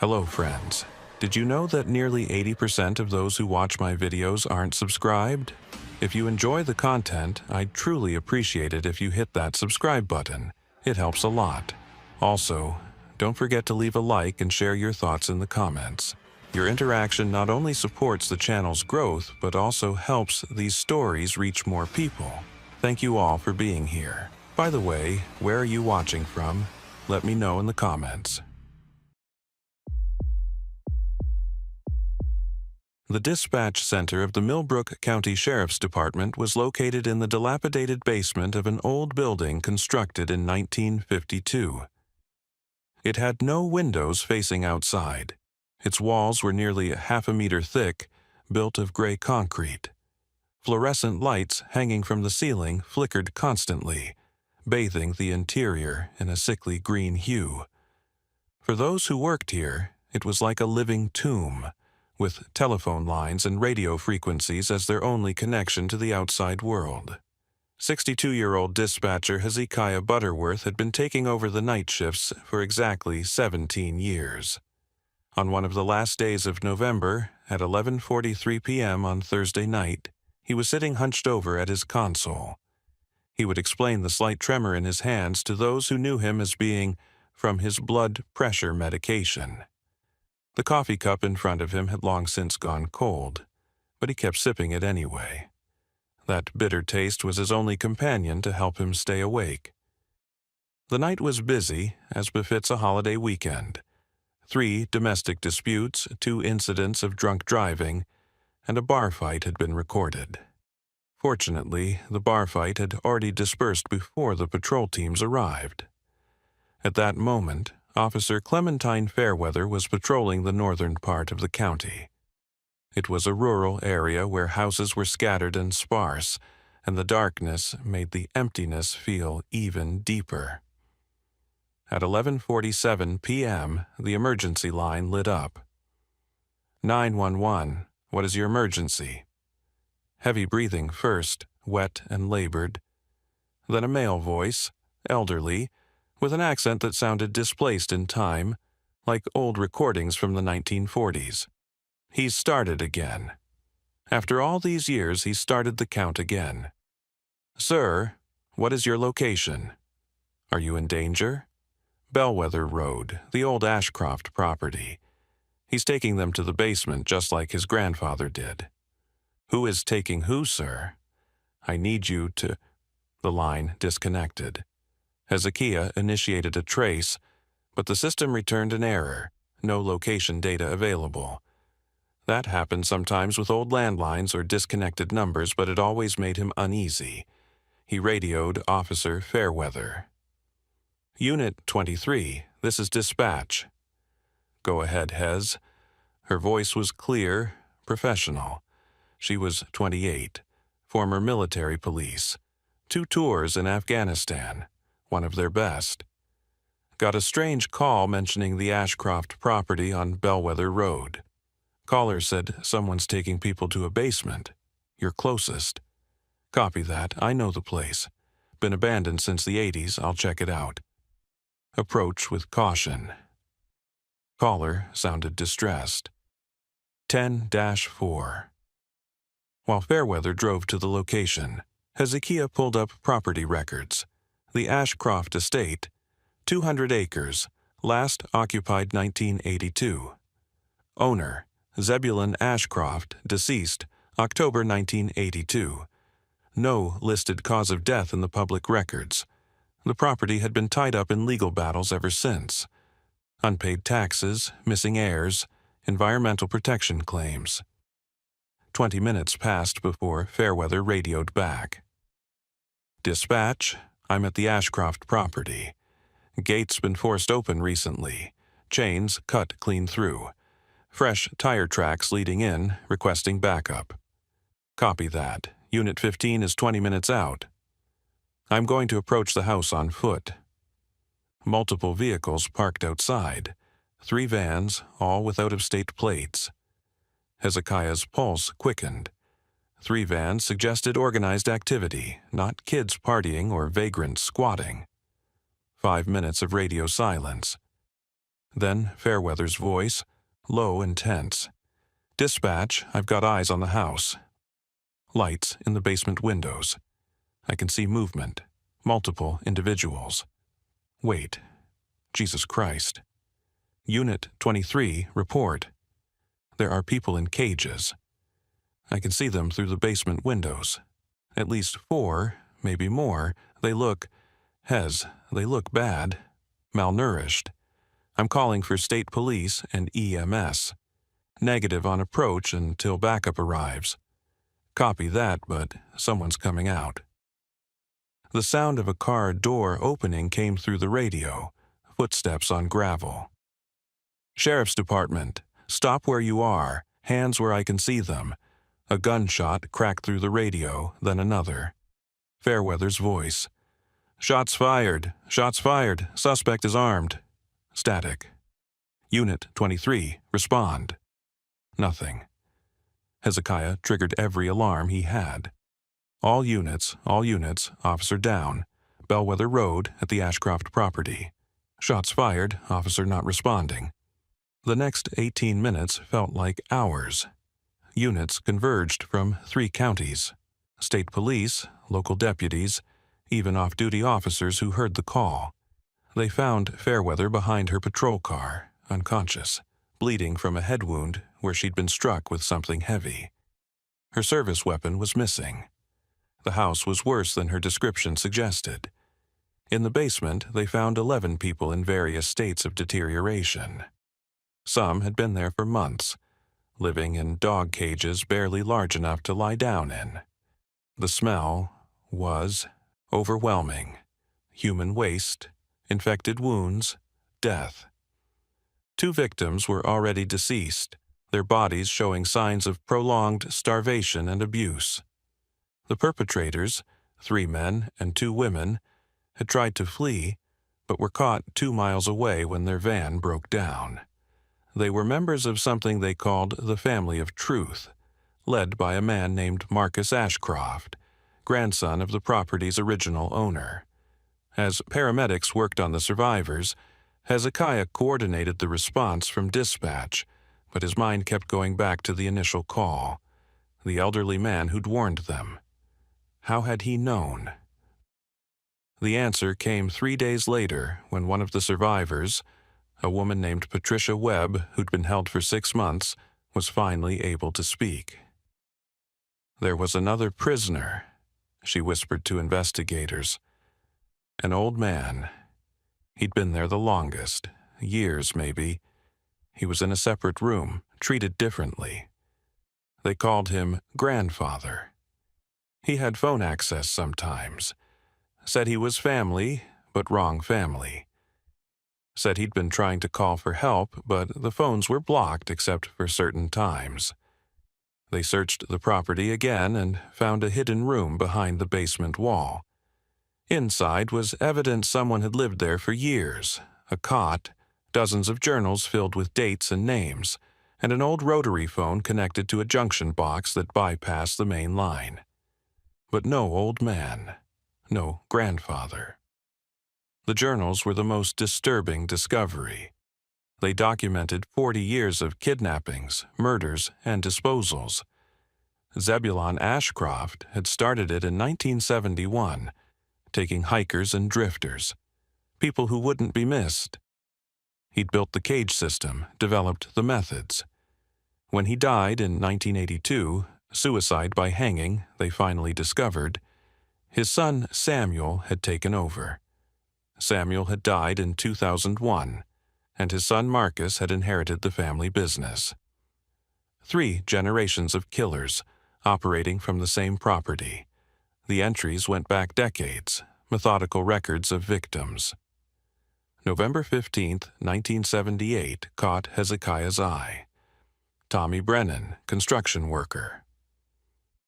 Hello, friends. Did you know that nearly 80% of those who watch my videos aren't subscribed? If you enjoy the content, I'd truly appreciate it if you hit that subscribe button. It helps a lot. Also, don't forget to leave a like and share your thoughts in the comments. Your interaction not only supports the channel's growth, but also helps these stories reach more people. Thank you all for being here. By the way, where are you watching from? Let me know in the comments. The dispatch center of the Millbrook County Sheriff's Department was located in the dilapidated basement of an old building constructed in 1952. It had no windows facing outside. Its walls were nearly half a meter thick, built of gray concrete. Fluorescent lights hanging from the ceiling flickered constantly, bathing the interior in a sickly green hue. For those who worked here, it was like a living tomb, with telephone lines and radio frequencies as their only connection to the outside world. 62-year-old dispatcher Hezekiah Butterworth had been taking over the night shifts for exactly 17 years. On one of the last days of November, at 11:43 p.m. on Thursday night, he was sitting hunched over at his console. He would explain the slight tremor in his hands to those who knew him as being from his blood pressure medication. The coffee cup in front of him had long since gone cold, but he kept sipping it anyway. That bitter taste was his only companion to help him stay awake. The night was busy, as befits a holiday weekend. 3 domestic disputes, 2 incidents of drunk driving, and a bar fight had been recorded. Fortunately, the bar fight had already dispersed before the patrol teams arrived. At that moment, Officer Clementine Fairweather was patrolling the northern part of the county. It was a rural area where houses were scattered and sparse, and the darkness made the emptiness feel even deeper. At 11:47 p.m., the emergency line lit up. 911, what is your emergency? Heavy breathing first, wet and labored. Then a male voice, elderly, with an accent that sounded displaced in time, like old recordings from the 1940s. He started again. After all these years, he started the count again. Sir, what is your location? Are you in danger? Bellwether Road, the old Ashcroft property. He's taking them to the basement just like his grandfather did. Who is taking who, sir? I need you to... The line disconnected. Hezekiah initiated a trace, but the system returned an error, no location data available. That happened sometimes with old landlines or disconnected numbers, but it always made him uneasy. He radioed Officer Fairweather. Unit 23, this is dispatch. Go ahead, Hez. Her voice was clear, professional. She was 28, former military police, 2 tours in Afghanistan. One of their best. Got a strange call mentioning the Ashcroft property on Bellwether Road. Caller said someone's taking people to a basement. Your closest. Copy that, I know the place. Been abandoned since the 80s, I'll check it out. Approach with caution. Caller sounded distressed. 10-4. While Fairweather drove to the location, Hezekiah pulled up property records. The Ashcroft estate, 200 acres, last occupied 1982. Owner, Zebulon Ashcroft, deceased, October 1982. No listed cause of death in the public records. The property had been tied up in legal battles ever since. Unpaid taxes, missing heirs, environmental protection claims. 20 minutes passed before Fairweather radioed back. Dispatch. I'm at the Ashcroft property. Gate's been forced open recently. Chains cut clean through. Fresh tire tracks leading in, requesting backup. Copy that. Unit 15 is 20 minutes out. I'm going to approach the house on foot. Multiple vehicles parked outside. 3 vans, all with out-of-state plates. Hezekiah's pulse quickened. 3 vans suggested organized activity, not kids partying or vagrant squatting. 5 minutes of radio silence. Then Fairweather's voice, low and tense. "Dispatch, I've got eyes on the house." Lights in the basement windows. I can see movement. Multiple individuals. Wait. Jesus Christ. Unit 23, report. There are people in cages. I can see them through the basement windows. At least 4, maybe more. They look bad. Malnourished. I'm calling for state police and EMS. Negative on approach until backup arrives. Copy that, but someone's coming out. The sound of a car door opening came through the radio. Footsteps on gravel. Sheriff's Department, stop where you are. Hands where I can see them. A gunshot cracked through the radio, then another. Fairweather's voice. Shots fired. Shots fired. Suspect is armed. Static. Unit 23, respond. Nothing. Hezekiah triggered every alarm he had. All units, officer down. Bellwether Road at the Ashcroft property. Shots fired, officer not responding. The next 18 minutes felt like hours. Units converged from 3 counties. State police, local deputies, even off-duty officers who heard the call. They found Fairweather behind her patrol car, unconscious, bleeding from a head wound where she'd been struck with something heavy. Her service weapon was missing. The house was worse than her description suggested. In the basement, they found 11 people in various states of deterioration. Some had been there for months, living in dog cages barely large enough to lie down in. The smell was overwhelming. Human waste, infected wounds, death. 2 victims were already deceased, their bodies showing signs of prolonged starvation and abuse. The perpetrators, 3 men and 2 women, had tried to flee, but were caught 2 miles away when their van broke down. They were members of something they called the Family of Truth, led by a man named Marcus Ashcroft, grandson of the property's original owner. As paramedics worked on the survivors, Hezekiah coordinated the response from dispatch, but his mind kept going back to the initial call, the elderly man who'd warned them. How had he known? The answer came 3 days later when one of the survivors, a woman named Patricia Webb, who'd been held for 6 months, was finally able to speak. There was another prisoner, she whispered to investigators. An old man. He'd been there the longest, years maybe. He was in a separate room, treated differently. They called him Grandfather. He had phone access sometimes. Said he was family, but wrong family. Said he'd been trying to call for help, but the phones were blocked except for certain times. They searched the property again and found a hidden room behind the basement wall. Inside was evidence someone had lived there for years, a cot, dozens of journals filled with dates and names, and an old rotary phone connected to a junction box that bypassed the main line. But no old man, no grandfather. The journals were the most disturbing discovery. They documented 40 years of kidnappings, murders, and disposals. Zebulon Ashcroft had started it in 1971, taking hikers and drifters, people who wouldn't be missed. He'd built the cage system, developed the methods. When he died in 1982, suicide by hanging, they finally discovered, his son Samuel had taken over. Samuel had died in 2001, and his son Marcus had inherited the family business. 3 generations of killers, operating from the same property. The entries went back decades, methodical records of victims. November 15, 1978, caught Hezekiah's eye. Tommy Brennan, construction worker.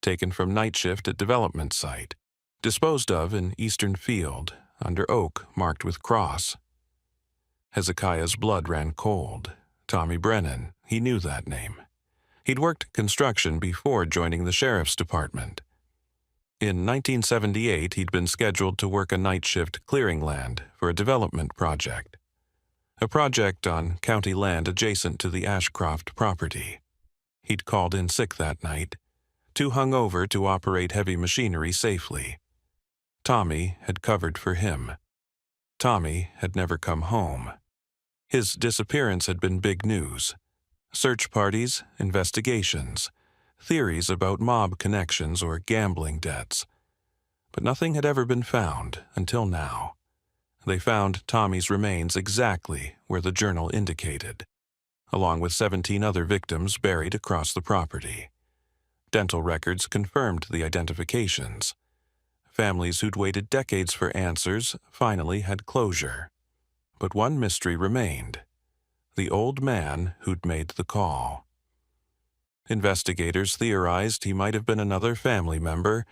Taken from night shift at development site. Disposed of in Eastern Field, under oak marked with cross. Hezekiah's blood ran cold. Tommy Brennan, he knew that name. He'd worked construction before joining the sheriff's department. In 1978, he'd been scheduled to work a night shift clearing land for a development project. a project on county land adjacent to the Ashcroft property. He'd called in sick that night, too hungover to operate heavy machinery safely. Tommy had covered for him. Tommy had never come home. His disappearance had been big news. Search parties, investigations, theories about mob connections or gambling debts. But nothing had ever been found until now. They found Tommy's remains exactly where the journal indicated, along with 17 other victims buried across the property. Dental records confirmed the identifications. Families who'd waited decades for answers finally had closure. But one mystery remained: the old man who'd made the call. Investigators theorized he might have been another family member,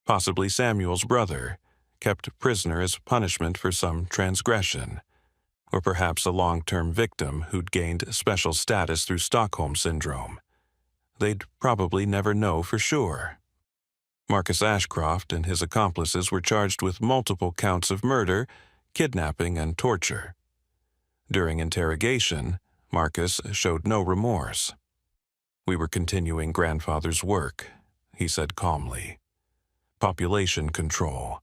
possibly Samuel's brother, kept prisoner as punishment for some transgression, or perhaps a long-term victim who'd gained special status through Stockholm Syndrome. They'd probably never know for sure. Marcus Ashcroft and his accomplices were charged with multiple counts of murder, kidnapping, and torture. During interrogation, Marcus showed no remorse. "We were continuing grandfather's work," he said calmly. "Population control.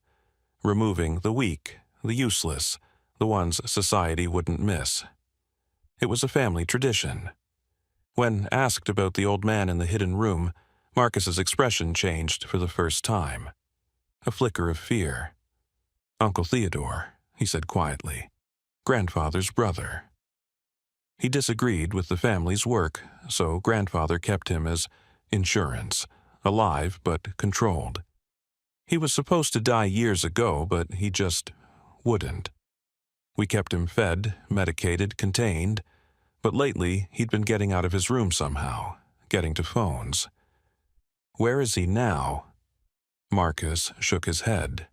Removing the weak, the useless, the ones society wouldn't miss. It was a family tradition." When asked about the old man in the hidden room, Marcus's expression changed for the first time. A flicker of fear. "Uncle Theodore," he said quietly. "Grandfather's brother." He disagreed with the family's work, so grandfather kept him as insurance, alive but controlled. He was supposed to die years ago, but he just wouldn't. We kept him fed, medicated, contained, but lately he'd been getting out of his room somehow, getting to phones. "Where is he now?" Marcus shook his head.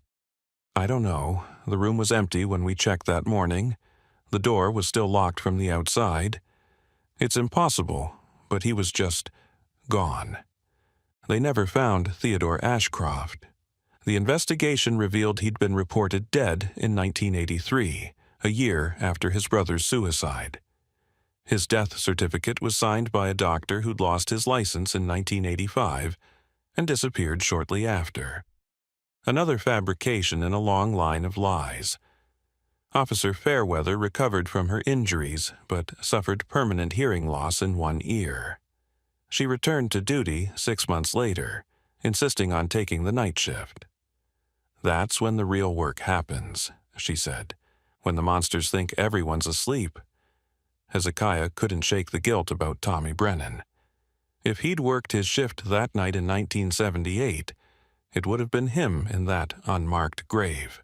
"I don't know. The room was empty when we checked that morning. The door was still locked from the outside. It's impossible, but he was just gone." They never found Theodore Ashcroft. The investigation revealed he'd been reported dead in 1983, a year after his brother's suicide. His death certificate was signed by a doctor who'd lost his license in 1985 and disappeared shortly after. Another fabrication in a long line of lies. Officer Fairweather recovered from her injuries but suffered permanent hearing loss in one ear. She returned to duty 6 months later, insisting on taking the night shift. "That's when the real work happens," she said, "when the monsters think everyone's asleep." Hezekiah couldn't shake the guilt about Tommy Brennan. If he'd worked his shift that night in 1978, it would have been him in that unmarked grave.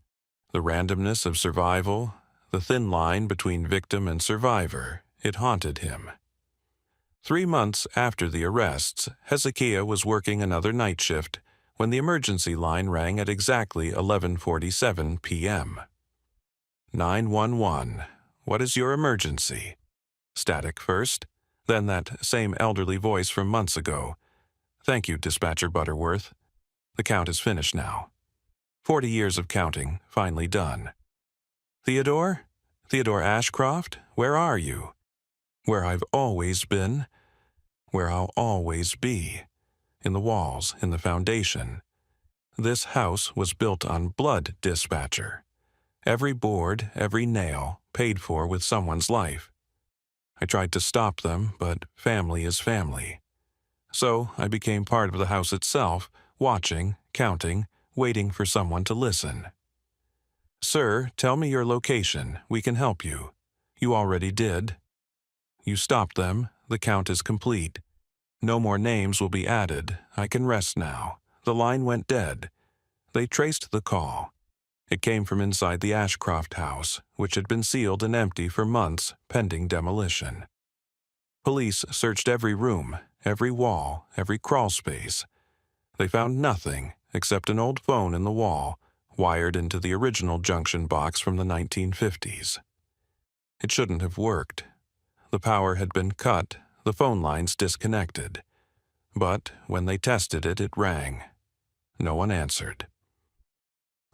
The randomness of survival, the thin line between victim and survivor, it haunted him. 3 months after the arrests, Hezekiah was working another night shift when the emergency line rang at exactly 11:47 p.m. 911, what is your emergency? Static first, then that same elderly voice from months ago. "Thank you, Dispatcher Butterworth. The count is finished now. 40 years of counting, finally done. Theodore? Theodore Ashcroft? Where are you?" "Where I've always been. Where I'll always be. In the walls, in the foundation. This house was built on blood, Dispatcher. Every board, every nail, paid for with someone's life. I tried to stop them, but family is family. So I became part of the house itself, watching, counting, waiting for someone to listen." "Sir, tell me your location. We can help you." "You already did." "You stopped them. The count is complete. No more names will be added. I can rest now. The line went dead." They traced the call. It came from inside the Ashcroft house, which had been sealed and empty for months, pending demolition. Police searched every room, every wall, every crawl space. They found nothing except an old phone in the wall, wired into the original junction box from the 1950s. It shouldn't have worked. The power had been cut, the phone lines disconnected. But when they tested it, it rang. No one answered.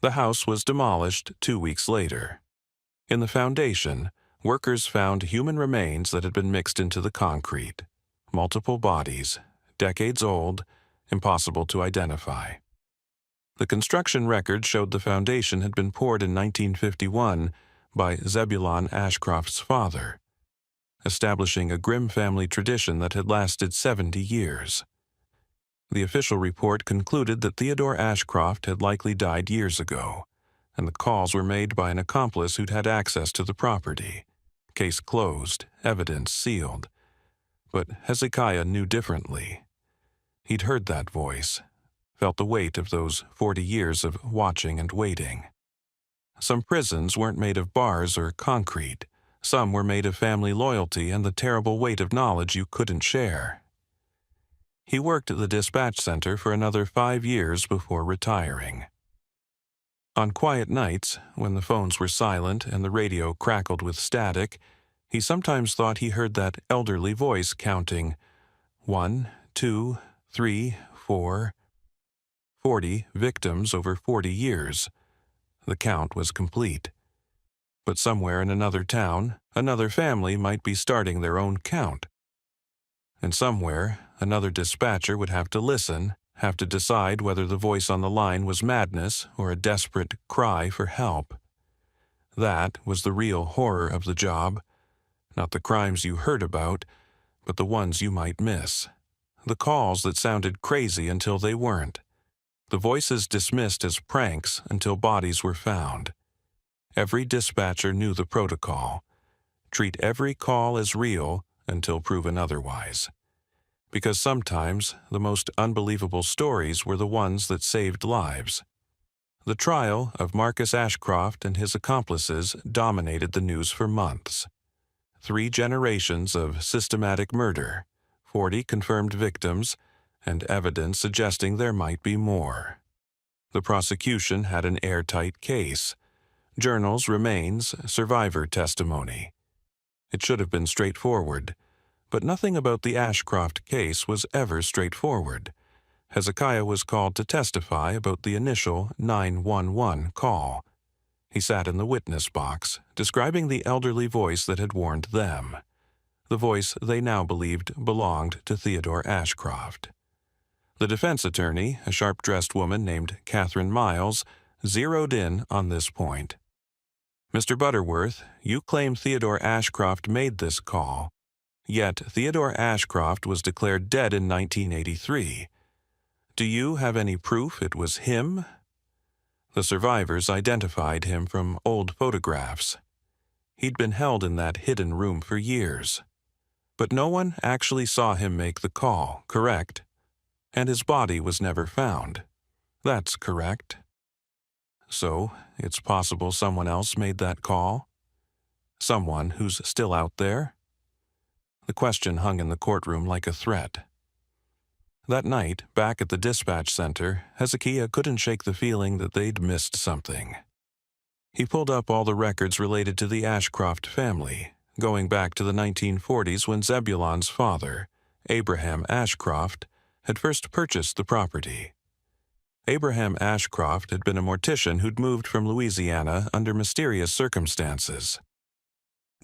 The house was demolished 2 weeks later. In the foundation, workers found human remains that had been mixed into the concrete. Multiple bodies, decades old, impossible to identify. The construction record showed the foundation had been poured in 1951 by Zebulon Ashcroft's father, establishing a grim family tradition that had lasted 70 years. The official report concluded that Theodore Ashcroft had likely died years ago, and the calls were made by an accomplice who'd had access to the property. Case closed, evidence sealed. But Hezekiah knew differently. He'd heard that voice, felt the weight of those 40 years of watching and waiting. Some prisons weren't made of bars or concrete. Some were made of family loyalty and the terrible weight of knowledge you couldn't share. He worked at the dispatch center for another 5 years before retiring. On quiet nights, when the phones were silent and the radio crackled with static, he sometimes thought he heard that elderly voice counting 1, 2, 3, 4, 40 victims over 40 years. The count was complete. But somewhere in another town, another family might be starting their own count. And somewhere, another dispatcher would have to listen, have to decide whether the voice on the line was madness or a desperate cry for help. That was the real horror of the job. Not the crimes you heard about, but the ones you might miss. The calls that sounded crazy until they weren't. The voices dismissed as pranks until bodies were found. Every dispatcher knew the protocol. Treat every call as real until proven otherwise. Because sometimes the most unbelievable stories were the ones that saved lives. The trial of Marcus Ashcroft and his accomplices dominated the news for months. 3 generations of systematic murder, 40 confirmed victims, and evidence suggesting there might be more. The prosecution had an airtight case. Journals, remains, survivor testimony. It should have been straightforward, but nothing about the Ashcroft case was ever straightforward. Hezekiah was called to testify about the initial 911 call. He sat in the witness box, describing the elderly voice that had warned them, the voice they now believed belonged to Theodore Ashcroft. The defense attorney, a sharp-dressed woman named Catherine Miles, zeroed in on this point. Mr. Butterworth, you claim Theodore Ashcroft made this call, yet Theodore Ashcroft was declared dead in 1983. Do you have any proof it was him? The survivors identified him from old photographs. He'd been held in that hidden room for years. But no one actually saw him make the call, correct? And his body was never found. That's correct. So, it's possible someone else made that call? Someone who's still out there? The question hung in the courtroom like a threat. That night, back at the dispatch center, Hezekiah couldn't shake the feeling that they'd missed something. He pulled up all the records related to the Ashcroft family, going back to the 1940s when Zebulon's father, Abraham Ashcroft, had first purchased the property. Abraham Ashcroft had been a mortician who'd moved from Louisiana under mysterious circumstances.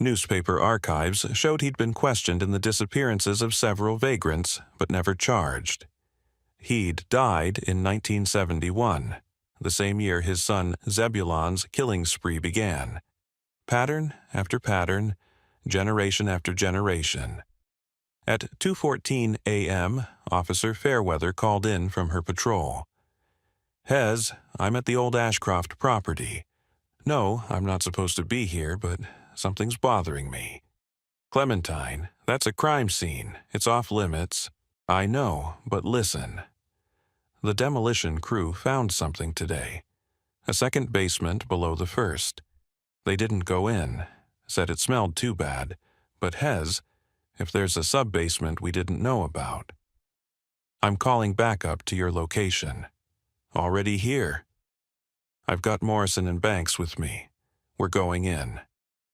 Newspaper archives showed he'd been questioned in the disappearances of several vagrants, but never charged. He'd died in 1971, the same year his son Zebulon's killing spree began. Pattern after pattern, generation after generation. At 2:14 a.m., Officer Fairweather called in from her patrol. Hez, I'm at the old Ashcroft property. No, I'm not supposed to be here, but something's bothering me. Clementine, that's a crime scene. It's off limits. I know, but listen. The demolition crew found something today. A second basement below the first. They didn't go in. Said it smelled too bad. But Hez, if there's a sub-basement we didn't know about. I'm calling backup to your location. Already here. I've got Morrison and Banks with me. We're going in.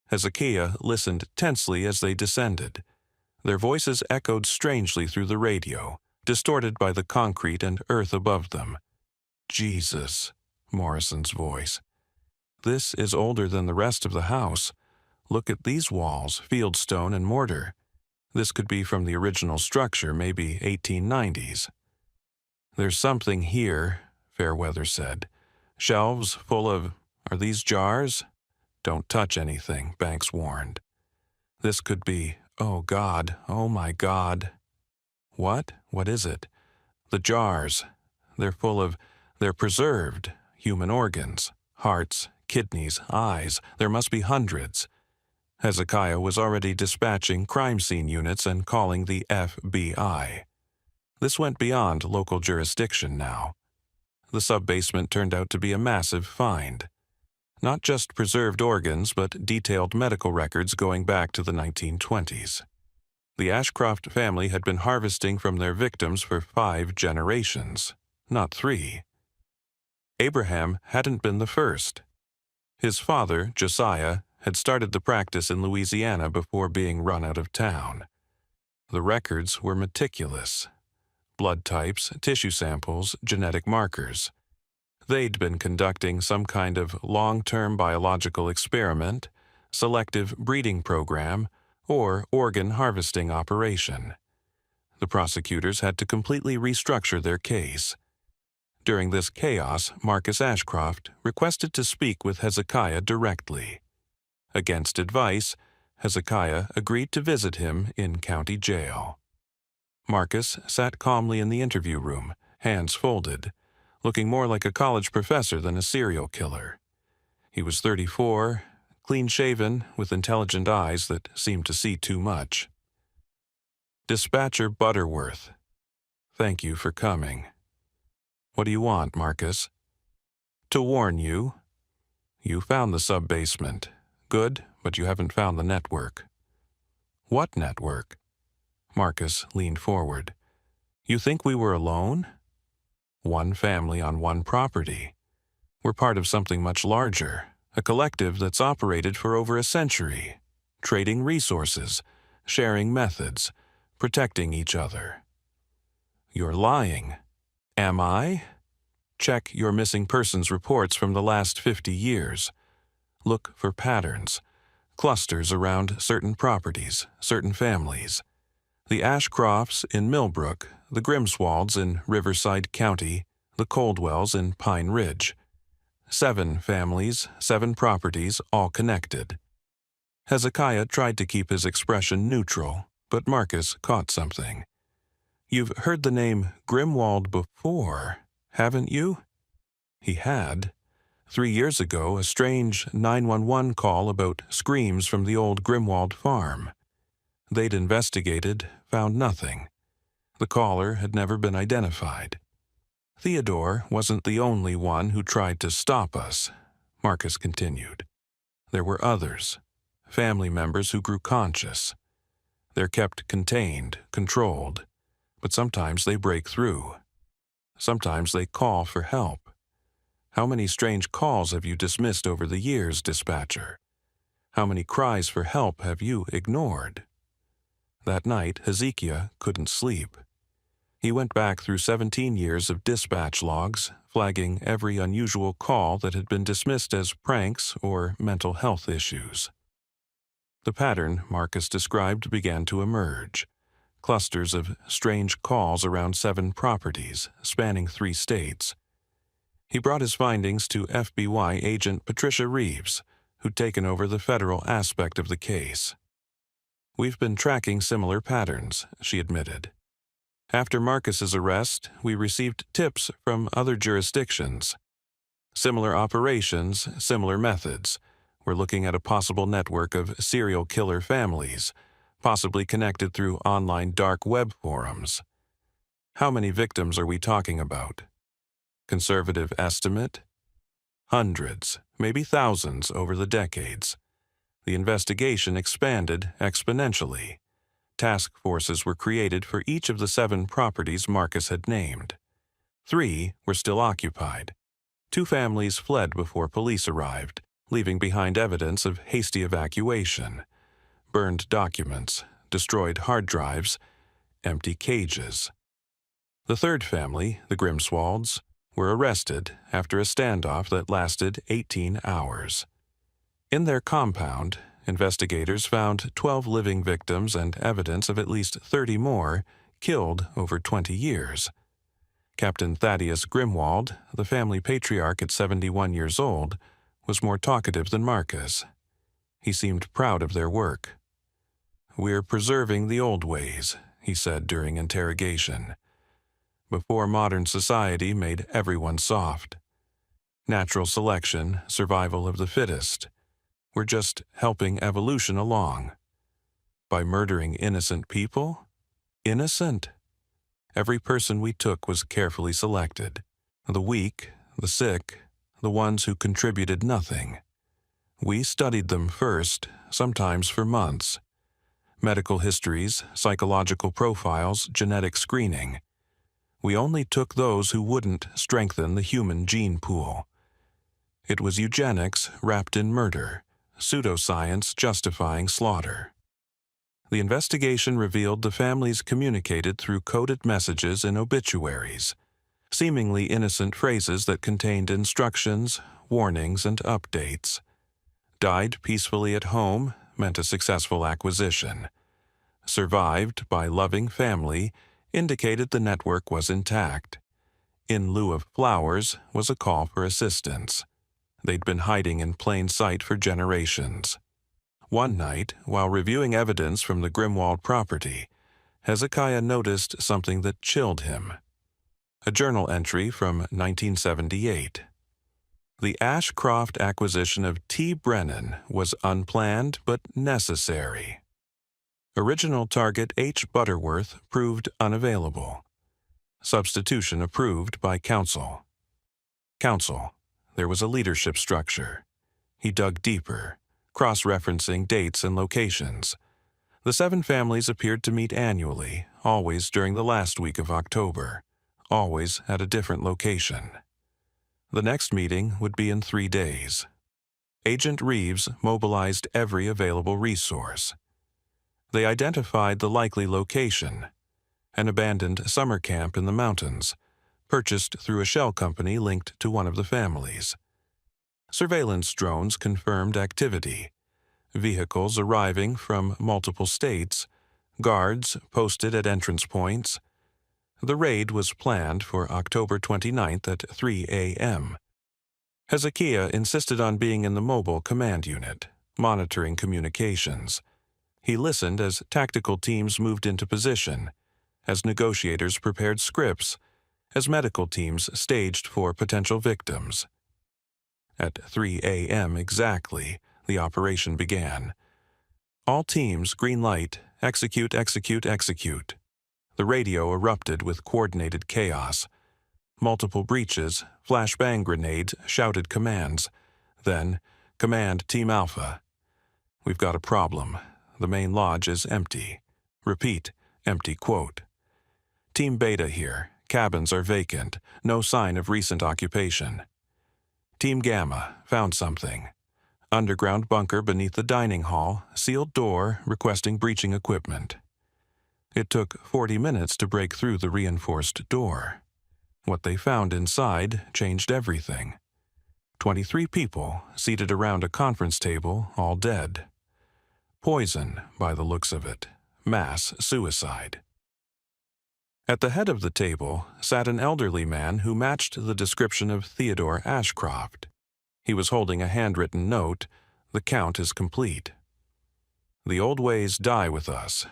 Hezekiah listened tensely as they descended. Their voices echoed strangely through the radio, distorted by the concrete and earth above them. Jesus, Morrison's voice. This is older than the rest of the house. Look at these walls, fieldstone and mortar. This could be from the original structure, maybe 1890s. There's something here, Fairweather said. Shelves full of... Are these jars? Don't touch anything, Banks warned. This could be... Oh, God. Oh, my God. What? What is it? The jars. They're full of... They're preserved. Human organs. Hearts, kidneys, eyes. There must be hundreds. Hezekiah was already dispatching crime scene units and calling the FBI. This went beyond local jurisdiction now. The sub-basement turned out to be a massive find. Not just preserved organs, but detailed medical records going back to the 1920s. The Ashcroft family had been harvesting from their victims for 5 generations, not 3. Abraham hadn't been the first. His father, Josiah, had started the practice in Louisiana before being run out of town. The records were meticulous. Blood types, tissue samples, genetic markers. They'd been conducting some kind of long-term biological experiment, selective breeding program, or organ harvesting operation. The prosecutors had to completely restructure their case. During this chaos, Marcus Ashcroft requested to speak with Hezekiah directly. Against advice, Hezekiah agreed to visit him in county jail. Marcus sat calmly in the interview room, hands folded, looking more like a college professor than a serial killer. He was 34, clean-shaven, with intelligent eyes that seemed to see too much. Dispatcher Butterworth, thank you for coming. What do you want, Marcus? To warn you. You found the sub-basement. Good, but you haven't found the network. What network? Marcus leaned forward. You think we were alone? One family on one property. We're part of something much larger, a collective that's operated for over a century, trading resources, sharing methods, protecting each other. You're lying. Am I? Check your missing persons reports from the last 50 years. Look for patterns, clusters around certain properties, certain families. The Ashcrofts in Millbrook, the Grimswalds in Riverside County, the Coldwells in Pine Ridge. 7 families, 7 properties, all connected. Hezekiah tried to keep his expression neutral, but Marcus caught something. You've heard the name Grimwald before, haven't you? He had. 3 years ago, a strange 911 call about screams from the old Grimwald farm. They'd investigated, found nothing. The caller had never been identified. Theodore wasn't the only one who tried to stop us, Marcus continued. There were others, family members who grew conscious. They're kept contained, controlled, but sometimes they break through. Sometimes they call for help. How many strange calls have you dismissed over the years, dispatcher? How many cries for help have you ignored? That night, Hezekiah couldn't sleep. He went back through 17 years of dispatch logs, flagging every unusual call that had been dismissed as pranks or mental health issues. The pattern Marcus described began to emerge. Clusters of strange calls around 7 properties, spanning 3 states. He brought his findings to FBI agent Patricia Reeves, who'd taken over the federal aspect of the case. We've been tracking similar patterns, she admitted. After Marcus's arrest, we received tips from other jurisdictions. Similar operations, similar methods. We're looking at a possible network of serial killer families, possibly connected through online dark web forums. How many victims are we talking about? Conservative estimate? Hundreds, maybe thousands over the decades. The investigation expanded exponentially. Task forces were created for each of the 7 properties Marcus had named. 3 were still occupied. 2 families fled before police arrived, leaving behind evidence of hasty evacuation, burned documents, destroyed hard drives, empty cages. The 3rd family, the Grimswalds, were arrested after a standoff that lasted 18 hours. In their compound, Investigators found 12 living victims and evidence of at least 30 more killed over 20 years. Captain Thaddeus Grimwald, the family patriarch at 71 years old, was more talkative than Marcus. He seemed proud of their work. "We're preserving the old ways," he said during interrogation, "before modern society made everyone soft. Natural selection, survival of the fittest. We're just helping evolution along. By murdering innocent people? Innocent? Every person we took was carefully selected. The weak, the sick, the ones who contributed nothing. We studied them first, sometimes for months. Medical histories, psychological profiles, genetic screening. We only took those who wouldn't strengthen the human gene pool. It was eugenics wrapped in murder, pseudoscience justifying slaughter." The investigation revealed the families communicated through coded messages in obituaries, seemingly innocent phrases that contained instructions, warnings, and updates. "Died peacefully at home" meant a successful acquisition. "Survived by loving family" indicated the network was intact. "In lieu of flowers" was a call for assistance. They'd been hiding in plain sight for generations. One night, while reviewing evidence from the Grimwald property, Hezekiah noticed something that chilled him. A journal entry from 1978. "The Ashcroft acquisition of T. Brennan was unplanned but necessary. Original target H. Butterworth proved unavailable. Substitution approved by council." Council. There was a leadership structure. He dug deeper, cross-referencing dates and locations. The 7 families appeared to meet annually, always during the last week of October, always at a different location. The next meeting would be in 3 days. Agent Reeves mobilized every available resource. They identified the likely location, an abandoned summer camp in the mountains, purchased through a shell company linked to one of the families. Surveillance drones confirmed activity. Vehicles arriving from multiple states, guards posted at entrance points. The raid was planned for October 29th at 3 a.m. Hezekiah insisted on being in the mobile command unit, monitoring communications. He listened as tactical teams moved into position, as negotiators prepared scripts, as medical teams staged for potential victims. At 3 a.m. exactly, the operation began. "All teams, green light, execute, execute, execute." The radio erupted with coordinated chaos. Multiple breaches, flashbang grenades, shouted commands. Then, "Command Team Alpha. We've got a problem. The main lodge is empty. Repeat, empty quote. Team Beta here. Cabins are vacant. No sign of recent occupation. Team Gamma, found something. Underground bunker beneath the dining hall, sealed door, requesting breaching equipment." It took 40 minutes to break through the reinforced door. What they found inside changed everything. 23 people seated around a conference table, all dead. Poison, by the looks of it. Mass suicide. At the head of the table sat an elderly man who matched the description of Theodore Ashcroft. He was holding a handwritten note, "The count is complete." "The old ways die with us.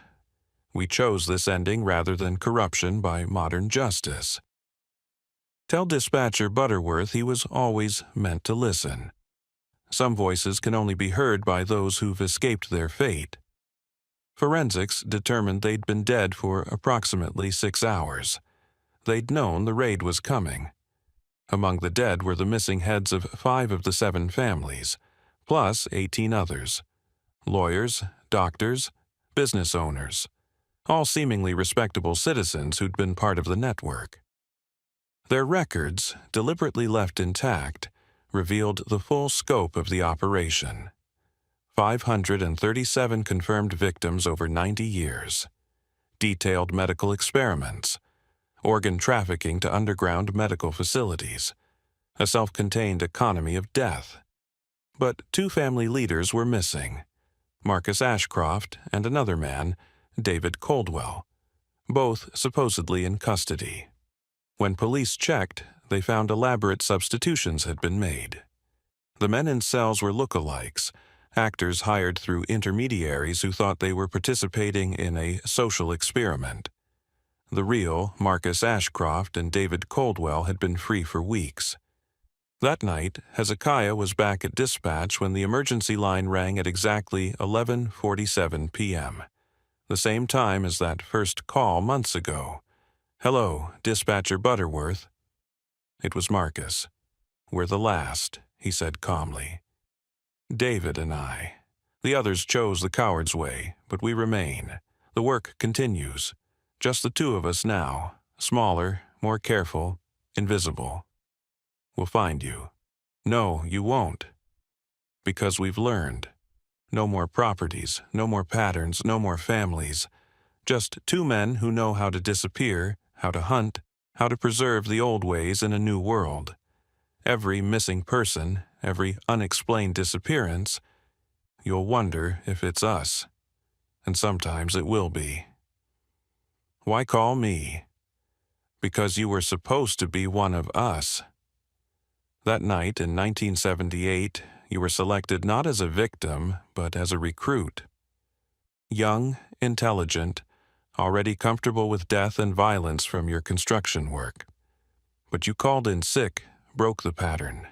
We chose this ending rather than corruption by modern justice. Tell dispatcher Butterworth he was always meant to listen. Some voices can only be heard by those who've escaped their fate." Forensics determined they'd been dead for approximately 6 hours. They'd known the raid was coming. Among the dead were the missing heads of 5 of the 7 families, plus 18 others. Lawyers, doctors, business owners, all seemingly respectable citizens who'd been part of the network. Their records, deliberately left intact, revealed the full scope of the operation. 537 confirmed victims over 90 years. Detailed medical experiments. Organ trafficking to underground medical facilities. A self-contained economy of death. But 2 family leaders were missing. Marcus Ashcroft and another man, David Coldwell, both supposedly in custody. When police checked, they found elaborate substitutions had been made. The men in cells were lookalikes, actors hired through intermediaries who thought they were participating in a social experiment. The real Marcus Ashcroft and David Coldwell had been free for weeks. That night, Hezekiah was back at dispatch when the emergency line rang at exactly 11:47 p.m., the same time as that first call months ago. "Hello, Dispatcher Butterworth." It was Marcus. "We're the last," he said calmly. "David and I. The others chose the coward's way, but we remain. The work continues. Just the two of us now, smaller, more careful, invisible. We'll find you." "No, you won't." "Because we've learned. No more properties, no more patterns, no more families. Just two men who know how to disappear, how to hunt, how to preserve the old ways in a new world. Every missing person, every unexplained disappearance, you'll wonder if it's us. And sometimes it will be." "Why call me?" "Because you were supposed to be one of us. That night in 1978, you were selected not as a victim, but as a recruit. Young, intelligent, already comfortable with death and violence from your construction work. But you called in sick, broke the pattern.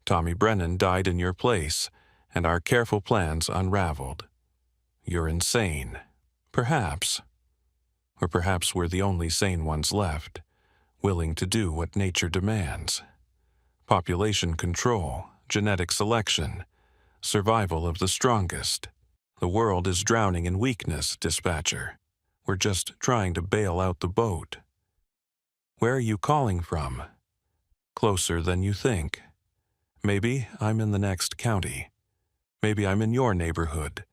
Tommy Brennan died in your place, and our careful plans unraveled. You're insane. Perhaps. Or perhaps we're the only sane ones left, willing to do what nature demands. Population control, genetic selection, survival of the strongest. The world is drowning in weakness, Dispatcher. We're just trying to bail out the boat." "Where are you calling from?" "Closer than you think. Maybe I'm in the next county. Maybe I'm in your neighborhood.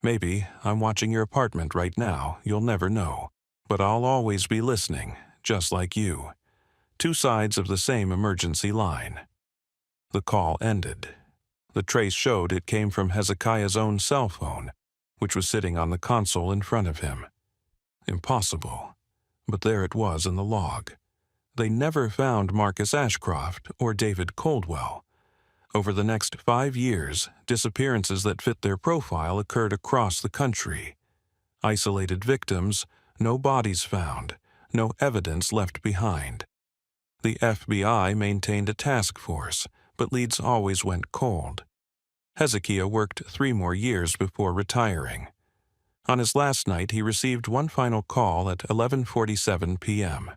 Maybe I'm watching your apartment right now. You'll never know. But I'll always be listening, just like you. Two sides of the same emergency line." The call ended. The trace showed it came from Hezekiah's own cell phone, which was sitting on the console in front of him. Impossible. But there it was in the log. They never found Marcus Ashcroft or David Coldwell. Over the next 5 years, disappearances that fit their profile occurred across the country. Isolated victims, no bodies found, no evidence left behind. The FBI maintained a task force, but leads always went cold. Hezekiah worked 3 more years before retiring. On his last night, he received one final call at 11:47 p.m.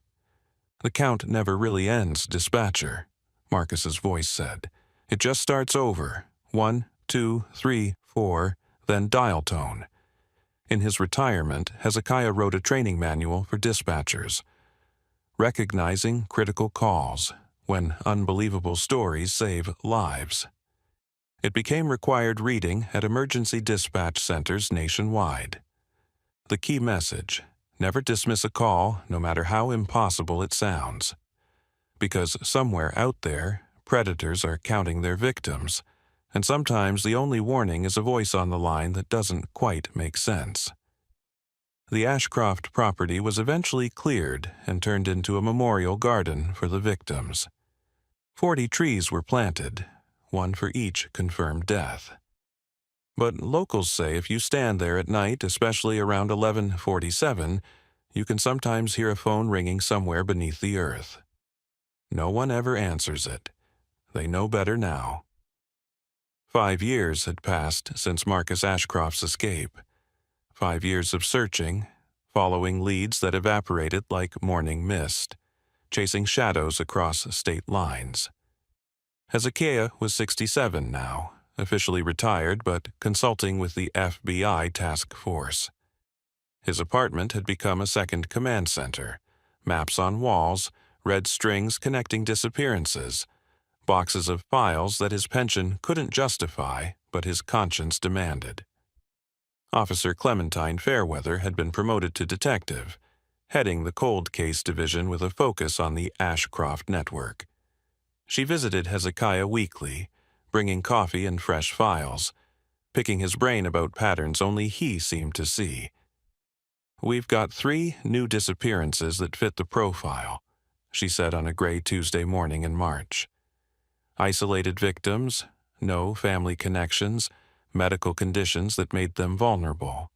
"The count never really ends, Dispatcher," Marcus's voice said. "It just starts over. 1, 2, 3, 4, then dial tone." In his retirement, Hezekiah wrote a training manual for dispatchers. Recognizing critical calls, when unbelievable stories save lives. It became required reading at emergency dispatch centers nationwide. The key message: never dismiss a call, no matter how impossible it sounds. Because somewhere out there, predators are counting their victims, and sometimes the only warning is a voice on the line that doesn't quite make sense. The Ashcroft property was eventually cleared and turned into a memorial garden for the victims. 40 trees were planted, one for each confirmed death. But locals say if you stand there at night, especially around 11:47, you can sometimes hear a phone ringing somewhere beneath the earth. No one ever answers it. They know better now. 5 years had passed since Marcus Ashcroft's escape. 5 years of searching, following leads that evaporated like morning mist, chasing shadows across state lines. Hezekiah was 67 now, officially retired but consulting with the FBI task force. His apartment had become a second command center, maps on walls, red strings connecting disappearances, boxes of files that his pension couldn't justify but his conscience demanded. Officer Clementine Fairweather had been promoted to detective, heading the cold case division with a focus on the Ashcroft network. She visited Hezekiah weekly, bringing coffee and fresh files, picking his brain about patterns only he seemed to see. "We've got 3 new disappearances that fit the profile," she said on a gray Tuesday morning in March. "Isolated victims, no family connections, medical conditions that made them vulnerable."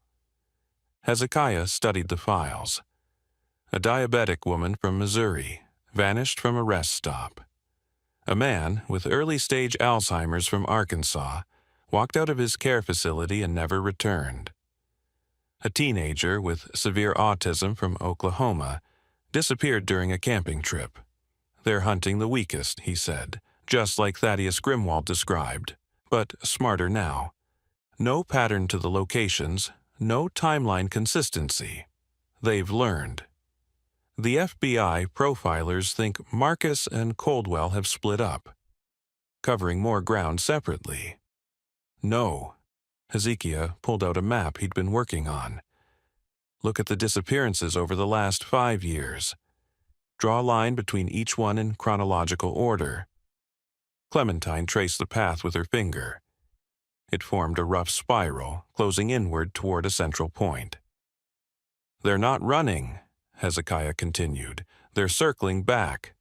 Hezekiah studied the files. A diabetic woman from Missouri vanished from a rest stop. A man with early-stage Alzheimer's from Arkansas walked out of his care facility and never returned. A teenager with severe autism from Oklahoma disappeared during a camping trip. "They're hunting the weakest," he said, just like Thaddeus Grimwald described, but smarter now. No pattern to the locations, no timeline consistency. They've learned. The FBI profilers think Marcus and Coldwell have split up, covering more ground separately. No. Hezekiah pulled out a map he'd been working on. "Look at the disappearances over the last 5 years. Draw a line between each one in chronological order." Clementine traced the path with her finger. It formed a rough spiral, closing inward toward a central point. "They're not running," Hezekiah continued. "They're circling back."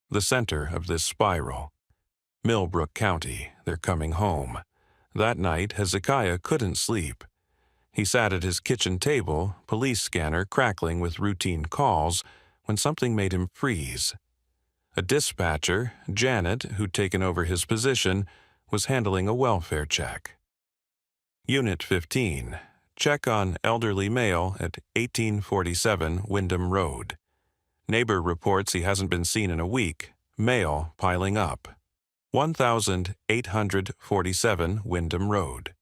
The center of this spiral. Millbrook County, they're coming home. That night, Hezekiah couldn't sleep. He sat at his kitchen table, police scanner crackling with routine calls, when something made him freeze. A dispatcher, Janet, who'd taken over his position, was handling a welfare check. "Unit 15, check on elderly male at 1847 Wyndham Road. Neighbor reports he hasn't been seen in a week, male piling up. 1847 Wyndham Road."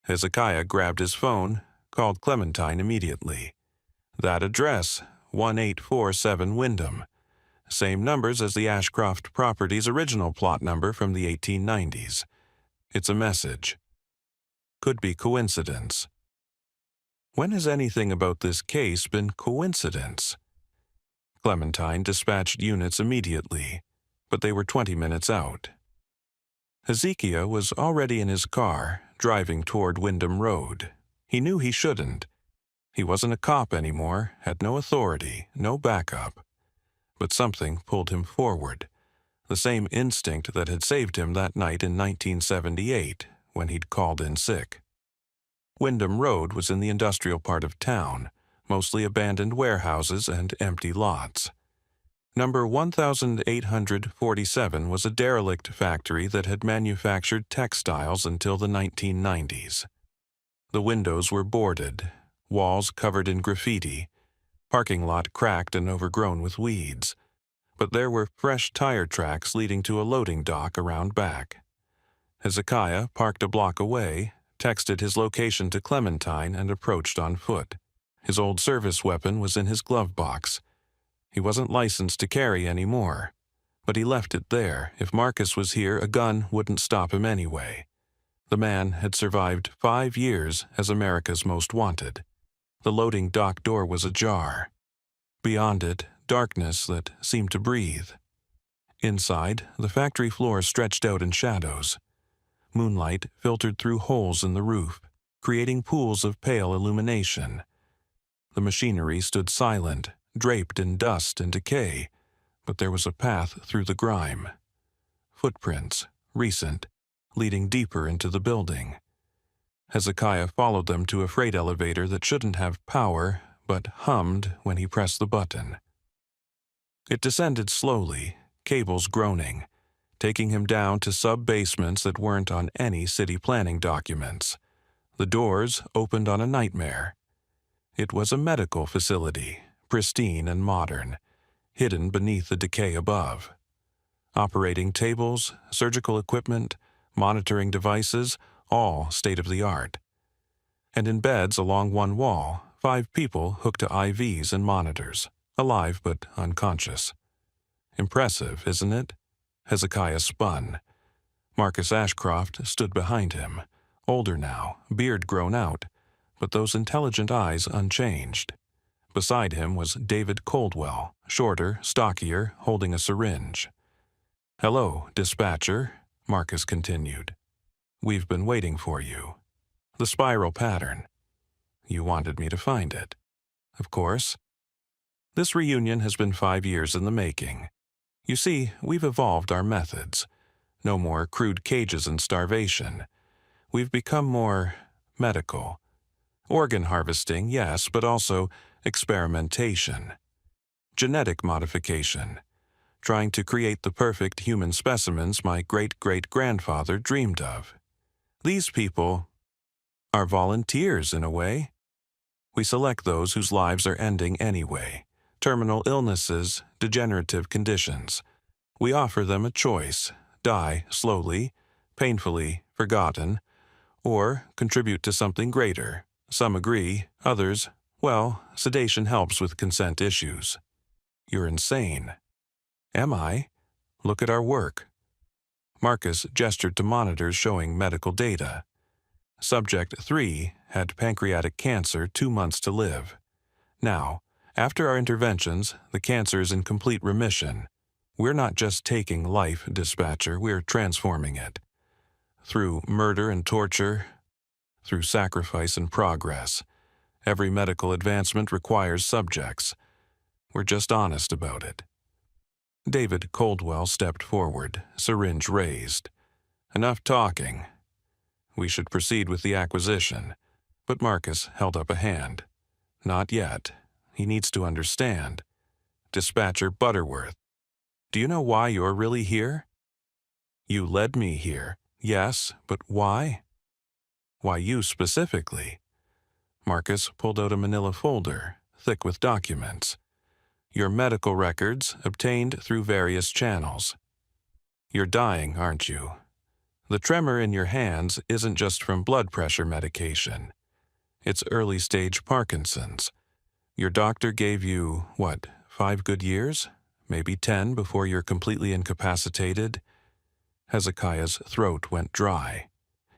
Hezekiah grabbed his phone, called Clementine immediately. "That address, 1847 Wyndham. Same numbers as the Ashcroft property's original plot number from the 1890s. It's a message. Could be coincidence." When has anything about this case been coincidence? Clementine dispatched units immediately, but they were 20 minutes out. Hezekiah was already in his car, driving toward Wyndham Road. He knew he shouldn't. He wasn't a cop anymore, had no authority, no backup. But something pulled him forward, the same instinct that had saved him that night in 1978, when he'd called in sick. Wyndham Road was in the industrial part of town, mostly abandoned warehouses and empty lots. Number 1847 was a derelict factory that had manufactured textiles until the 1990s. The windows were boarded, walls covered in graffiti, parking lot cracked and overgrown with weeds, but there were fresh tire tracks leading to a loading dock around back. Hezekiah parked a block away, texted his location to Clementine, and approached on foot. His old service weapon was in his glove box. He wasn't licensed to carry anymore, but he left it there. If Marcus was here, a gun wouldn't stop him anyway. The man had survived 5 years as America's Most Wanted. The loading dock door was ajar. Beyond it, darkness that seemed to breathe. Inside, the factory floor stretched out in shadows. Moonlight filtered through holes in the roof, creating pools of pale illumination. The machinery stood silent, draped in dust and decay, but there was a path through the grime. Footprints, recent, leading deeper into the building. Hezekiah followed them to a freight elevator that shouldn't have power, but hummed when he pressed the button. It descended slowly, cables groaning, taking him down to sub-basements that weren't on any city planning documents. The doors opened on a nightmare. It was a medical facility, pristine and modern, hidden beneath the decay above. Operating tables, surgical equipment, monitoring devices, all state-of-the-art. And in beds along one wall, 5 people hooked to IVs and monitors, alive but unconscious. Impressive, isn't it? Hezekiah spun. Marcus Ashcroft stood behind him, older now, beard grown out, but those intelligent eyes unchanged. Beside him was David Coldwell, shorter, stockier, holding a syringe. "Hello, dispatcher," Marcus continued. We've been waiting for you. The spiral pattern. You wanted me to find it. Of course. This reunion has been 5 years in the making. You see, we've evolved our methods. No more crude cages and starvation. We've become more medical. Organ harvesting, yes, but also experimentation. Genetic modification. Trying to create the perfect human specimens my great-great-grandfather dreamed of. These people are volunteers in a way. We select those whose lives are ending anyway. Terminal illnesses, degenerative conditions. We offer them a choice: die slowly, painfully, forgotten, or contribute to something greater. Some agree, others, well, sedation helps with consent issues. You're insane. Am I? Look at our work. Marcus gestured to monitors showing medical data. Subject 3 had pancreatic cancer, 2 months to live. Now, after our interventions, the cancer is in complete remission. We're not just taking life, dispatcher, we're transforming it. Through murder and torture, through sacrifice and progress. Every medical advancement requires subjects. We're just honest about it. David Coldwell stepped forward, syringe raised. Enough talking. We should proceed with the acquisition. But Marcus held up a hand. Not yet. He needs to understand. Dispatcher Butterworth, do you know why you're really here? You led me here, yes, but why? Why you specifically? Marcus pulled out a manila folder, thick with documents. Your medical records, obtained through various channels. You're dying, aren't you? The tremor in your hands isn't just from blood pressure medication. It's early-stage Parkinson's. Your doctor gave you, 5 good years? Maybe 10 before you're completely incapacitated? Hezekiah's throat went dry.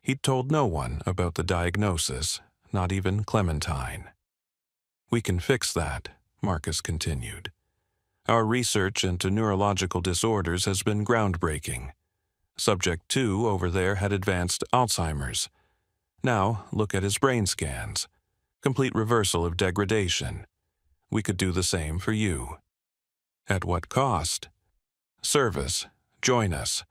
He'd told no one about the diagnosis, not even Clementine. We can fix that, Marcus continued. Our research into neurological disorders has been groundbreaking. Subject 2 over there had advanced Alzheimer's. Now, look at his brain scans. Complete reversal of degradation. We could do the same for you. At what cost? Service. Join us.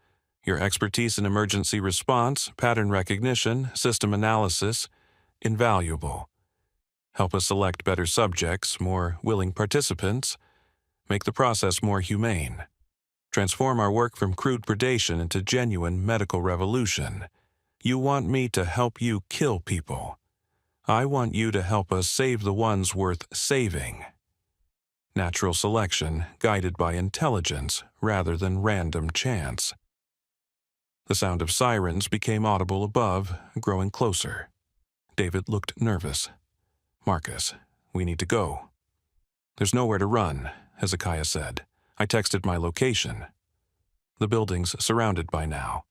Your expertise in emergency response, pattern recognition, system analysis, invaluable. Help us select better subjects, more willing participants. Make the process more humane. Transform our work from crude predation into genuine medical revolution. You want me to help you kill people. I want you to help us save the ones worth saving. Natural selection, guided by intelligence rather than random chance. The sound of sirens became audible above, growing closer. David looked nervous. Marcus, we need to go. There's nowhere to run, Hezekiah said. I texted my location. The building's surrounded by now.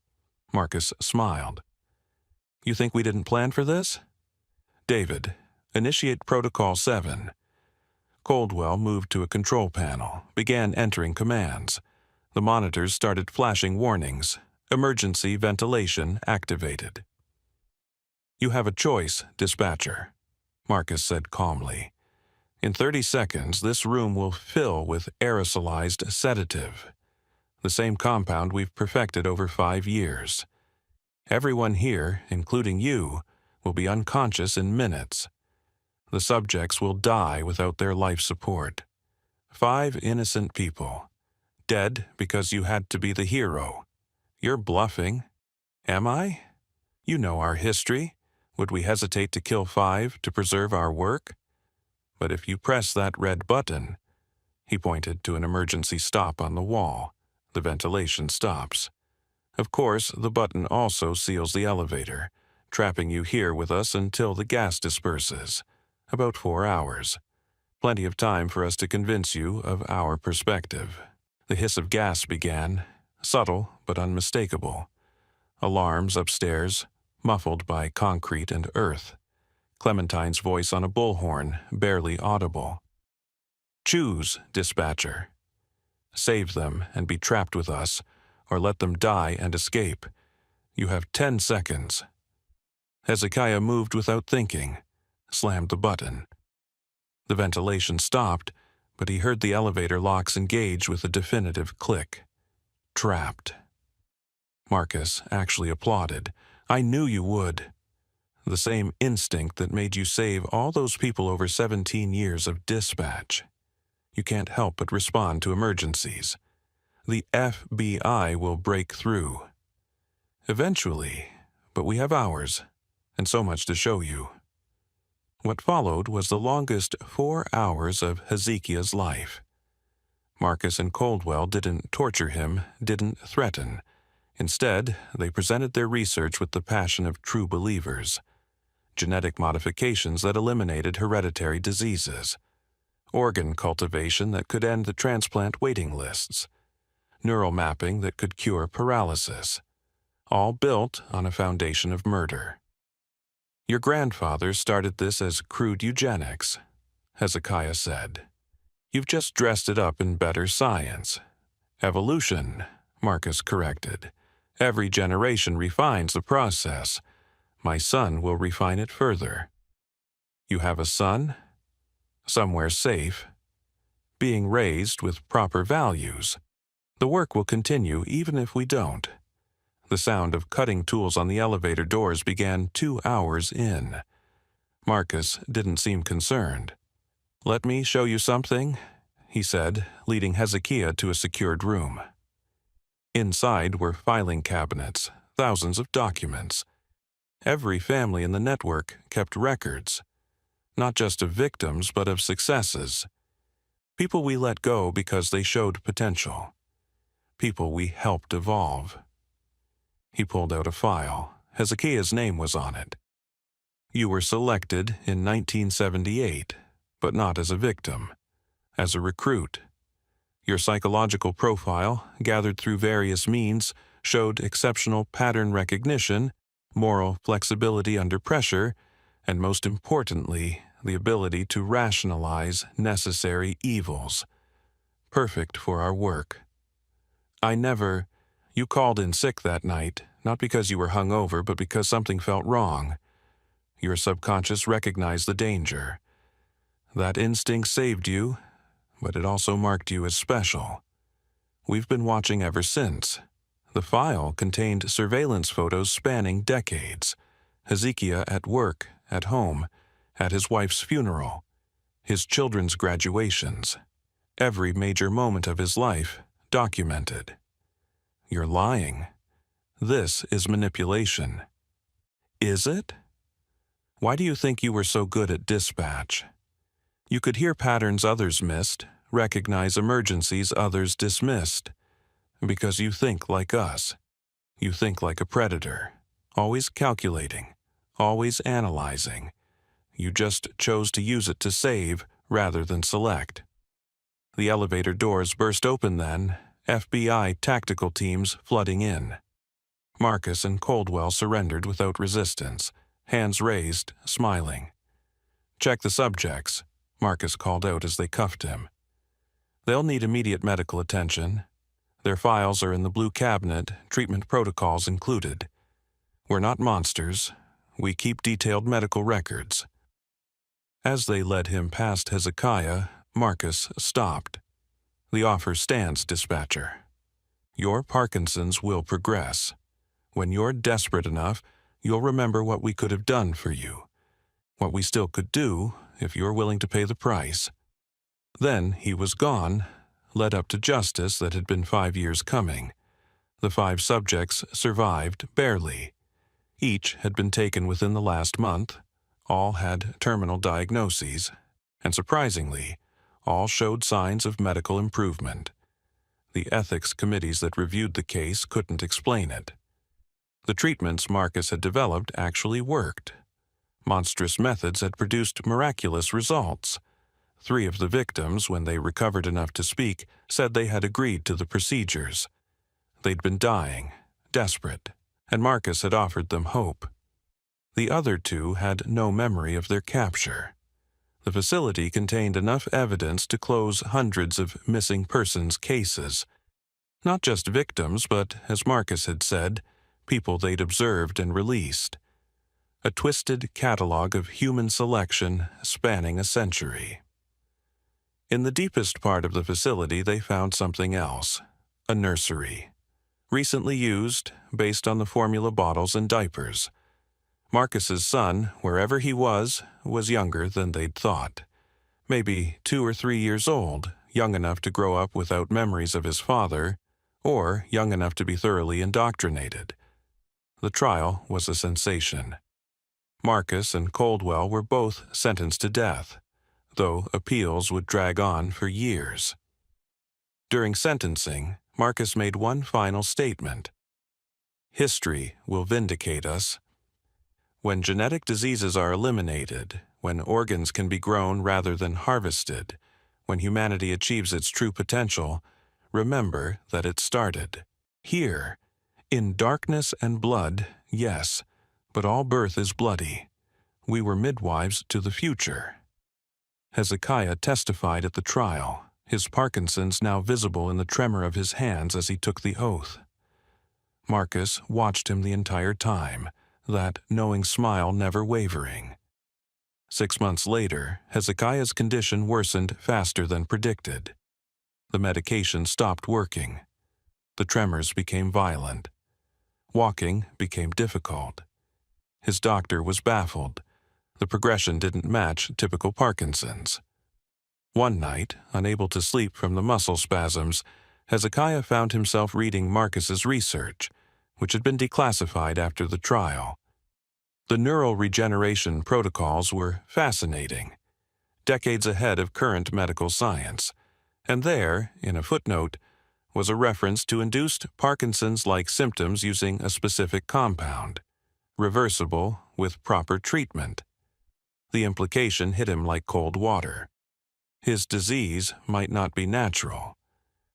Marcus smiled. You think we didn't plan for this? David, initiate Protocol 7. Coldwell moved to a control panel, began entering commands. The monitors started flashing warnings. Emergency ventilation activated. You have a choice, dispatcher, Marcus said calmly. In 30 seconds, this room will fill with aerosolized sedative, the same compound we've perfected over 5 years. Everyone here, including you, will be unconscious in minutes. The subjects will die without their life support. 5 innocent people, dead because you had to be the hero. You're bluffing. Am I? You know our history. Would we hesitate to kill 5 to preserve our work? But if you press that red button, he pointed to an emergency stop on the wall, the ventilation stops. Of course, the button also seals the elevator, trapping you here with us until the gas disperses. About 4 hours. Plenty of time for us to convince you of our perspective. The hiss of gas began, subtle but unmistakable. Alarms upstairs, muffled by concrete and earth. Clementine's voice on a bullhorn, barely audible. Choose, dispatcher. Save them and be trapped with us, or let them die and escape. You have 10 seconds. Hezekiah moved without thinking, slammed the button. The ventilation stopped, but he heard the elevator locks engage with a definitive click. Trapped. Marcus actually applauded. I knew you would. The same instinct that made you save all those people over 17 years of dispatch. You can't help but respond to emergencies. The FBI will break through. Eventually, but we have hours, and so much to show you. What followed was the longest 4 hours of Hezekiah's life. Marcus and Coldwell didn't torture him, didn't threaten. Instead, they presented their research with the passion of true believers. Genetic modifications that eliminated hereditary diseases. Organ cultivation that could end the transplant waiting lists. Neural mapping that could cure paralysis. All built on a foundation of murder. Your grandfather started this as crude eugenics, Hezekiah said. You've just dressed it up in better science. Evolution, Marcus corrected. Every generation refines the process. My son will refine it further. You have a son? Somewhere safe. Being raised with proper values. The work will continue even if we don't. The sound of cutting tools on the elevator doors began 2 hours in. Marcus didn't seem concerned. Let me show you something, he said, leading Hezekiah to a secured room. Inside were filing cabinets, thousands of documents. Every family in the network kept records, not just of victims but of successes. People we let go because they showed potential. People we helped evolve. He pulled out a file. Hezekiah's name was on it. You were selected in 1978, but not as a victim, as a recruit. Your psychological profile, gathered through various means, showed exceptional pattern recognition, moral flexibility under pressure, and most importantly, the ability to rationalize necessary evils. Perfect for our work. You called in sick that night, not because you were hungover, but because something felt wrong. Your subconscious recognized the danger. That instinct saved you, but it also marked you as special. We've been watching ever since. The file contained surveillance photos spanning decades. Hezekiah at work, at home, at his wife's funeral, his children's graduations. Every major moment of his life documented. You're lying. This is manipulation. Is it? Why do you think you were so good at dispatch? You could hear patterns others missed, recognize emergencies others dismissed. Because you think like us. You think like a predator, always calculating, always analyzing. You just chose to use it to save rather than select. The elevator doors burst open then, FBI tactical teams flooding in. Marcus and Coldwell surrendered without resistance, hands raised, smiling. Check the subjects, Marcus called out as they cuffed him. They'll need immediate medical attention. Their files are in the blue cabinet, treatment protocols included. We're not monsters. We keep detailed medical records. As they led him past Hezekiah, Marcus stopped. The offer stands, dispatcher. Your Parkinson's will progress. When you're desperate enough, you'll remember what we could have done for you. What we still could do, if you're willing to pay the price. Then he was gone, led up to justice that had been 5 years coming. The 5 subjects survived barely. Each had been taken within the last month. All had terminal diagnoses. And surprisingly, all showed signs of medical improvement. The ethics committees that reviewed the case couldn't explain it. The treatments Marcus had developed actually worked. Monstrous methods had produced miraculous results. 3 of the victims, when they recovered enough to speak, said they had agreed to the procedures. They'd been dying, desperate, and Marcus had offered them hope. The other 2 had no memory of their capture. The facility contained enough evidence to close hundreds of missing persons cases. Not just victims, but, as Marcus had said, people they'd observed and released. A twisted catalog of human selection spanning a century. In the deepest part of the facility, they found something else, a nursery. Recently used, based on the formula bottles and diapers. Marcus's son, wherever he was younger than they'd thought. Maybe 2 or 3 years old, young enough to grow up without memories of his father, or young enough to be thoroughly indoctrinated. The trial was a sensation. Marcus and Coldwell were both sentenced to death, though appeals would drag on for years. During sentencing, Marcus made one final statement. "History will vindicate us. When genetic diseases are eliminated, when organs can be grown rather than harvested, when humanity achieves its true potential, remember that it started here. In darkness and blood, yes, but all birth is bloody. We were midwives to the future." Hezekiah testified at the trial, his Parkinson's now visible in the tremor of his hands as he took the oath. Marcus watched him the entire time, that knowing smile never wavering. 6 months later, Hezekiah's condition worsened faster than predicted. The medication stopped working. The tremors became violent. Walking became difficult. His doctor was baffled. The progression didn't match typical Parkinson's. One night, unable to sleep from the muscle spasms, Hezekiah found himself reading Marcus's research, which had been declassified after the trial. The neural regeneration protocols were fascinating, decades ahead of current medical science, and there, in a footnote, was a reference to induced Parkinson's-like symptoms using a specific compound, reversible with proper treatment. The implication hit him like cold water. His disease might not be natural.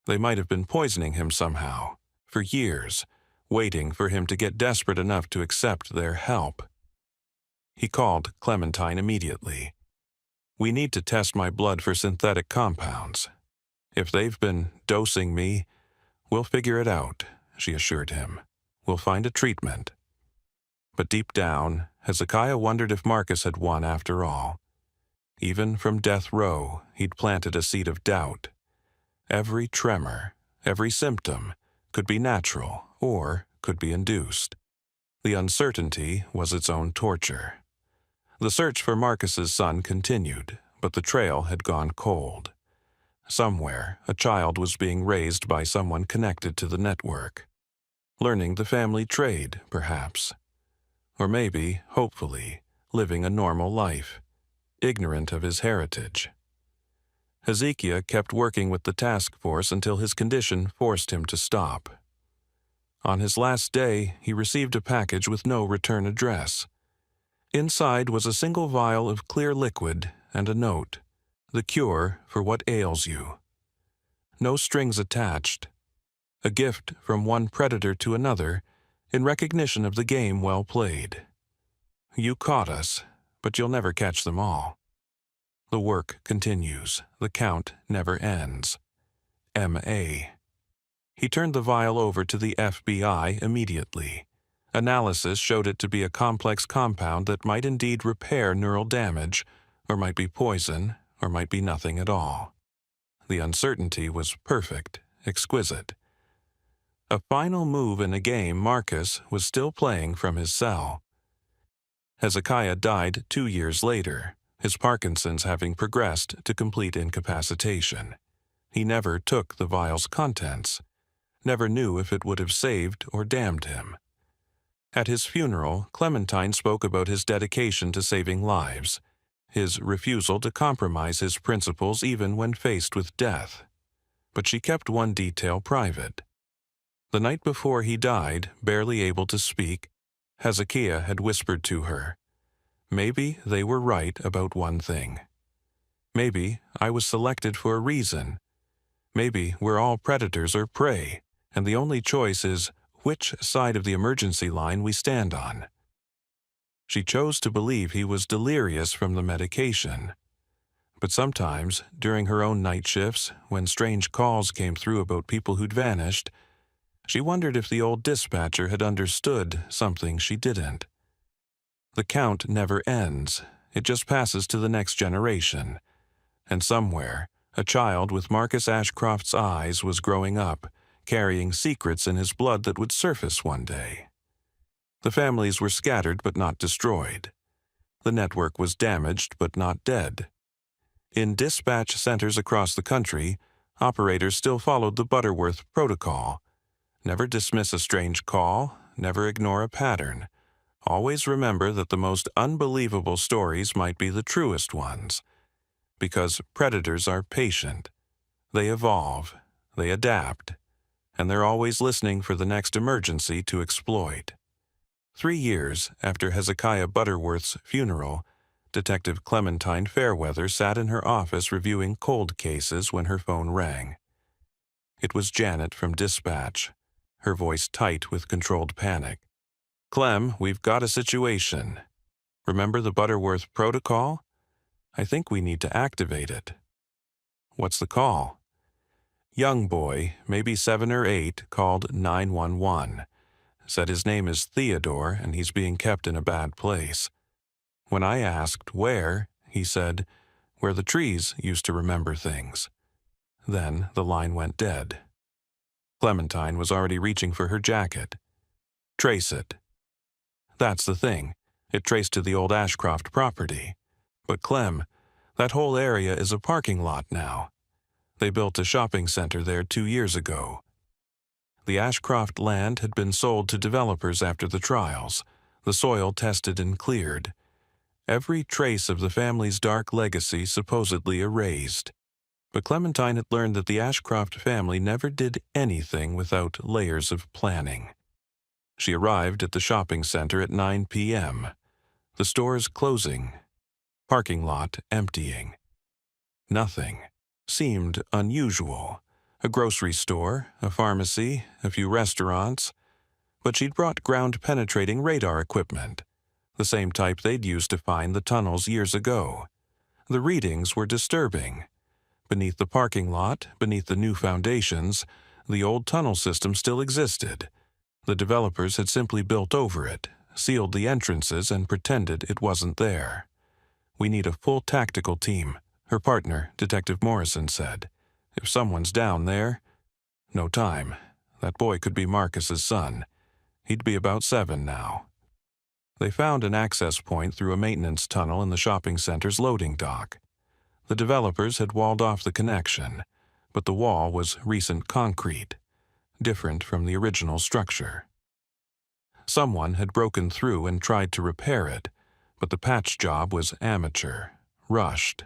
They might have been poisoning him somehow, for years, waiting for him to get desperate enough to accept their help. He called Clementine immediately. "We need to test my blood for synthetic compounds. If they've been dosing me, we'll figure it out," she assured him. "We'll find a treatment." But deep down, Hezekiah wondered if Marcus had won after all. Even from death row, he'd planted a seed of doubt. Every tremor, every symptom, could be natural or could be induced. The uncertainty was its own torture. The search for Marcus's son continued, but the trail had gone cold. Somewhere, a child was being raised by someone connected to the network. Learning the family trade, perhaps. Or maybe, hopefully, living a normal life, ignorant of his heritage. Hezekiah kept working with the task force until his condition forced him to stop. On his last day, he received a package with no return address. Inside was a single vial of clear liquid and a note, "The cure for what ails you." No strings attached. A gift from one predator to another, in recognition of the game well played. "You caught us, but you'll never catch them all." The work continues. The count never ends. M.A. He turned the vial over to the FBI immediately. Analysis showed it to be a complex compound that might indeed repair neural damage, or might be poison, or might be nothing at all. The uncertainty was perfect, exquisite. A final move in a game Marcus was still playing from his cell. Hezekiah died 2 years later, his Parkinson's having progressed to complete incapacitation. He never took the vial's contents, never knew if it would have saved or damned him. At his funeral, Clementine spoke about his dedication to saving lives, his refusal to compromise his principles even when faced with death. But she kept one detail private. The night before he died, barely able to speak, Hezekiah had whispered to her, "Maybe they were right about one thing. Maybe I was selected for a reason. Maybe we're all predators or prey, and the only choice is which side of the emergency line we stand on." She chose to believe he was delirious from the medication. But sometimes, during her own night shifts, when strange calls came through about people who'd vanished, She wondered if the old dispatcher had understood something she didn't. The count never ends. It just passes to the next generation. And somewhere, a child with Marcus Ashcroft's eyes was growing up, carrying secrets in his blood that would surface one day. The families were scattered but not destroyed. The network was damaged but not dead. In dispatch centers across the country, operators still followed the Butterworth protocol. Never dismiss a strange call, never ignore a pattern. Always remember that the most unbelievable stories might be the truest ones. Because predators are patient. They evolve, they adapt, and they're always listening for the next emergency to exploit. 3 years after Hezekiah Butterworth's funeral, Detective Clementine Fairweather sat in her office reviewing cold cases when her phone rang. It was Janet from dispatch, her voice tight with controlled panic. "Clem, we've got a situation. Remember the Butterworth protocol? I think we need to activate it." "What's the call?" "Young boy, maybe 7 or 8, called 911. Said his name is Theodore and he's being kept in a bad place. When I asked where, he said, where the trees used to remember things." Then the line went dead. Clementine was already reaching for her jacket. "Trace it." That's the thing. It traced to the old Ashcroft property. But Clem, that whole area is a parking lot now. They built a shopping center there 2 years ago. The Ashcroft land had been sold to developers after the trials, the soil tested and cleared. Every trace of the family's dark legacy supposedly erased. But Clementine had learned that the Ashcroft family never did anything without layers of planning. She arrived at the shopping center at 9 p.m. The stores closing. Parking lot emptying. Nothing seemed unusual. A grocery store, a pharmacy, a few restaurants. But she'd brought ground-penetrating radar equipment, the same type they'd used to find the tunnels years ago. The readings were disturbing. Beneath the parking lot, beneath the new foundations, the old tunnel system still existed. The developers had simply built over it, sealed the entrances, and pretended it wasn't there. "We need a full tactical team," her partner, Detective Morrison, said. "If someone's down there—" No time. That boy could be Marcus's son. He'd be about 7 now. They found an access point through a maintenance tunnel in the shopping center's loading dock. The developers had walled off the connection, but the wall was recent concrete, different from the original structure. Someone had broken through and tried to repair it, but the patch job was amateur, rushed.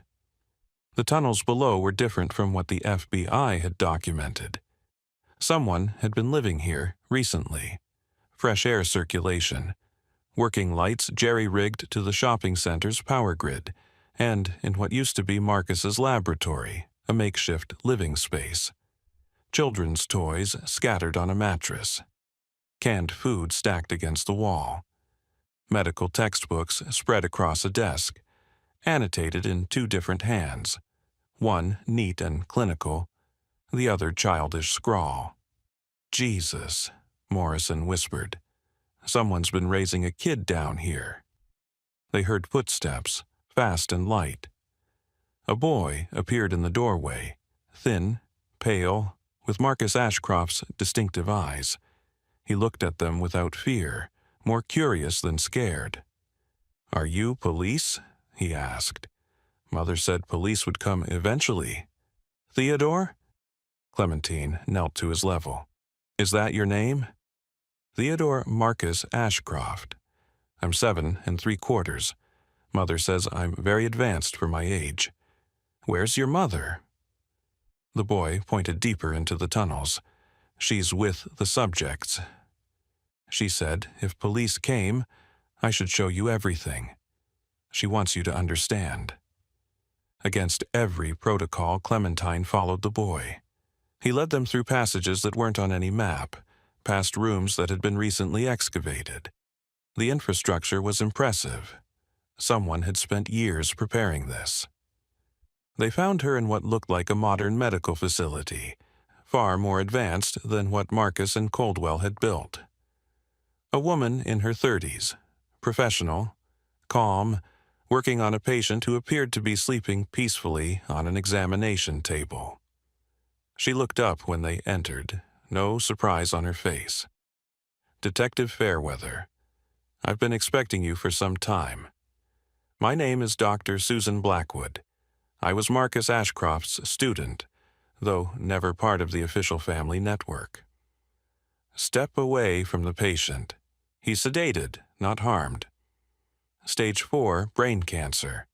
The tunnels below were different from what the FBI had documented. Someone had been living here recently. Fresh air circulation, working lights jerry-rigged to the shopping center's power grid, and in what used to be Marcus's laboratory, a makeshift living space. Children's toys scattered on a mattress. Canned food stacked against the wall. Medical textbooks spread across a desk, annotated in 2 different hands, one neat and clinical, the other childish scrawl. "Jesus," Morrison whispered. "Someone's been raising a kid down here." They heard footsteps, fast and light. A boy appeared in the doorway, thin, pale, with Marcus Ashcroft's distinctive eyes. He looked at them without fear, more curious than scared. "Are you police?" he asked. "Mother said police would come eventually." "Theodore?" Clementine knelt to his level. "Is that your name?" "Theodore Marcus Ashcroft. I'm 7 3/4. Mother says I'm very advanced for my age." "Where's your mother?" The boy pointed deeper into the tunnels. "She's with the subjects. She said if police came, I should show you everything. She wants you to understand." Against every protocol, Clementine followed the boy. He led them through passages that weren't on any map, past rooms that had been recently excavated. The infrastructure was impressive. Someone had spent years preparing this. They found her in what looked like a modern medical facility, far more advanced than what Marcus and Coldwell had built. A woman in her 30s, professional, calm, working on a patient who appeared to be sleeping peacefully on an examination table. She looked up when they entered, no surprise on her face. "Detective Fairweather, I've been expecting you for some time. My name is Dr. Susan Blackwood. I was Marcus Ashcroft's student, though never part of the official family network." Step away from the patient. He's sedated, not harmed. Stage 4, brain cancer.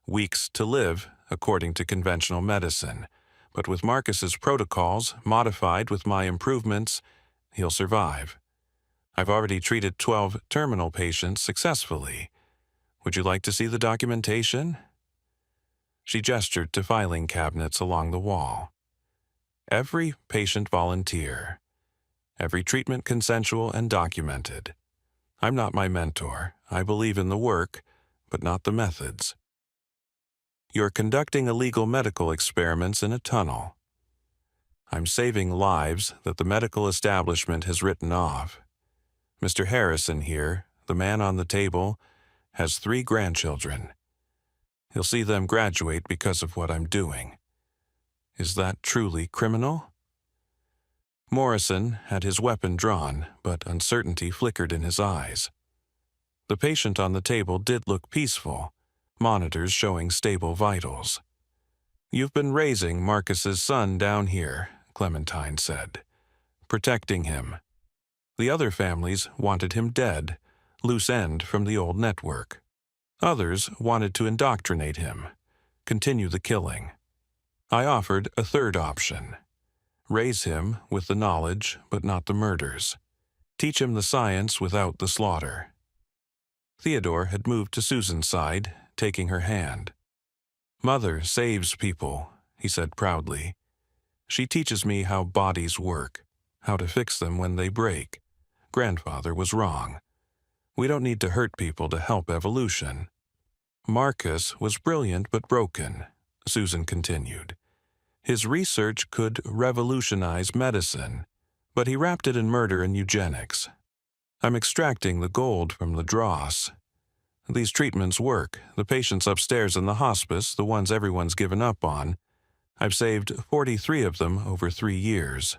Weeks to live, according to conventional medicine, but with Marcus's protocols, modified with my improvements, he'll survive. I've already treated 12 terminal patients successfully. Would you like to see the documentation? She gestured to filing cabinets along the wall. Every patient volunteer. Every treatment consensual and documented. I'm not my mentor. I believe in the work, but not the methods. You're conducting illegal medical experiments in a tunnel. I'm saving lives that the medical establishment has written off. Mr. Harrison here, the man on the table, has 3 grandchildren. He'll see them graduate because of what I'm doing. Is that truly criminal? Morrison had his weapon drawn, but uncertainty flickered in his eyes. The patient on the table did look peaceful, monitors showing stable vitals. "You've been raising Marcus's son down here," Clementine said, "protecting him. The other families wanted him dead, loose end from the old network. Others wanted to indoctrinate him, continue the killing. I offered a third option. Raise him with the knowledge, but not the murders. Teach him the science without the slaughter." Theodore had moved to Susan's side, taking her hand. "Mother saves people," he said proudly. "She teaches me how bodies work, how to fix them when they break. Grandfather was wrong. We don't need to hurt people to help evolution." "Marcus was brilliant but broken," Susan continued. "His research could revolutionize medicine, but he wrapped it in murder and eugenics. I'm extracting the gold from the dross. These treatments work. The patients upstairs in the hospice, the ones everyone's given up on, I've saved 43 of them over 3 years."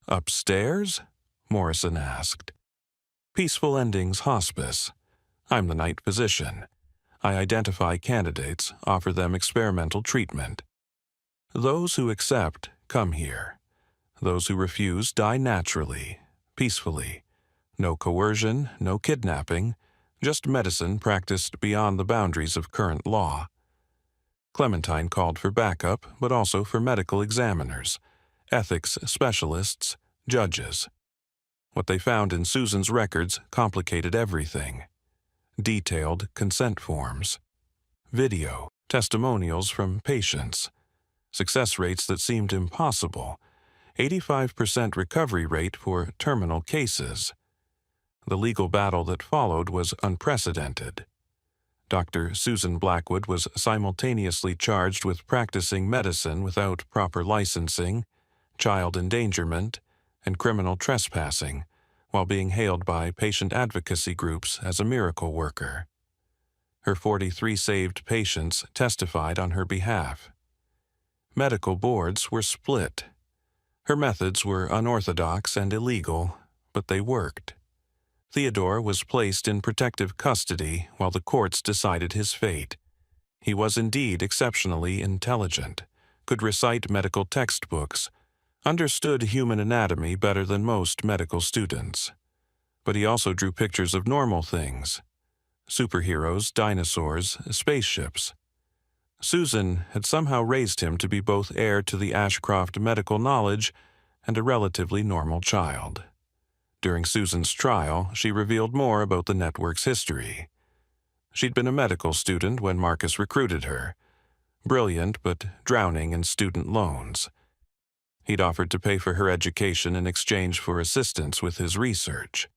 "Upstairs?" Morrison asked. "Peaceful Endings Hospice. I'm the night physician. I identify candidates, offer them experimental treatment. Those who accept come here. Those who refuse die naturally, peacefully. No coercion, no kidnapping, just medicine practiced beyond the boundaries of current law." Clementine called for backup, but also for medical examiners, ethics specialists, judges. What they found in Susan's records complicated everything. Detailed consent forms, video, testimonials from patients, success rates that seemed impossible, 85% recovery rate for terminal cases. The legal battle that followed was unprecedented. Dr. Susan Blackwood was simultaneously charged with practicing medicine without proper licensing, child endangerment, and criminal trespassing, while being hailed by patient advocacy groups as a miracle worker. Her 43 saved patients testified on her behalf. Medical boards were split. Her methods were unorthodox and illegal, but they worked. Theodore was placed in protective custody while the courts decided his fate. He was indeed exceptionally intelligent, could recite medical textbooks, understood human anatomy better than most medical students. But he also drew pictures of normal things: superheroes, dinosaurs, spaceships. Susan had somehow raised him to be both heir to the Ashcroft medical knowledge and a relatively normal child. During Susan's trial, she revealed more about the network's history. She'd been a medical student when Marcus recruited her, brilliant but drowning in student loans. He'd offered to pay for her education in exchange for assistance with his research.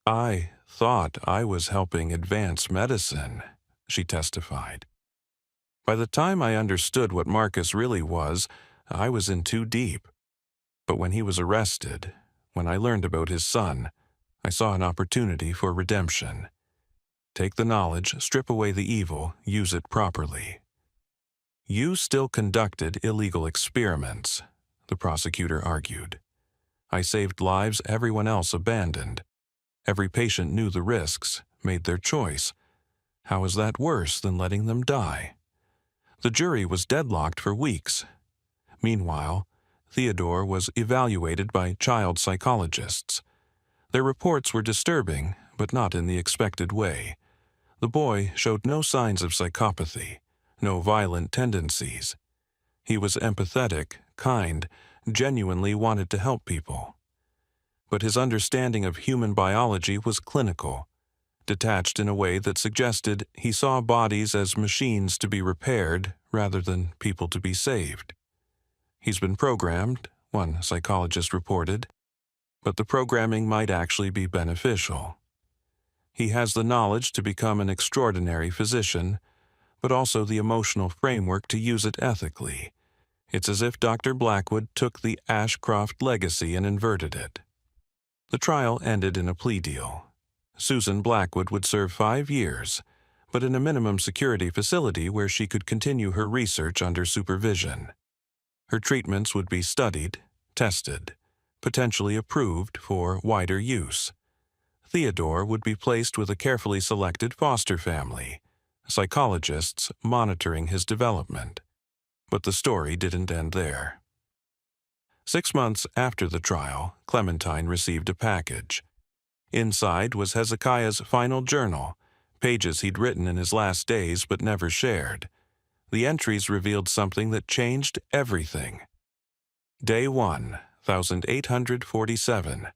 "I thought I was helping advance medicine," she testified. "By the time I understood what Marcus really was, I was in too deep. But when he was arrested, when I learned about his son, I saw an opportunity for redemption. Take the knowledge, strip away the evil, use it properly. You still conducted illegal experiments, the prosecutor argued. I saved lives everyone else abandoned. Every patient knew the risks, made their choice. How is that worse than letting them die? The jury was deadlocked for weeks. Meanwhile, Theodore was evaluated by child psychologists. Their reports were disturbing, but not in the expected way. The boy showed no signs of psychopathy, no violent tendencies. He was empathetic, kind, genuinely wanted to help people. But his understanding of human biology was clinical, detached in a way that suggested he saw bodies as machines to be repaired rather than people to be saved. He's been programmed, one psychologist reported, but the programming might actually be beneficial. He has the knowledge to become an extraordinary physician, but also the emotional framework to use it ethically. It's as if Dr. Blackwood took the Ashcroft legacy and inverted it. The trial ended in a plea deal. Susan Blackwood would serve 5 years, but in a minimum security facility where she could continue her research under supervision. Her treatments would be studied, tested, potentially approved for wider use. Theodore would be placed with a carefully selected foster family, psychologists monitoring his development. But the story didn't end there. 6 months after the trial, Clementine received a package. Inside was Hezekiah's final journal, pages he'd written in his last days but never shared. The entries revealed something that changed everything. Day 1, 1847,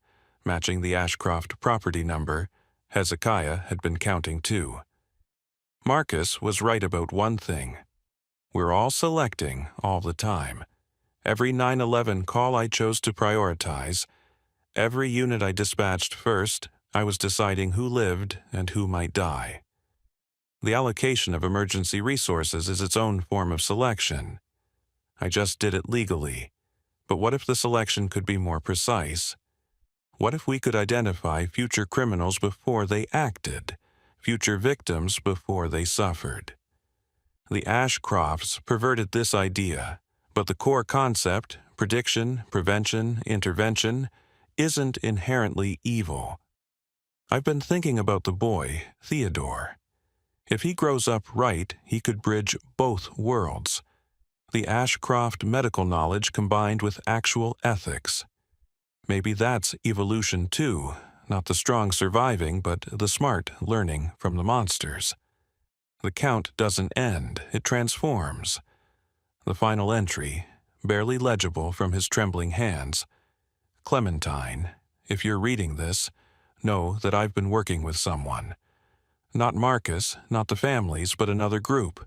matching the Ashcroft property number, Hezekiah had been counting too. Marcus was right about one thing. We're all selecting all the time. Every 9/11 call I chose to prioritize, every unit I dispatched first, I was deciding who lived and who might die. The allocation of emergency resources is its own form of selection. I just did it legally. But what if the selection could be more precise? What if we could identify future criminals before they acted, future victims before they suffered? The Ashcrofts perverted this idea, but the core concept, prediction, prevention, intervention, isn't inherently evil. I've been thinking about the boy, Theodore. If he grows up right, he could bridge both worlds. The Ashcroft medical knowledge combined with actual ethics. Maybe that's evolution too, not the strong surviving, but the smart learning from the monsters. The count doesn't end, it transforms. The final entry, barely legible from his trembling hands. Clementine, if you're reading this, know that I've been working with someone. Not Marcus, not the families, but another group.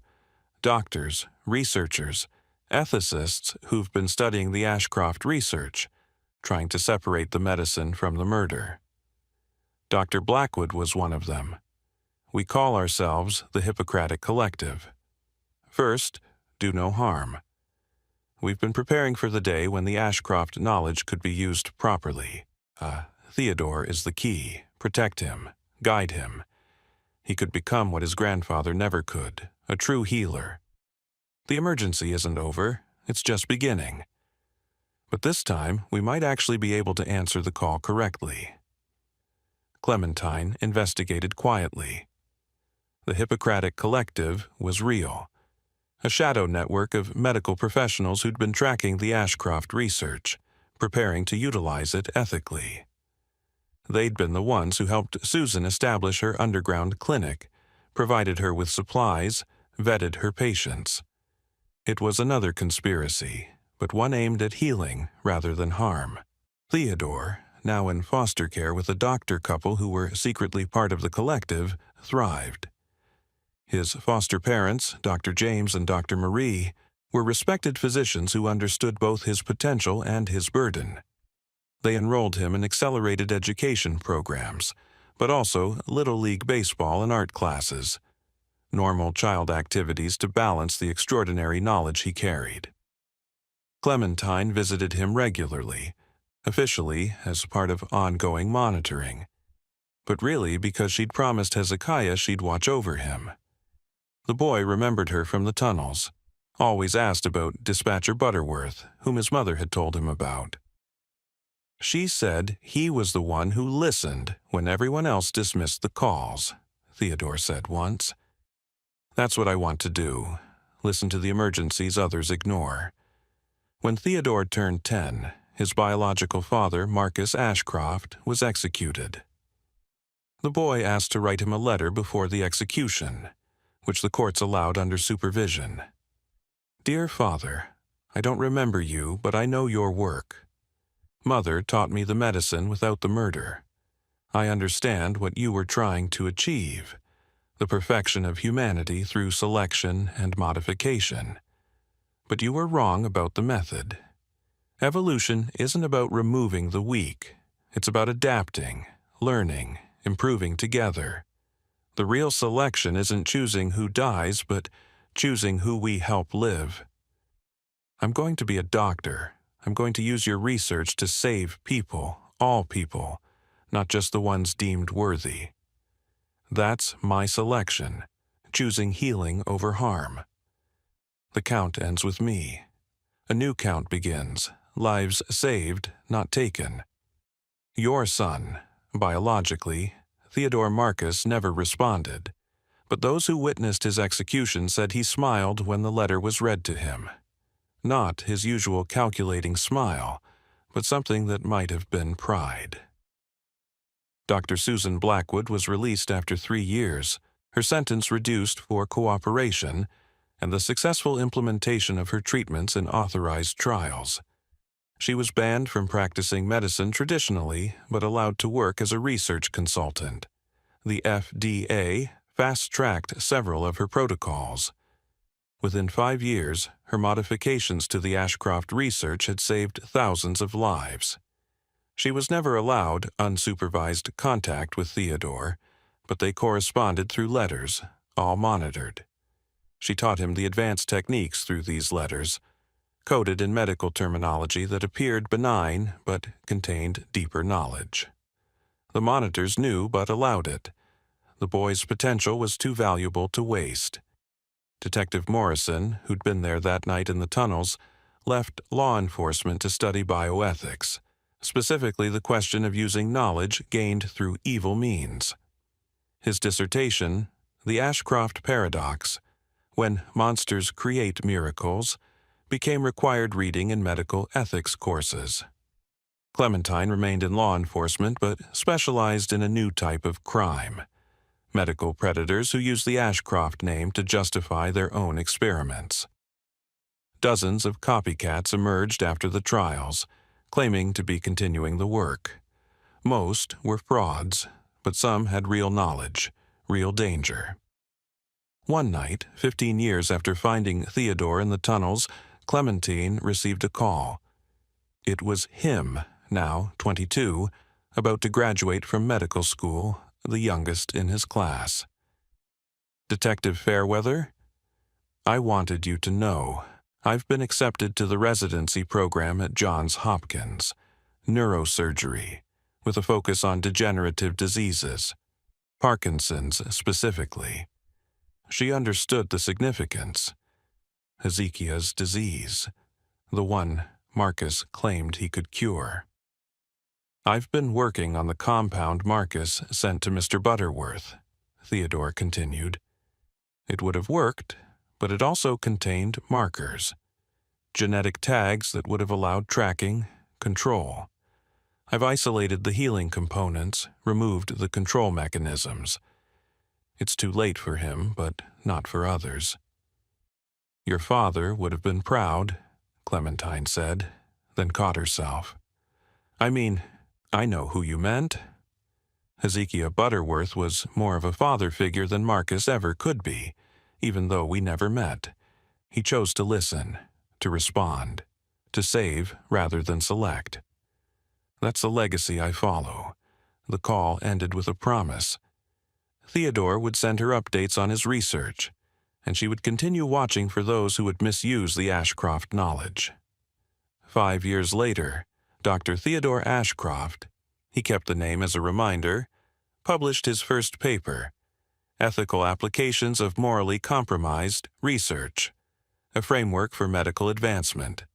Doctors, researchers, ethicists who've been studying the Ashcroft research, trying to separate the medicine from the murder. Dr. Blackwood was one of them. We call ourselves the Hippocratic Collective. First, do no harm. We've been preparing for the day when the Ashcroft knowledge could be used properly. Theodore is the key. Protect him. Guide him. He could become what his grandfather never could, a true healer. The emergency isn't over, it's just beginning. But this time, we might actually be able to answer the call correctly. Clementine investigated quietly. The Hippocratic Collective was real. A shadow network of medical professionals who'd been tracking the Ashcroft research, preparing to utilize it ethically. They'd been the ones who helped Susan establish her underground clinic, provided her with supplies, vetted her patients. It was another conspiracy, but one aimed at healing rather than harm. Theodore, now in foster care with a doctor couple who were secretly part of the collective, thrived. His foster parents, Dr. James and Dr. Marie, were respected physicians who understood both his potential and his burden. They enrolled him in accelerated education programs, but also Little League baseball and art classes, normal child activities to balance the extraordinary knowledge he carried. Clementine visited him regularly, officially as part of ongoing monitoring, but really because she'd promised Hezekiah she'd watch over him. The boy remembered her from the tunnels, always asked about Dispatcher Butterworth, whom his mother had told him about. She said he was the one who listened when everyone else dismissed the calls, Theodore said once. That's what I want to do, listen to the emergencies others ignore. When Theodore turned 10, his biological father, Marcus Ashcroft, was executed. The boy asked to write him a letter before the execution, which the courts allowed under supervision. Dear Father, I don't remember you, but I know your work. Mother taught me the medicine without the murder. I understand what you were trying to achieve, the perfection of humanity through selection and modification. But you were wrong about the method. Evolution isn't about removing the weak. It's about adapting, learning, improving together. The real selection isn't choosing who dies, but choosing who we help live. I'm going to be a doctor. I'm going to use your research to save people, all people, not just the ones deemed worthy. That's my selection, choosing healing over harm. The count ends with me. A new count begins, lives saved, not taken. Your son, biologically, Theodore Marcus, never responded, but those who witnessed his execution said he smiled when the letter was read to him. Not his usual calculating smile, but something that might have been pride. Dr. Susan Blackwood was released after 3 years, her sentence reduced for cooperation, and the successful implementation of her treatments in authorized trials. She was banned from practicing medicine traditionally, but allowed to work as a research consultant. The FDA fast-tracked several of her protocols. Within 5 years, her modifications to the Ashcroft research had saved thousands of lives. She was never allowed unsupervised contact with Theodore, but they corresponded through letters, all monitored. She taught him the advanced techniques through these letters, coded in medical terminology that appeared benign but contained deeper knowledge. The monitors knew but allowed it. The boy's potential was too valuable to waste. Detective Morrison, who'd been there that night in the tunnels, left law enforcement to study bioethics, specifically the question of using knowledge gained through evil means. His dissertation, The Ashcroft Paradox, When Monsters Create Miracles, became required reading in medical ethics courses. Clementine remained in law enforcement but specialized in a new type of crime: medical predators who use the Ashcroft name to justify their own experiments. Dozens of copycats emerged after the trials, claiming to be continuing the work. Most were frauds, but some had real knowledge, real danger. One night, 15 years after finding Theodore in the tunnels, Clementine received a call. It was him, now 22, about to graduate from medical school, the youngest in his class. Detective Fairweather, I wanted you to know I've been accepted to the residency program at Johns Hopkins, neurosurgery, with a focus on degenerative diseases, Parkinson's specifically. She understood the significance. Hezekiah's disease, the one Marcus claimed he could cure. I've been working on the compound Marcus sent to Mr. Butterworth, Theodore continued. It would have worked, but it also contained markers, genetic tags that would have allowed tracking, control. I've isolated the healing components, removed the control mechanisms. It's too late for him, but not for others. Your father would have been proud, Clementine said, then caught herself. I mean, I know who you meant. Hezekiah Butterworth was more of a father figure than Marcus ever could be, even though we never met. He chose to listen, to respond, to save rather than select. That's the legacy I follow. The call ended with a promise. Theodore would send her updates on his research, and she would continue watching for those who would misuse the Ashcroft knowledge. 5 years later, Dr. Theodore Ashcroft, he kept the name as a reminder, published his first paper, Ethical Applications of Morally Compromised Research, a framework for medical advancement.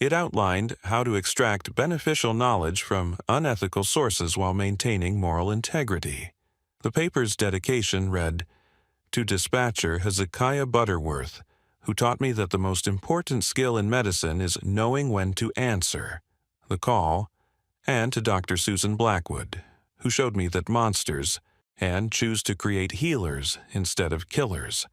It outlined how to extract beneficial knowledge from unethical sources while maintaining moral integrity. The paper's dedication read, "To Dispatcher Hezekiah Butterworth, who taught me that the most important skill in medicine is knowing when to answer the call, and to Dr. Susan Blackwood, who showed me that monsters and choose to create healers instead of killers."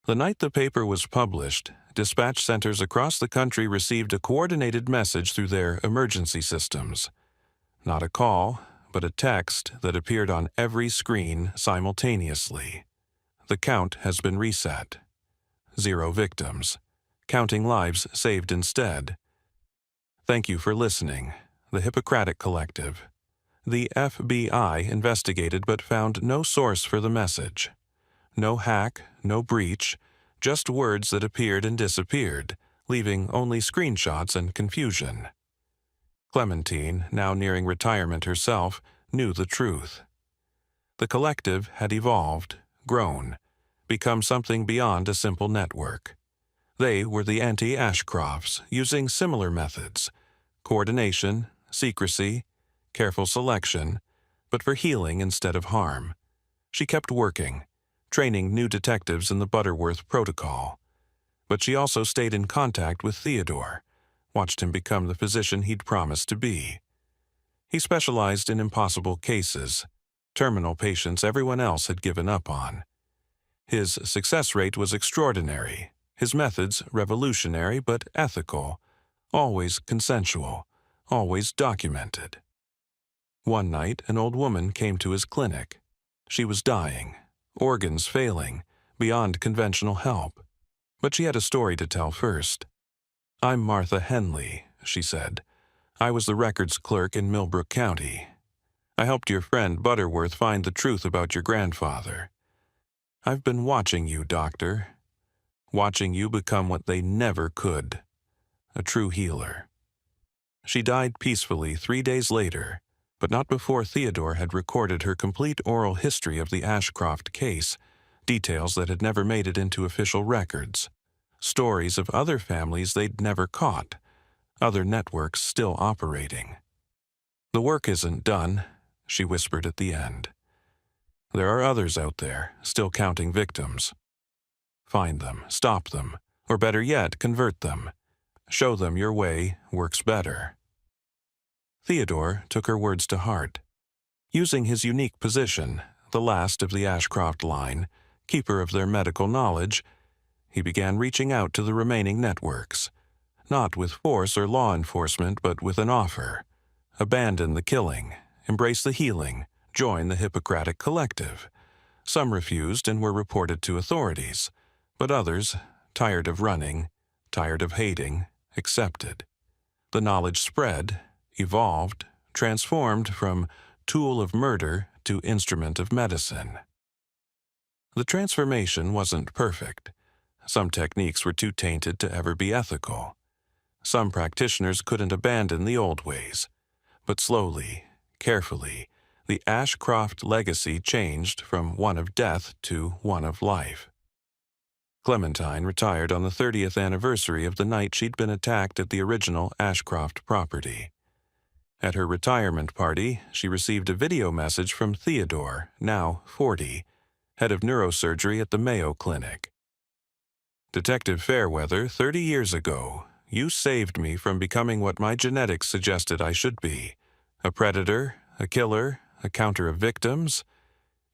The night the paper was published, dispatch centers across the country received a coordinated message through their emergency systems. Not a call, but a text that appeared on every screen simultaneously. The count has been reset. 0 victims. Counting lives saved instead. Thank you for listening. The Hippocratic Collective. The FBI investigated but found no source for the message. No hack, no breach, just words that appeared and disappeared, leaving only screenshots and confusion. Clementine, now nearing retirement herself, knew the truth. The collective had evolved, grown, become something beyond a simple network. They were the anti-Ashcrofts, using similar methods: coordination, secrecy, careful selection, but for healing instead of harm. She kept working, training new detectives in the Butterworth Protocol. But she also stayed in contact with Theodore, watched him become the physician he'd promised to be. He specialized in impossible cases, terminal patients everyone else had given up on. His success rate was extraordinary, his methods revolutionary but ethical, always consensual, always documented. One night, an old woman came to his clinic. She was dying, organs failing, beyond conventional help. But she had a story to tell first. "I'm Martha Henley," she said. "I was the records clerk in Millbrook County. I helped your friend Butterworth find the truth about your grandfather. I've been watching you, doctor. Watching you become what they never could. A true healer." She died peacefully 3 days later, but not before Theodore had recorded her complete oral history of the Ashcroft case, details that had never made it into official records, stories of other families they'd never caught, other networks still operating. "The work isn't done," she whispered at the end. "There are others out there, still counting victims. Find them, stop them, or better yet, convert them. Show them your way works better." Theodore took her words to heart. Using his unique position, the last of the Ashcroft line, keeper of their medical knowledge, he began reaching out to the remaining networks, not with force or law enforcement, but with an offer. Abandon the killing, embrace the healing, join the Hippocratic Collective. Some refused and were reported to authorities, but others, tired of running, tired of hating, accepted. The knowledge spread, evolved, transformed from tool of murder to instrument of medicine. The transformation wasn't perfect. Some techniques were too tainted to ever be ethical. Some practitioners couldn't abandon the old ways. But slowly, carefully, the Ashcroft legacy changed from one of death to one of life. Clementine retired on the 30th anniversary of the night she'd been attacked at the original Ashcroft property. At her retirement party, she received a video message from Theodore, now 40, head of neurosurgery at the Mayo Clinic. "Detective Fairweather, 30 years ago, you saved me from becoming what my genetics suggested I should be, a predator, a killer, a counter of victims.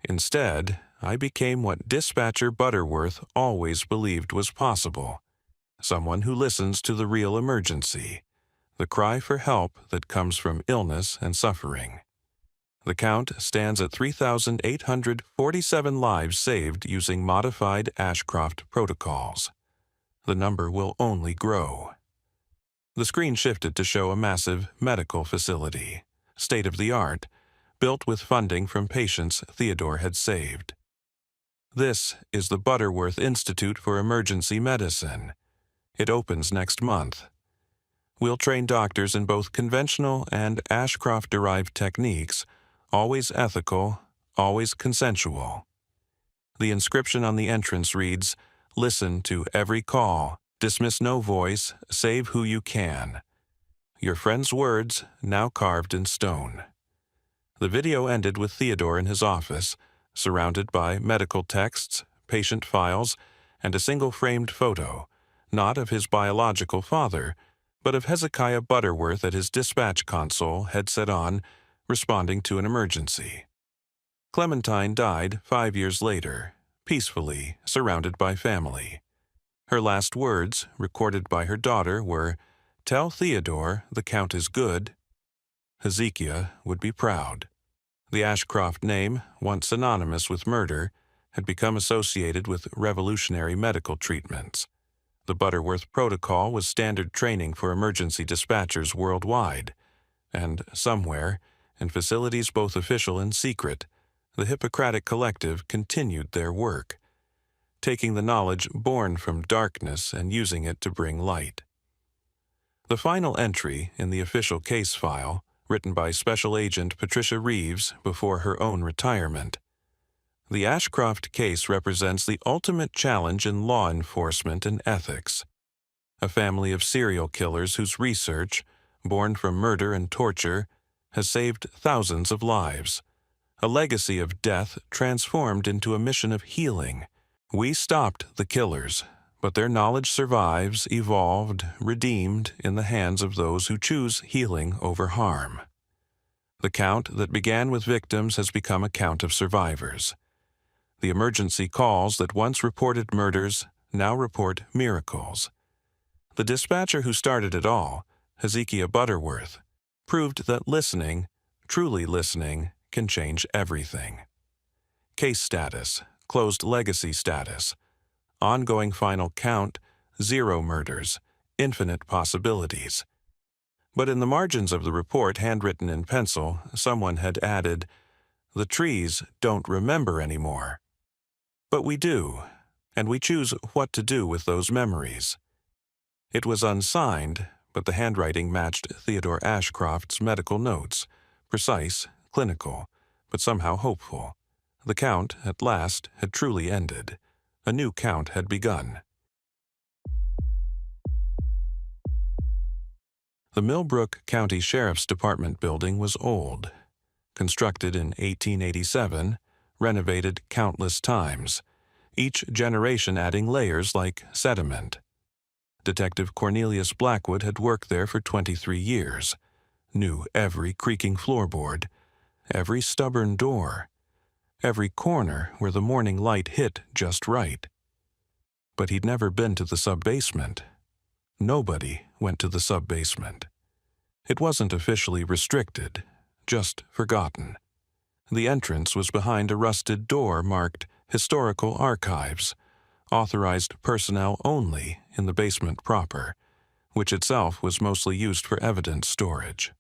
Instead, I became what Dispatcher Butterworth always believed was possible, someone who listens to the real emergency, the cry for help that comes from illness and suffering." The count stands at 3,847 lives saved using modified Ashcroft protocols. The number will only grow. The screen shifted to show a massive medical facility, state-of-the-art, built with funding from patients Theodore had saved. This is the Butterworth Institute for Emergency Medicine. It opens next month. We'll train doctors in both conventional and Ashcroft-derived techniques, always ethical, always consensual. The inscription on the entrance reads, "Listen to every call, dismiss no voice, save who you can." Your friend's words, now carved in stone. The video ended with Theodore in his office, surrounded by medical texts, patient files, and a single framed photo, not of his biological father, but of Hezekiah Butterworth at his dispatch console, headset on, responding to an emergency. Clementine died 5 years later, peacefully, surrounded by family. Her last words, recorded by her daughter, were, "Tell Theodore the Count is good." Hezekiah would be proud. The Ashcroft name, once synonymous with murder, had become associated with revolutionary medical treatments. The Butterworth Protocol was standard training for emergency dispatchers worldwide, and somewhere, in facilities both official and secret, the Hippocratic Collective continued their work, taking the knowledge born from darkness and using it to bring light. The final entry in the official case file, written by Special Agent Patricia Reeves before her own retirement. The Ashcroft case represents the ultimate challenge in law enforcement and ethics. A family of serial killers whose research, born from murder and torture, has saved thousands of lives. A legacy of death transformed into a mission of healing. We stopped the killers, but their knowledge survives, evolved, redeemed in the hands of those who choose healing over harm. The count that began with victims has become a count of survivors. The emergency calls that once reported murders now report miracles. The dispatcher who started it all, Hezekiah Butterworth, proved that listening, truly listening, can change everything. Case status, closed legacy status, ongoing final count, 0 murders, infinite possibilities. But in the margins of the report, handwritten in pencil, someone had added, "The trees don't remember anymore." But we do, and we choose what to do with those memories. It was unsigned, but the handwriting matched Theodore Ashcroft's medical notes, precise, clinical, but somehow hopeful. The count, at last, had truly ended. A new count had begun. The Millbrook County Sheriff's Department building was old. Constructed in 1887, renovated countless times, each generation adding layers like sediment. Detective Cornelius Blackwood had worked there for 23 years, knew every creaking floorboard, every stubborn door, every corner where the morning light hit just right. But he'd never been to the sub-basement. Nobody went to the sub-basement. It wasn't officially restricted, just forgotten. The entrance was behind a rusted door marked Historical Archives, authorized personnel only in the basement proper, which itself was mostly used for evidence storage.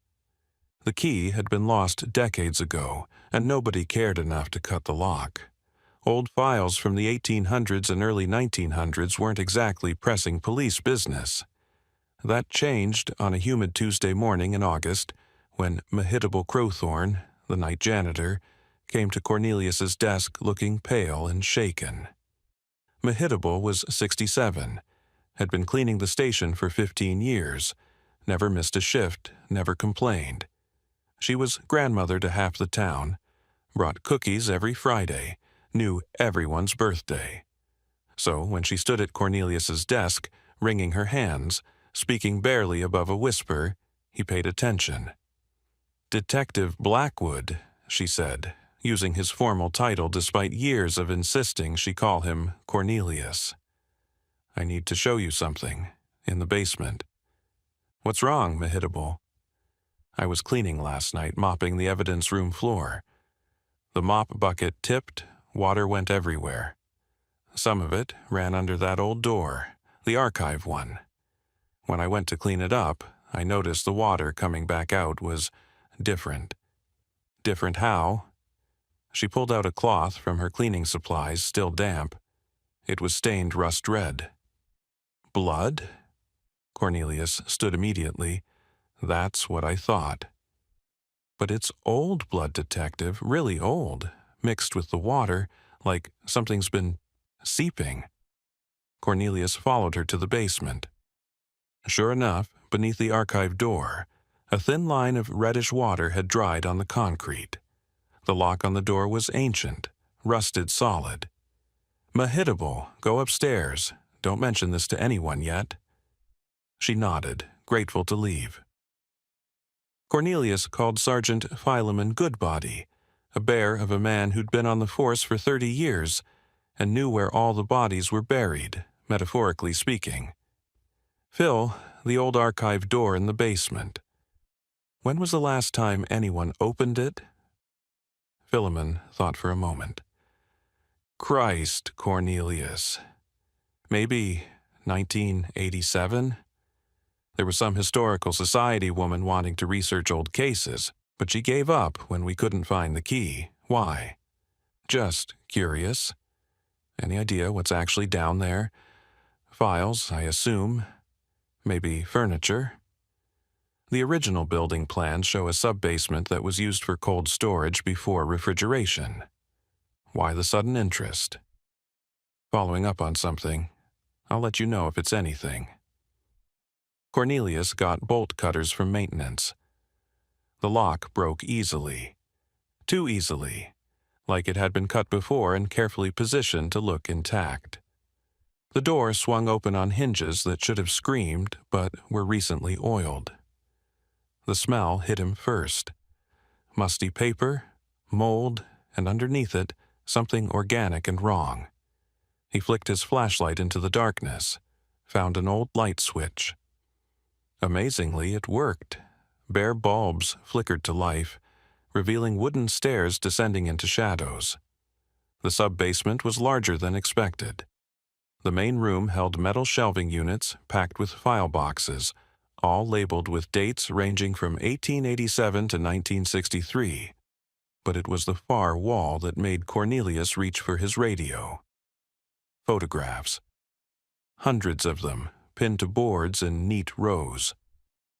The key had been lost decades ago, and nobody cared enough to cut the lock. Old files from the 1800s and early 1900s weren't exactly pressing police business. That changed on a humid Tuesday morning in August, when Mehitable Crowthorne, the night janitor, came to Cornelius's desk looking pale and shaken. Mehitable was 67, had been cleaning the station for 15 years, never missed a shift, never complained. She was grandmother to half the town, brought cookies every Friday, knew everyone's birthday. So when she stood at Cornelius's desk, wringing her hands, speaking barely above a whisper, he paid attention. "Detective Blackwood," she said, using his formal title despite years of insisting she call him Cornelius. "I need to show you something, in the basement." "What's wrong, Mehitable?" "I was cleaning last night, mopping the evidence room floor. The mop bucket tipped, water went everywhere. Some of it ran under that old door, the archive one. When I went to clean it up, I noticed the water coming back out was different." "Different how?" She pulled out a cloth from her cleaning supplies, still damp. It was stained rust red. "Blood?" Cornelius stood immediately. That's what I thought. But it's old blood, Detective, really old, mixed with the water, like something's been seeping. Cornelius followed her to the basement. Sure enough, beneath the archive door, a thin line of reddish water had dried on the concrete. The lock on the door was ancient, rusted solid. "Mahitable, go upstairs. Don't mention this to anyone yet." She nodded, grateful to leave. Cornelius called Sergeant Philemon Goodbody, a bear of a man who'd been on the force for 30 years and knew where all the bodies were buried, metaphorically speaking. Phil, the old archive door in the basement. When was the last time anyone opened it? Philemon thought for a moment. Christ, Cornelius. Maybe 1987? There was some historical society woman wanting to research old cases, but she gave up when we couldn't find the key. Why? Just curious. Any idea what's actually down there? Files, I assume. Maybe furniture. The original building plans show a sub-basement that was used for cold storage before refrigeration. Why the sudden interest? Following up on something. I'll let you know if it's anything. Cornelius got bolt cutters from maintenance. The lock broke easily. Too easily, like it had been cut before and carefully positioned to look intact. The door swung open on hinges that should have screamed, but were recently oiled. The smell hit him first. Musty paper, mold, and underneath it, something organic and wrong. He flicked his flashlight into the darkness, found an old light switch. Amazingly, it worked. Bare bulbs flickered to life, revealing wooden stairs descending into shadows. The sub-basement was larger than expected. The main room held metal shelving units packed with file boxes, all labeled with dates ranging from 1887 to 1963. But it was the far wall that made Cornelius reach for his radio. Photographs. Hundreds of them, pinned to boards in neat rows.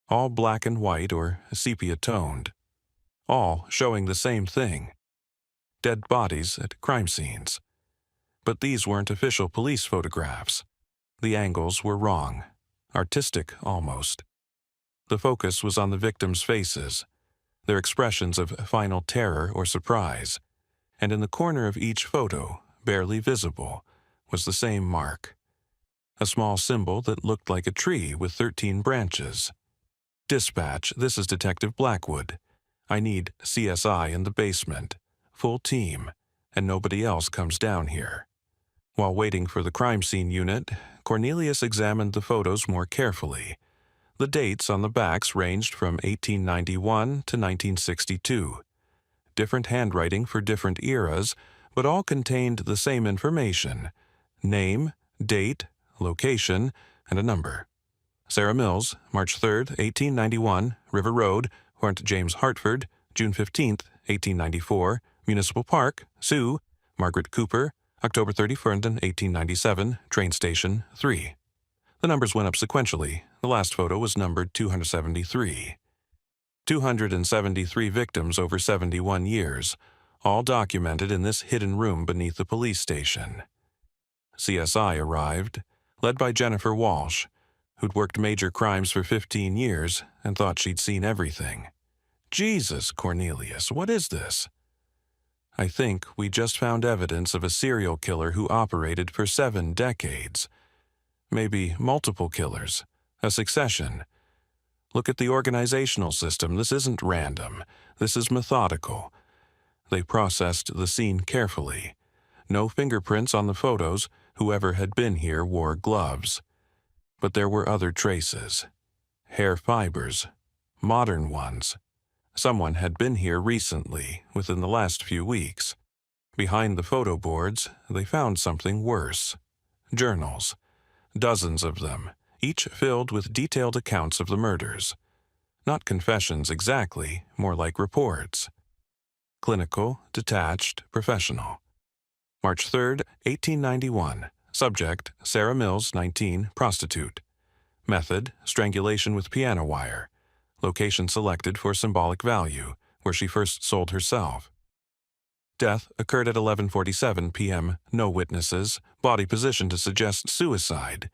All black and white or sepia-toned. All showing the same thing. Dead bodies at crime scenes. But these weren't official police photographs. The angles were wrong. Artistic, almost. The focus was on the victims' faces, their expressions of final terror or surprise, and in the corner of each photo, barely visible, was the same mark. A small symbol that looked like a tree with 13 branches. "Dispatch, this is Detective Blackwood. I need CSI in the basement. Full team, and nobody else comes down here." While waiting for the crime scene unit, Cornelius examined the photos more carefully. The dates on the backs ranged from 1891 to 1962. Different handwriting for different eras, but all contained the same information: name, date, location, and a number. Sarah Mills, March 3, 1891, River Road, Hornt James Hartford, June 15, 1894, Municipal Park, Sioux, Margaret Cooper, October 31, 1897, train station 3. The numbers went up sequentially. The last photo was numbered 273. 273 victims over 71 years, all documented in this hidden room beneath the police station. CSI arrived, led by Jennifer Walsh, who'd worked major crimes for 15 years and thought she'd seen everything. Jesus, Cornelius, what is this? I think we just found evidence of a serial killer who operated for 7 decades. Maybe multiple killers, a succession. Look at the organizational system. This isn't random. This is methodical. They processed the scene carefully. No fingerprints on the photos. Whoever had been here wore gloves. But there were other traces. Hair fibers. Modern ones. Someone had been here recently, within the last few weeks. Behind the photo boards, they found something worse. Journals. Dozens of them, each filled with detailed accounts of the murders. Not confessions exactly, more like reports. Clinical, detached, professional. March 3, 1891. Subject, Sarah Mills, 19, prostitute. Method, strangulation with piano wire. Location selected for symbolic value, where she first sold herself. Death occurred at 11:47 p.m., no witnesses, body position to suggest suicide.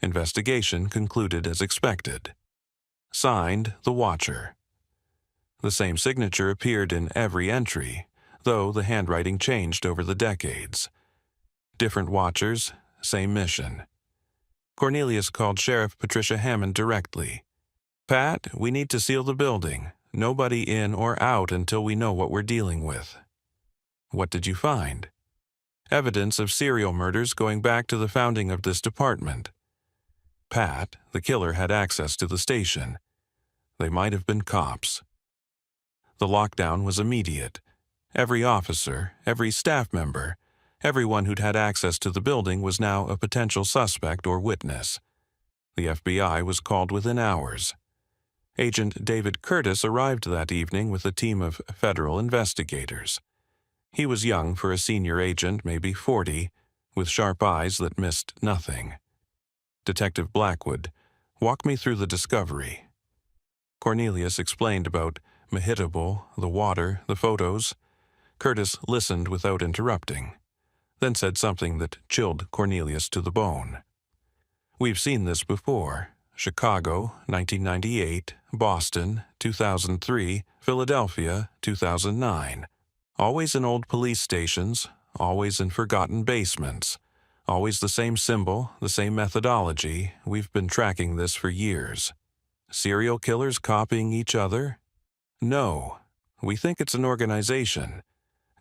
Investigation concluded as expected. Signed, The Watcher. The same signature appeared in every entry, though the handwriting changed over the decades. Different watchers, same mission. Cornelius called Sheriff Patricia Hammond directly. "Pat, we need to seal the building. Nobody in or out until we know what we're dealing with." "What did you find?" "Evidence of serial murders going back to the founding of this department." "Pat, the killer had access to the station. They might have been cops." The lockdown was immediate. Every officer, every staff member, everyone who'd had access to the building was now a potential suspect or witness. The FBI was called within hours. Agent David Curtis arrived that evening with a team of federal investigators. He was young for a senior agent, maybe 40, with sharp eyes that missed nothing. "Detective Blackwood, walk me through the discovery." Cornelius explained about Mehitable, the water, the photos. Curtis listened without interrupting, then said something that chilled Cornelius to the bone. "We've seen this before. Chicago, 1998, Boston, 2003, Philadelphia, 2009. Always in old police stations, always in forgotten basements. Always the same symbol, the same methodology. We've been tracking this for years." "Serial killers copying each other?" "No. We think it's an organization.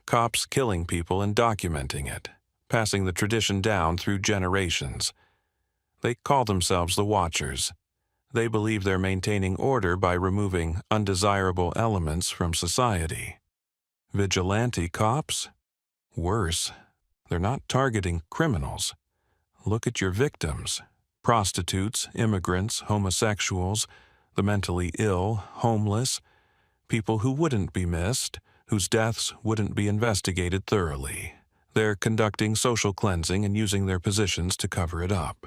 Cops killing people and documenting it, passing the tradition down through generations. They call themselves the Watchers. They believe they're maintaining order by removing undesirable elements from society." "Vigilante cops?" "Worse. They're not targeting criminals. Look at your victims. Prostitutes, immigrants, homosexuals, the mentally ill, homeless, people who wouldn't be missed, whose deaths wouldn't be investigated thoroughly. They're conducting social cleansing and using their positions to cover it up."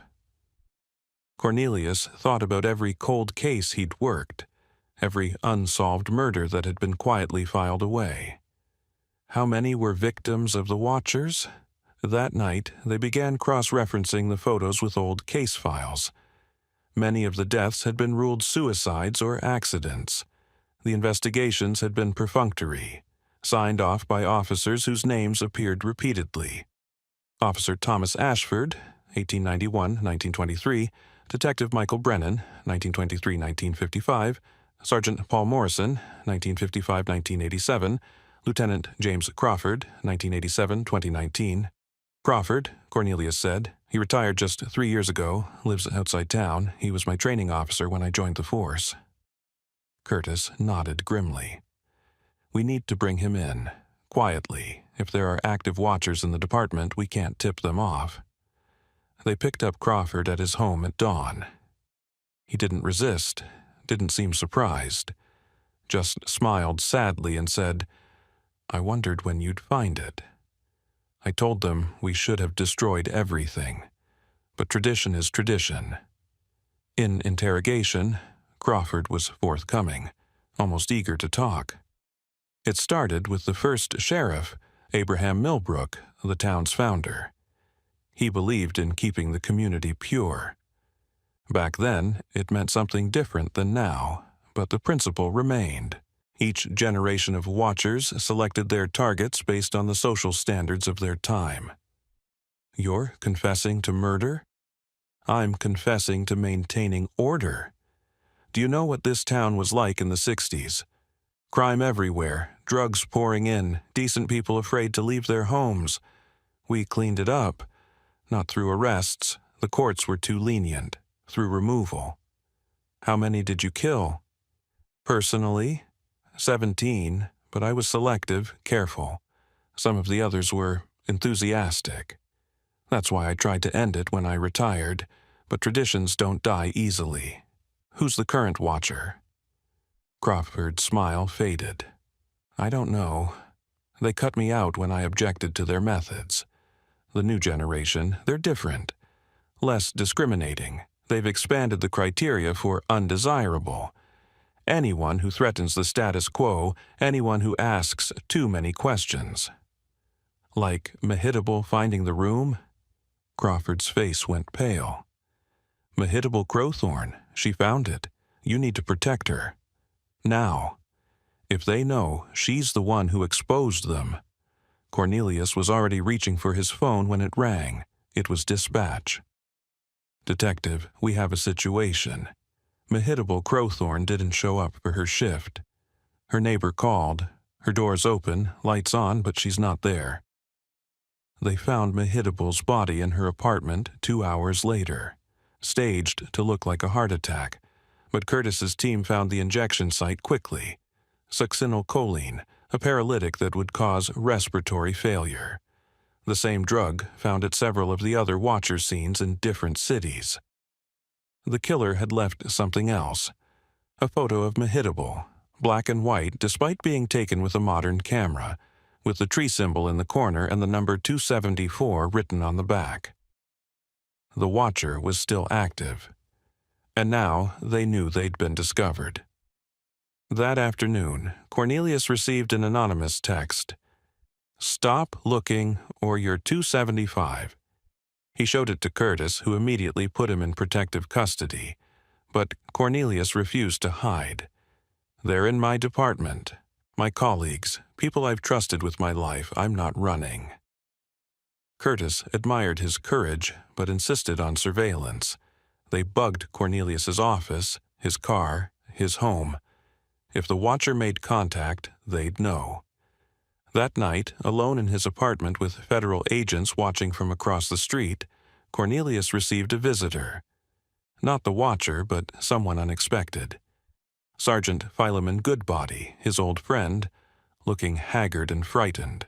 Cornelius thought about every cold case he'd worked, every unsolved murder that had been quietly filed away. How many were victims of the Watchers? That night, they began cross-referencing the photos with old case files. Many of the deaths had been ruled suicides or accidents. The investigations had been perfunctory, signed off by officers whose names appeared repeatedly. Officer Thomas Ashford, 1891-1923, Detective Michael Brennan, 1923-1955, Sergeant Paul Morrison, 1955-1987, Lieutenant James Crawford, 1987-2019. "Crawford," Cornelius said. "He retired just 3 years ago, lives outside town. He was my training officer when I joined the force." Curtis nodded grimly. "We need to bring him in, quietly. If there are active watchers in the department, we can't tip them off." They picked up Crawford at his home at dawn. He didn't resist, didn't seem surprised, just smiled sadly and said, "I wondered when you'd find it. I told them we should have destroyed everything, but tradition is tradition." In interrogation, Crawford was forthcoming, almost eager to talk. It started with the first sheriff, Abraham Millbrook, the town's founder. He believed in keeping the community pure. Back then, it meant something different than now, but the principle remained. Each generation of Watchers selected their targets based on the social standards of their time. "You're confessing to murder?" "I'm confessing to maintaining order. Do you know what this town was like in the 60s? Crime everywhere, drugs pouring in, decent people afraid to leave their homes. We cleaned it up, not through arrests. The courts were too lenient, through removal." "How many did you kill?" "Personally, 17, but I was selective, careful. Some of the others were enthusiastic. That's why I tried to end it when I retired, but traditions don't die easily." "Who's the current Watcher?" Crawford's smile faded. "I don't know. They cut me out when I objected to their methods. The new generation, they're different. Less discriminating, They've expanded the criteria for undesirable. Anyone who threatens the status quo, anyone who asks too many questions. Like Mehitable finding the room? Crawford's face went pale. Mehitable Crowthorne, she found it. You need to protect her. Now. If they know she's the one who exposed them. Cornelius was already reaching for his phone when it rang. It was dispatch. Detective, we have a situation. Mehitable Crowthorne didn't show up for her shift. Her neighbor called. Her door's open, lights on, but she's not there. They found Mehitable's body in her apartment 2 hours later, staged to look like a heart attack, but Curtis's team found the injection site quickly. Succinylcholine, a paralytic that would cause respiratory failure. The same drug found at several of the other Watcher scenes in different cities. The killer had left something else. A photo of Mehitable, black and white despite being taken with a modern camera, with the tree symbol in the corner and the number 274 written on the back. The Watcher was still active. And now they knew they'd been discovered. That afternoon, Cornelius received an anonymous text. "Stop looking or you're 275. He showed it to Curtis, who immediately put him in protective custody. But Cornelius refused to hide. "They're in my department. My colleagues, people I've trusted with my life, I'm not running." Curtis admired his courage, but insisted on surveillance. They bugged Cornelius's office, his car, his home. If the Watcher made contact, they'd know. That night, alone in his apartment with federal agents watching from across the street, Cornelius received a visitor. Not the Watcher, but someone unexpected. Sergeant Philemon Goodbody, his old friend, looking haggard and frightened.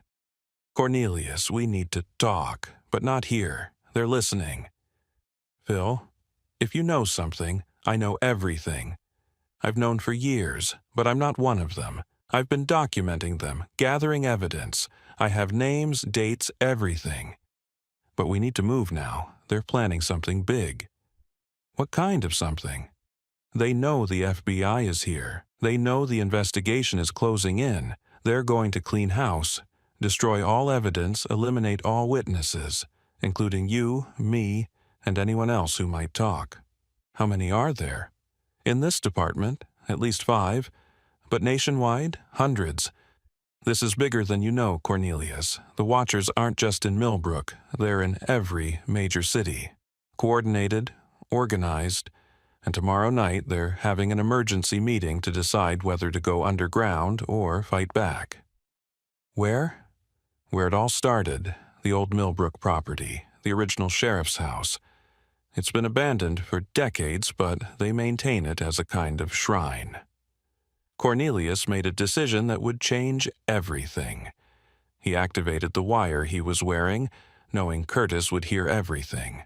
"Cornelius, we need to talk, but not here. They're listening." "Phil, if you know something, I know everything. I've known for years, but I'm not one of them. I've been documenting them, gathering evidence. I have names, dates, everything. But we need to move now. They're planning something big." "What kind of something?" "They know the FBI is here. They know the investigation is closing in. They're going to clean house, destroy all evidence, eliminate all witnesses, including you, me, and anyone else who might talk." "How many are there?" "In this department, at least 5. But nationwide, hundreds. This is bigger than you know, Cornelius. The Watchers aren't just in Millbrook. They're in every major city. Coordinated, organized, and tomorrow night they're having an emergency meeting to decide whether to go underground or fight back." "Where?" "Where it all started, the old Millbrook property, the original sheriff's house. It's been abandoned for decades, but they maintain it as a kind of shrine." Cornelius made a decision that would change everything. He activated the wire he was wearing, knowing Curtis would hear everything.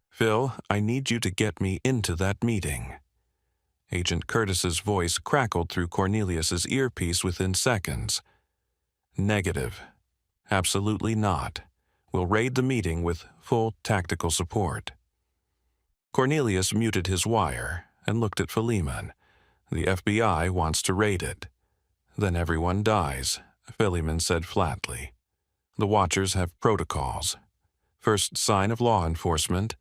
"Phil, I need you to get me into that meeting." Agent Curtis's voice crackled through Cornelius's earpiece within seconds. "Negative. Absolutely not. We'll raid the meeting with full tactical support." Cornelius muted his wire and looked at Philemon. "The FBI wants to raid it." "Then everyone dies," Philemon said flatly. "The Watchers have protocols. First sign of law enforcement,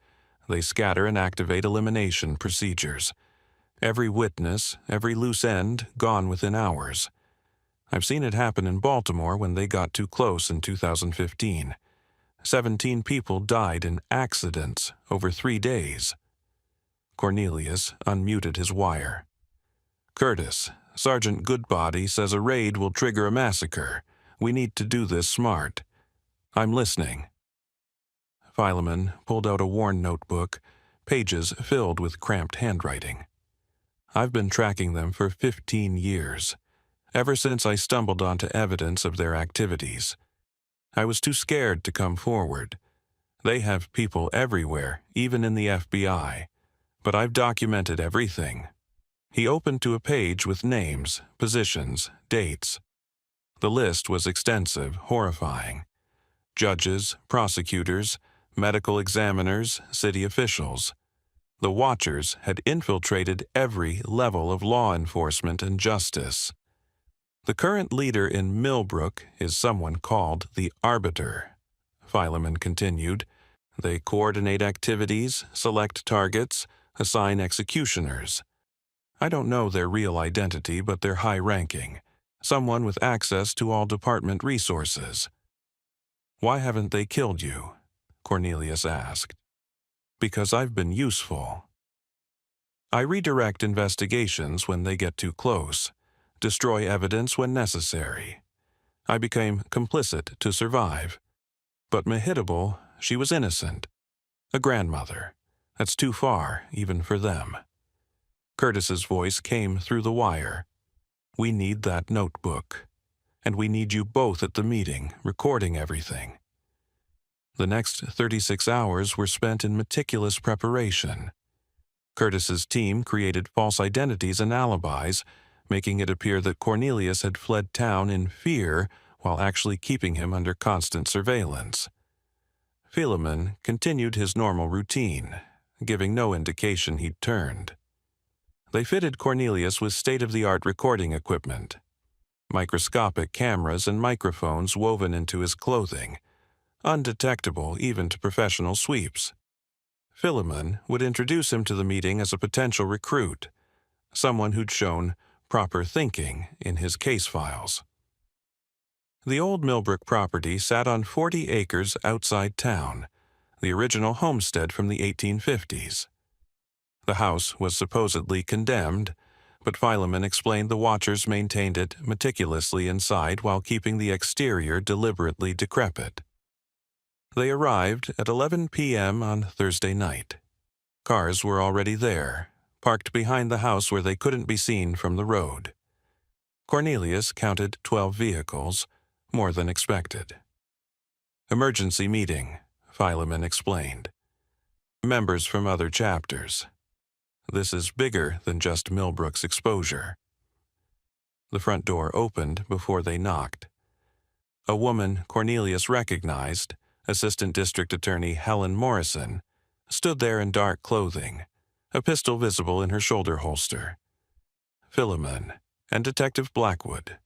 they scatter and activate elimination procedures. Every witness, every loose end, gone within hours. I've seen it happen in Baltimore when they got too close in 2015. 17 people died in accidents over 3 days. Cornelius unmuted his wire. "Curtis, Sergeant Goodbody says a raid will trigger a massacre. We need to do this smart." "I'm listening." Philemon pulled out a worn notebook, pages filled with cramped handwriting. "I've been tracking them for 15 years, ever since I stumbled onto evidence of their activities. I was too scared to come forward. They have people everywhere, even in the FBI. But I've documented everything." He opened to a page with names, positions, dates. The list was extensive, horrifying. Judges, prosecutors, medical examiners, city officials. The Watchers had infiltrated every level of law enforcement and justice. The current leader in Millbrook is someone called the Arbiter, Fileman continued. They coordinate activities, select targets, assign executioners. I don't know their real identity, but they're high-ranking, someone with access to all department resources. Why haven't they killed you? Cornelius asked. Because I've been useful. I redirect investigations when they get too close, destroy evidence when necessary. I became complicit to survive. But Mehitable, she was innocent. A grandmother. That's too far, even for them. Curtis's voice came through the wire. We need that notebook. And we need you both at the meeting, recording everything. The next 36 hours were spent in meticulous preparation. Curtis's team created false identities and alibis, making it appear that Cornelius had fled town in fear while actually keeping him under constant surveillance. Philemon continued his normal routine, giving no indication he'd turned. They fitted Cornelius with state-of-the-art recording equipment, microscopic cameras and microphones woven into his clothing, undetectable even to professional sweeps. Philemon would introduce him to the meeting as a potential recruit, someone who'd shown proper thinking in his case files. The old Millbrook property sat on 40 acres outside town, the original homestead from the 1850s. The house was supposedly condemned, but Philemon explained the Watchers maintained it meticulously inside while keeping the exterior deliberately decrepit. They arrived at 11 p.m. on Thursday night. Cars were already there, parked behind the house where they couldn't be seen from the road. Cornelius counted 12 vehicles, more than expected. Emergency meeting, Philemon explained. Members from other chapters. This is bigger than just Millbrook's exposure. The front door opened before they knocked. A woman Cornelius recognized, Assistant District Attorney Helen Morrison, stood there in dark clothing, a pistol visible in her shoulder holster. Philemon and Detective Blackwood.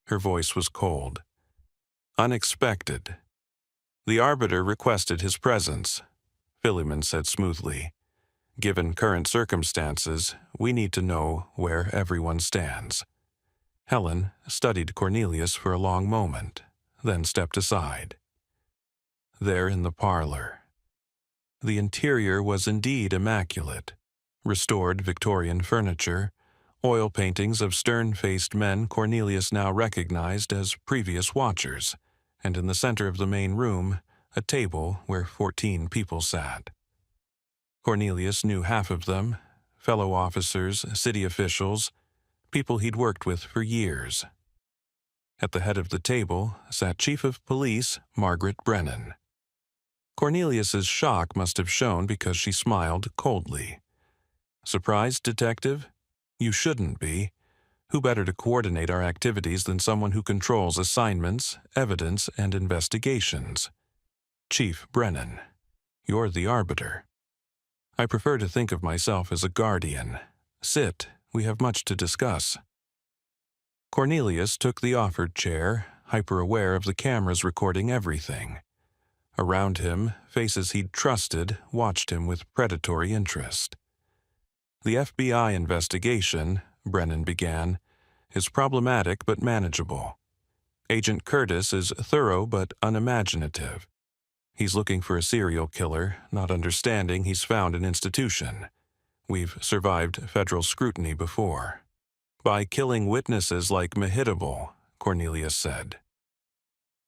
Her voice was cold. Unexpected. The Arbiter requested his presence, Philemon said smoothly. Given current circumstances, we need to know where everyone stands. Helen studied Cornelius for a long moment, then stepped aside. There in the parlor. The interior was indeed immaculate. Restored Victorian furniture, oil paintings of stern-faced men Cornelius now recognized as previous Watchers, and in the center of the main room, a table where 14 people sat. Cornelius knew half of them, fellow officers, city officials, people he'd worked with for years. At the head of the table sat Chief of Police Margaret Brennan. Cornelius's shock must have shown because she smiled coldly. Surprised, Detective? You shouldn't be. Who better to coordinate our activities than someone who controls assignments, evidence, and investigations? Chief Brennan, you're the Arbiter. I prefer to think of myself as a guardian. Sit, we have much to discuss. Cornelius took the offered chair, hyper-aware of the cameras recording everything. Around him, faces he'd trusted watched him with predatory interest. The FBI investigation, Brennan began, is problematic but manageable. Agent Curtis is thorough but unimaginative. He's looking for a serial killer, not understanding he's found an institution. We've survived federal scrutiny before. By killing witnesses like Mehitable, Cornelius said.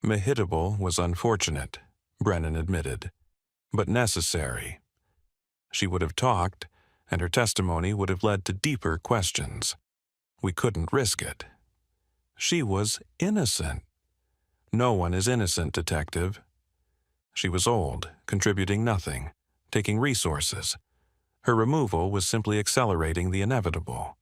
Mehitable was unfortunate, Brennan admitted, but necessary. She would have talked, and her testimony would have led to deeper questions. We couldn't risk it. She was innocent. No one is innocent, Detective. She was old, contributing nothing, taking resources. Her removal was simply accelerating the inevitable.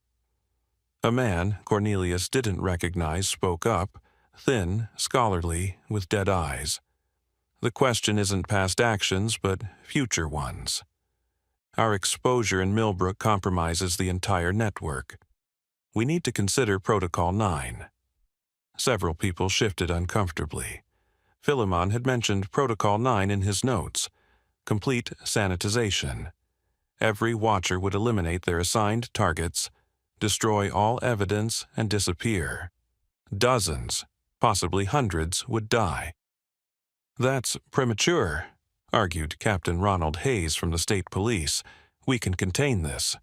A man Cornelius didn't recognize spoke up, thin, scholarly, with dead eyes. The question isn't past actions, but future ones. Our exposure in Millbrook compromises the entire network. We need to consider Protocol 9. Several people shifted uncomfortably. Philemon had mentioned Protocol 9 in his notes. Complete sanitization. Every watcher would eliminate their assigned targets, destroy all evidence, and disappear. Dozens, possibly hundreds, would die. That's premature, argued Captain Ronald Hayes from the state police. We can contain this.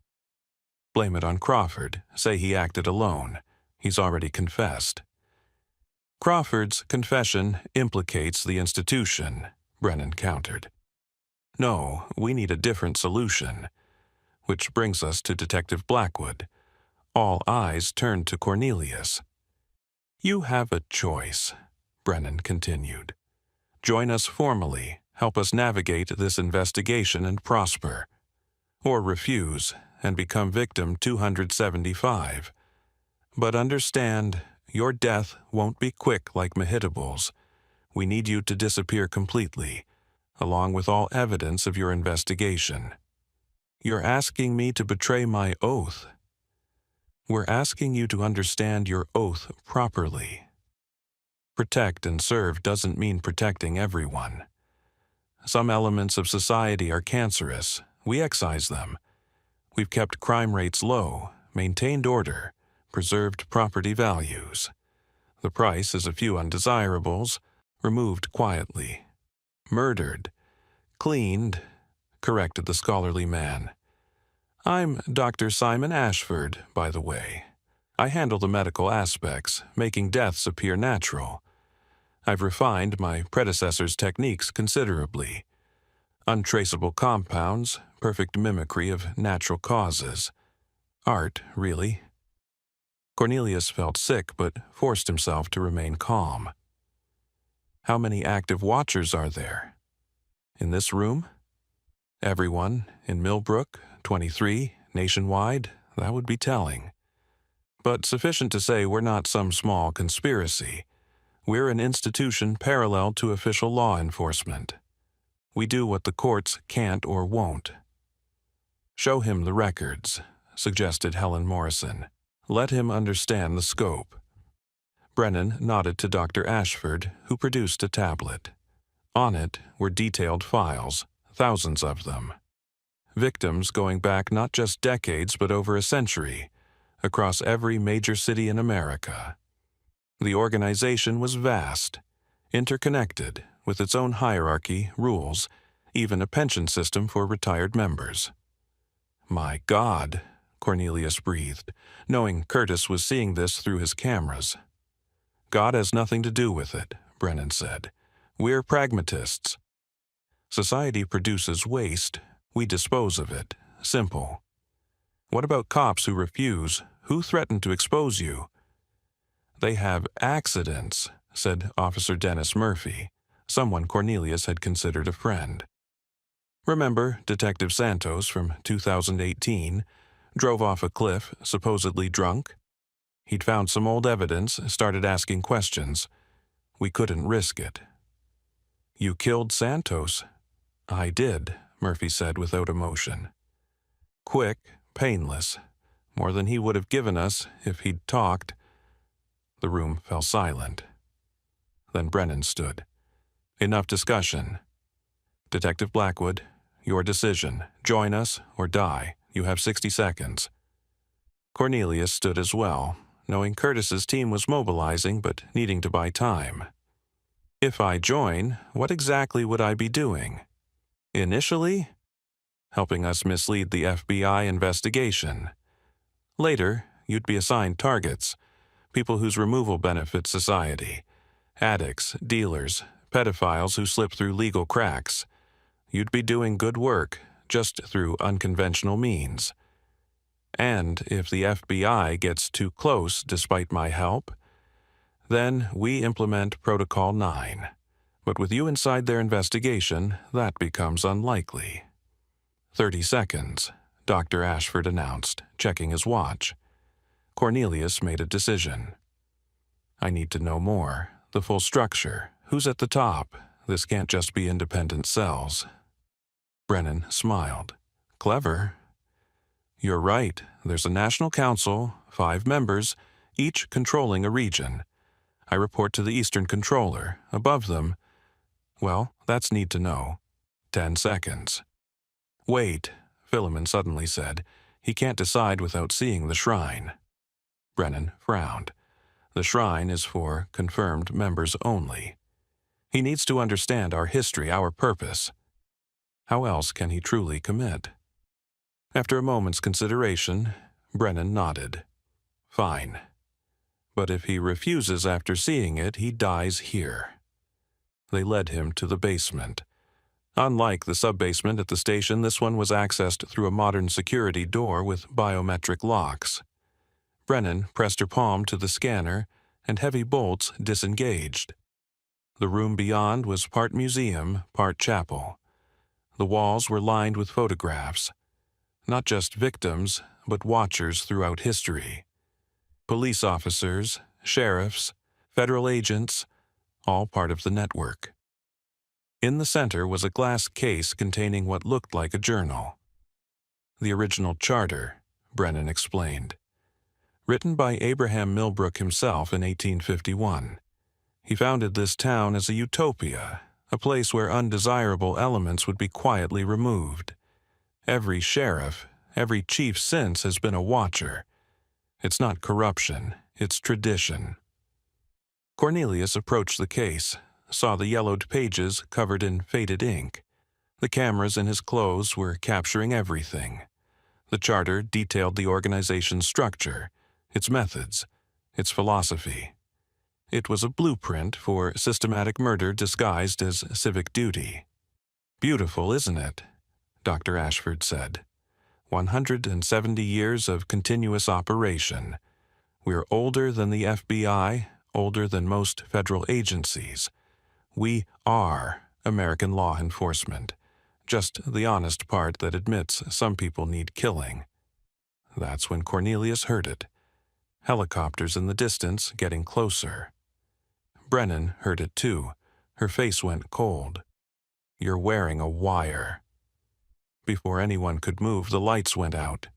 Blame it on Crawford. Say he acted alone. He's already confessed. Crawford's confession implicates the institution, Brennan countered. No, we need a different solution. Which brings us to Detective Blackwood. All eyes turned to Cornelius. You have a choice, Brennan continued. Join us formally, help us navigate this investigation and prosper. Or refuse and become victim 275. But understand, your death won't be quick like Mehitable's. We need you to disappear completely, along with all evidence of your investigation. You're asking me to betray my oath. We're asking you to understand your oath properly. Protect and serve doesn't mean protecting everyone. Some elements of society are cancerous. We excise them. We've kept crime rates low, maintained order, preserved property values. The price is a few undesirables, removed quietly. Murdered, cleaned, corrected the scholarly man. I'm Dr. Simon Ashford, by the way. I handle the medical aspects, making deaths appear natural. I've refined my predecessor's techniques considerably. Untraceable compounds, perfect mimicry of natural causes. Art, really. Cornelius felt sick but forced himself to remain calm. How many active watchers are there? In this room? Everyone in Millbrook, 23, nationwide, that would be telling. But sufficient to say we're not some small conspiracy. We're an institution parallel to official law enforcement. We do what the courts can't or won't. Show him the records, suggested Helen Morrison. Let him understand the scope. Brennan nodded to Dr. Ashford, who produced a tablet. On it were detailed files, thousands of them. Victims going back not just decades but over a century, across every major city in America. The organization was vast, interconnected, with its own hierarchy, rules, even a pension system for retired members. My God, Cornelius breathed, knowing Curtis was seeing this through his cameras. God has nothing to do with it, Brennan said. We're pragmatists. Society produces waste. We dispose of it. Simple. What about cops who refuse? Who threatened to expose you? They have accidents, said Officer Dennis Murphy, someone Cornelius had considered a friend. Remember Detective Santos from 2018? Drove off a cliff, supposedly drunk? He'd found some old evidence, started asking questions. We couldn't risk it. You killed Santos. I did, Murphy said without emotion. Quick, painless, more than he would have given us if he'd talked. The room fell silent. Then Brennan stood. Enough discussion. Detective Blackwood, your decision. Join us or die. You have 60 seconds. Cornelius stood as well, knowing Curtis's team was mobilizing but needing to buy time. If I join, what exactly would I be doing? Initially, helping us mislead the FBI investigation. Later, you'd be assigned targets, people whose removal benefits society, addicts, dealers, pedophiles who slip through legal cracks. You'd be doing good work, just through unconventional means. And if the FBI gets too close despite my help, then we implement Protocol 9. But with you inside their investigation, that becomes unlikely. 30 seconds, Dr. Ashford announced, checking his watch. Cornelius made a decision. I need to know more, the full structure. Who's at the top? This can't just be independent cells. Brennan smiled. Clever. You're right. There's a national council, 5 members, each controlling a region. I report to the Eastern Controller. Above them, well, that's need to know. 10 seconds. Wait, Philemon suddenly said. He can't decide without seeing the shrine. Brennan frowned. The shrine is for confirmed members only. He needs to understand our history, our purpose. How else can he truly commit? After a moment's consideration, Brennan nodded. Fine. But if he refuses after seeing it, he dies here. They led him to the basement. Unlike the sub-basement at the station, this one was accessed through a modern security door with biometric locks. Brennan pressed her palm to the scanner, and heavy bolts disengaged. The room beyond was part museum, part chapel. The walls were lined with photographs. Not just victims, but watchers throughout history. Police officers, sheriffs, federal agents, all part of the network. In the center was a glass case containing what looked like a journal. The original charter, Brennan explained. Written by Abraham Millbrook himself in 1851. He founded this town as a utopia, a place where undesirable elements would be quietly removed. Every sheriff, every chief since has been a watcher. It's not corruption, it's tradition. Cornelius approached the case, saw the yellowed pages covered in faded ink. The cameras in his clothes were capturing everything. The charter detailed the organization's structure, its methods, its philosophy. It was a blueprint for systematic murder disguised as civic duty. Beautiful, isn't it? Dr. Ashford said. 170 years of continuous operation. We're older than the FBI, older than most federal agencies. We are American law enforcement. Just the honest part that admits some people need killing. That's when Cornelius heard it. Helicopters in the distance getting closer. Brennan heard it too. Her face went cold. You're wearing a wire. Before anyone could move, the lights went out.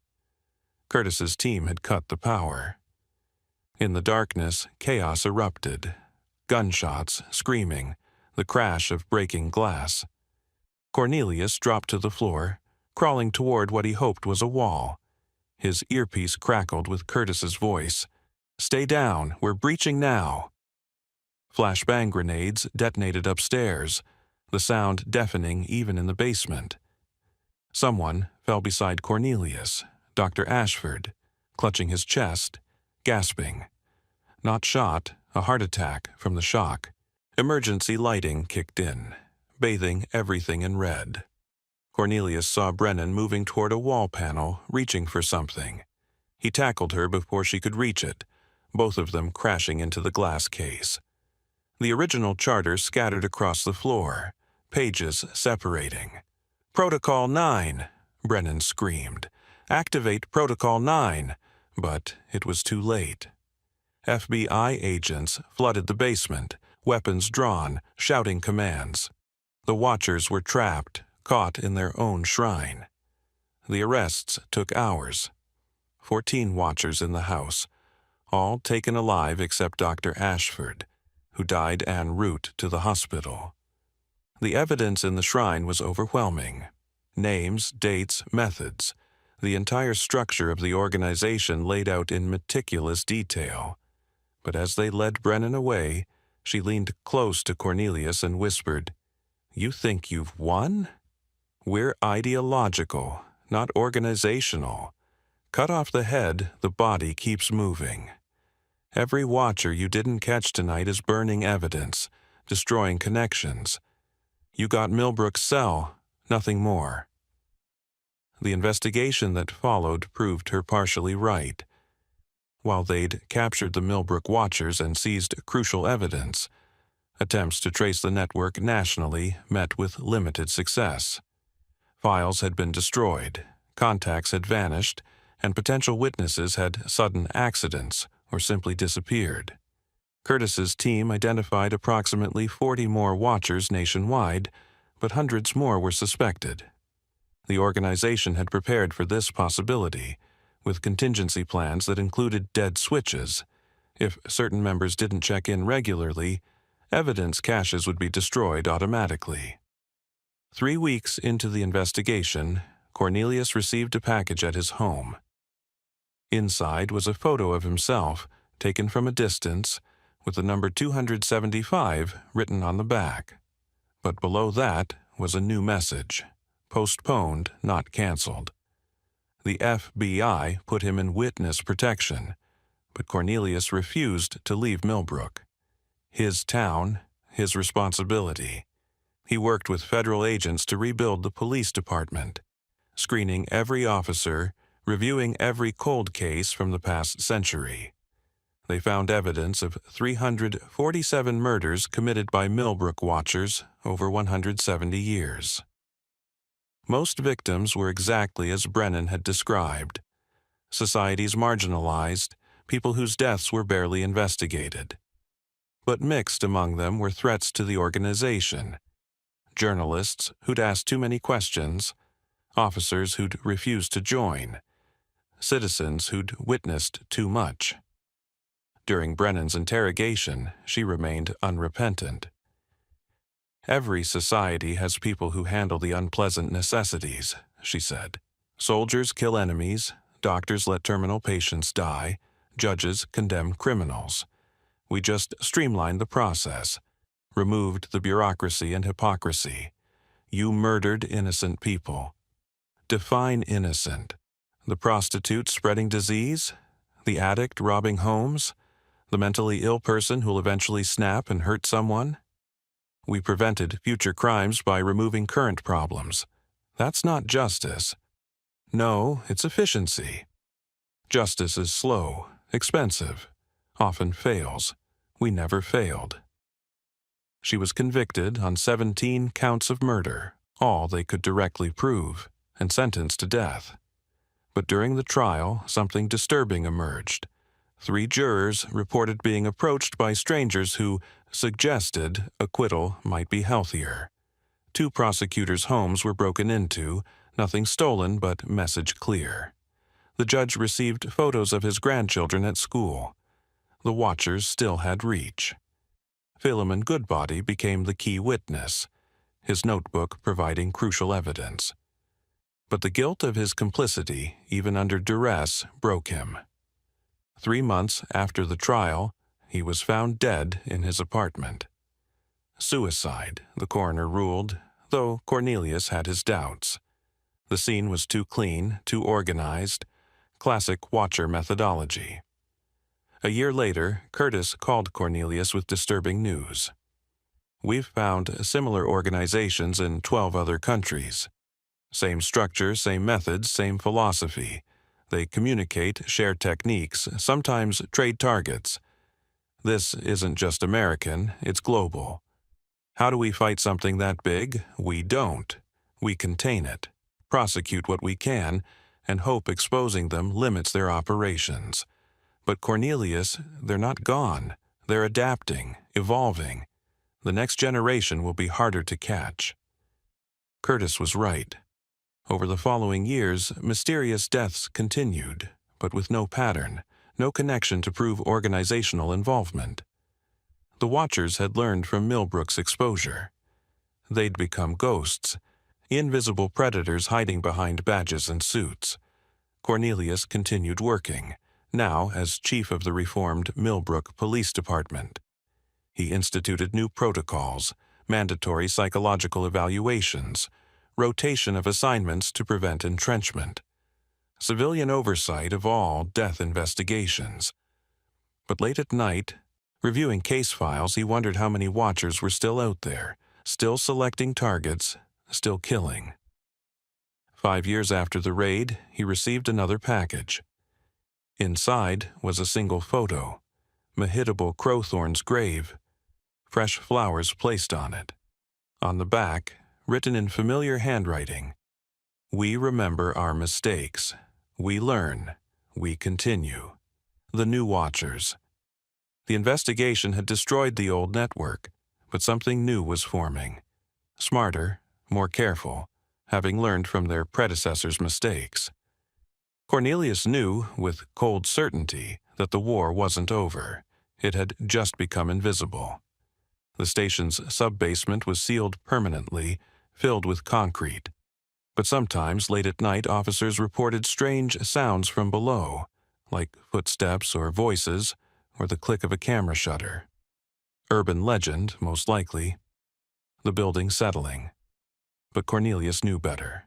Curtis's team had cut the power. In the darkness, chaos erupted. Gunshots, screaming, the crash of breaking glass. Cornelius dropped to the floor, crawling toward what he hoped was a wall. His earpiece crackled with Curtis's voice. Stay down, we're breaching now. Flashbang grenades detonated upstairs, the sound deafening even in the basement. Someone fell beside Cornelius, Dr. Ashford, clutching his chest, gasping. Not shot, a heart attack from the shock. Emergency lighting kicked in, bathing everything in red. Cornelius saw Brennan moving toward a wall panel, reaching for something. He tackled her before she could reach it, both of them crashing into the glass case. The original charter scattered across the floor, pages separating. Protocol 9, Brennan screamed. Activate Protocol 9, but it was too late. FBI agents flooded the basement, weapons drawn, shouting commands. The watchers were trapped, caught in their own shrine. The arrests took hours. 14 watchers in the house, all taken alive except Dr. Ashford, who died en route to the hospital. The evidence in the shrine was overwhelming. Names, dates, methods, the entire structure of the organization laid out in meticulous detail. But as they led Brennan away, she leaned close to Cornelius and whispered, "You think you've won? We're ideological, not organizational. Cut off the head, the body keeps moving. Every watcher you didn't catch tonight is burning evidence, destroying connections. You got Millbrook's cell, nothing more." The investigation that followed proved her partially right. While they'd captured the Millbrook watchers and seized crucial evidence, attempts to trace the network nationally met with limited success. Files had been destroyed, contacts had vanished, and potential witnesses had sudden accidents or simply disappeared. Curtis's team identified approximately 40 more watchers nationwide, but hundreds more were suspected. The organization had prepared for this possibility, with contingency plans that included dead switches. If certain members didn't check in regularly, evidence caches would be destroyed automatically. 3 weeks into the investigation, Cornelius received a package at his home. Inside was a photo of himself, taken from a distance, with the number 275 written on the back. But below that was a new message: postponed, not canceled. The FBI put him in witness protection, but Cornelius refused to leave Millbrook. His town, his responsibility. He worked with federal agents to rebuild the police department, screening every officer, reviewing every cold case from the past century. They found evidence of 347 murders committed by Millbrook watchers over 170 years. Most victims were exactly as Brennan had described: society's marginalized, people whose deaths were barely investigated. But mixed among them were threats to the organization: journalists who'd asked too many questions, officers who'd refused to join, citizens who'd witnessed too much. During Brennan's interrogation, she remained unrepentant. "Every society has people who handle the unpleasant necessities," she said. "Soldiers kill enemies, doctors let terminal patients die, judges condemn criminals. We just streamlined the process, removed the bureaucracy and hypocrisy. You murdered innocent people. Define innocent. The prostitute spreading disease? The addict robbing homes? The mentally ill person who'll eventually snap and hurt someone? We prevented future crimes by removing current problems. That's not justice. No, it's efficiency. Justice is slow, expensive, often fails. We never failed." She was convicted on 17 counts of murder, all they could directly prove, and sentenced to death. But during the trial, something disturbing emerged. 3 jurors reported being approached by strangers who suggested acquittal might be healthier. 2 prosecutors' homes were broken into, nothing stolen but message clear. The judge received photos of his grandchildren at school. The watchers still had reach. Philemon Goodbody became the key witness, his notebook providing crucial evidence. But the guilt of his complicity, even under duress, broke him. 3 months after the trial, he was found dead in his apartment. Suicide, the coroner ruled, though Cornelius had his doubts. The scene was too clean, too organized, classic watcher methodology. A year later, Curtis called Cornelius with disturbing news. "We've found similar organizations in 12 other countries. Same structure, same methods, same philosophy. They communicate, share techniques, sometimes trade targets. This isn't just American, it's global. How do we fight something that big? We don't. We contain it, prosecute what we can, and hope exposing them limits their operations. But Cornelius, they're not gone. They're adapting, evolving. The next generation will be harder to catch." Curtis was right. Over the following years, mysterious deaths continued, but with no pattern, no connection to prove organizational involvement. The watchers had learned from Millbrook's exposure. They'd become ghosts, invisible predators hiding behind badges and suits. Cornelius continued working, now as chief of the reformed Millbrook Police Department. He instituted new protocols, mandatory psychological evaluations, rotation of assignments to prevent entrenchment, civilian oversight of all death investigations. But late at night, reviewing case files, he wondered how many watchers were still out there, still selecting targets, still killing. 5 years after the raid, he received another package. Inside was a single photo: Mehitable Crowthorne's grave, fresh flowers placed on it. On the back, written in familiar handwriting, "We remember our mistakes. We learn. We continue." The new watchers. The investigation had destroyed the old network, but something new was forming. Smarter, more careful, having learned from their predecessors' mistakes. Cornelius knew, with cold certainty, that the war wasn't over. It had just become invisible. The station's sub-basement was sealed permanently, filled with concrete. But sometimes, late at night, officers reported strange sounds from below, like footsteps or voices, or the click of a camera shutter. Urban legend, most likely. The building settling. But Cornelius knew better.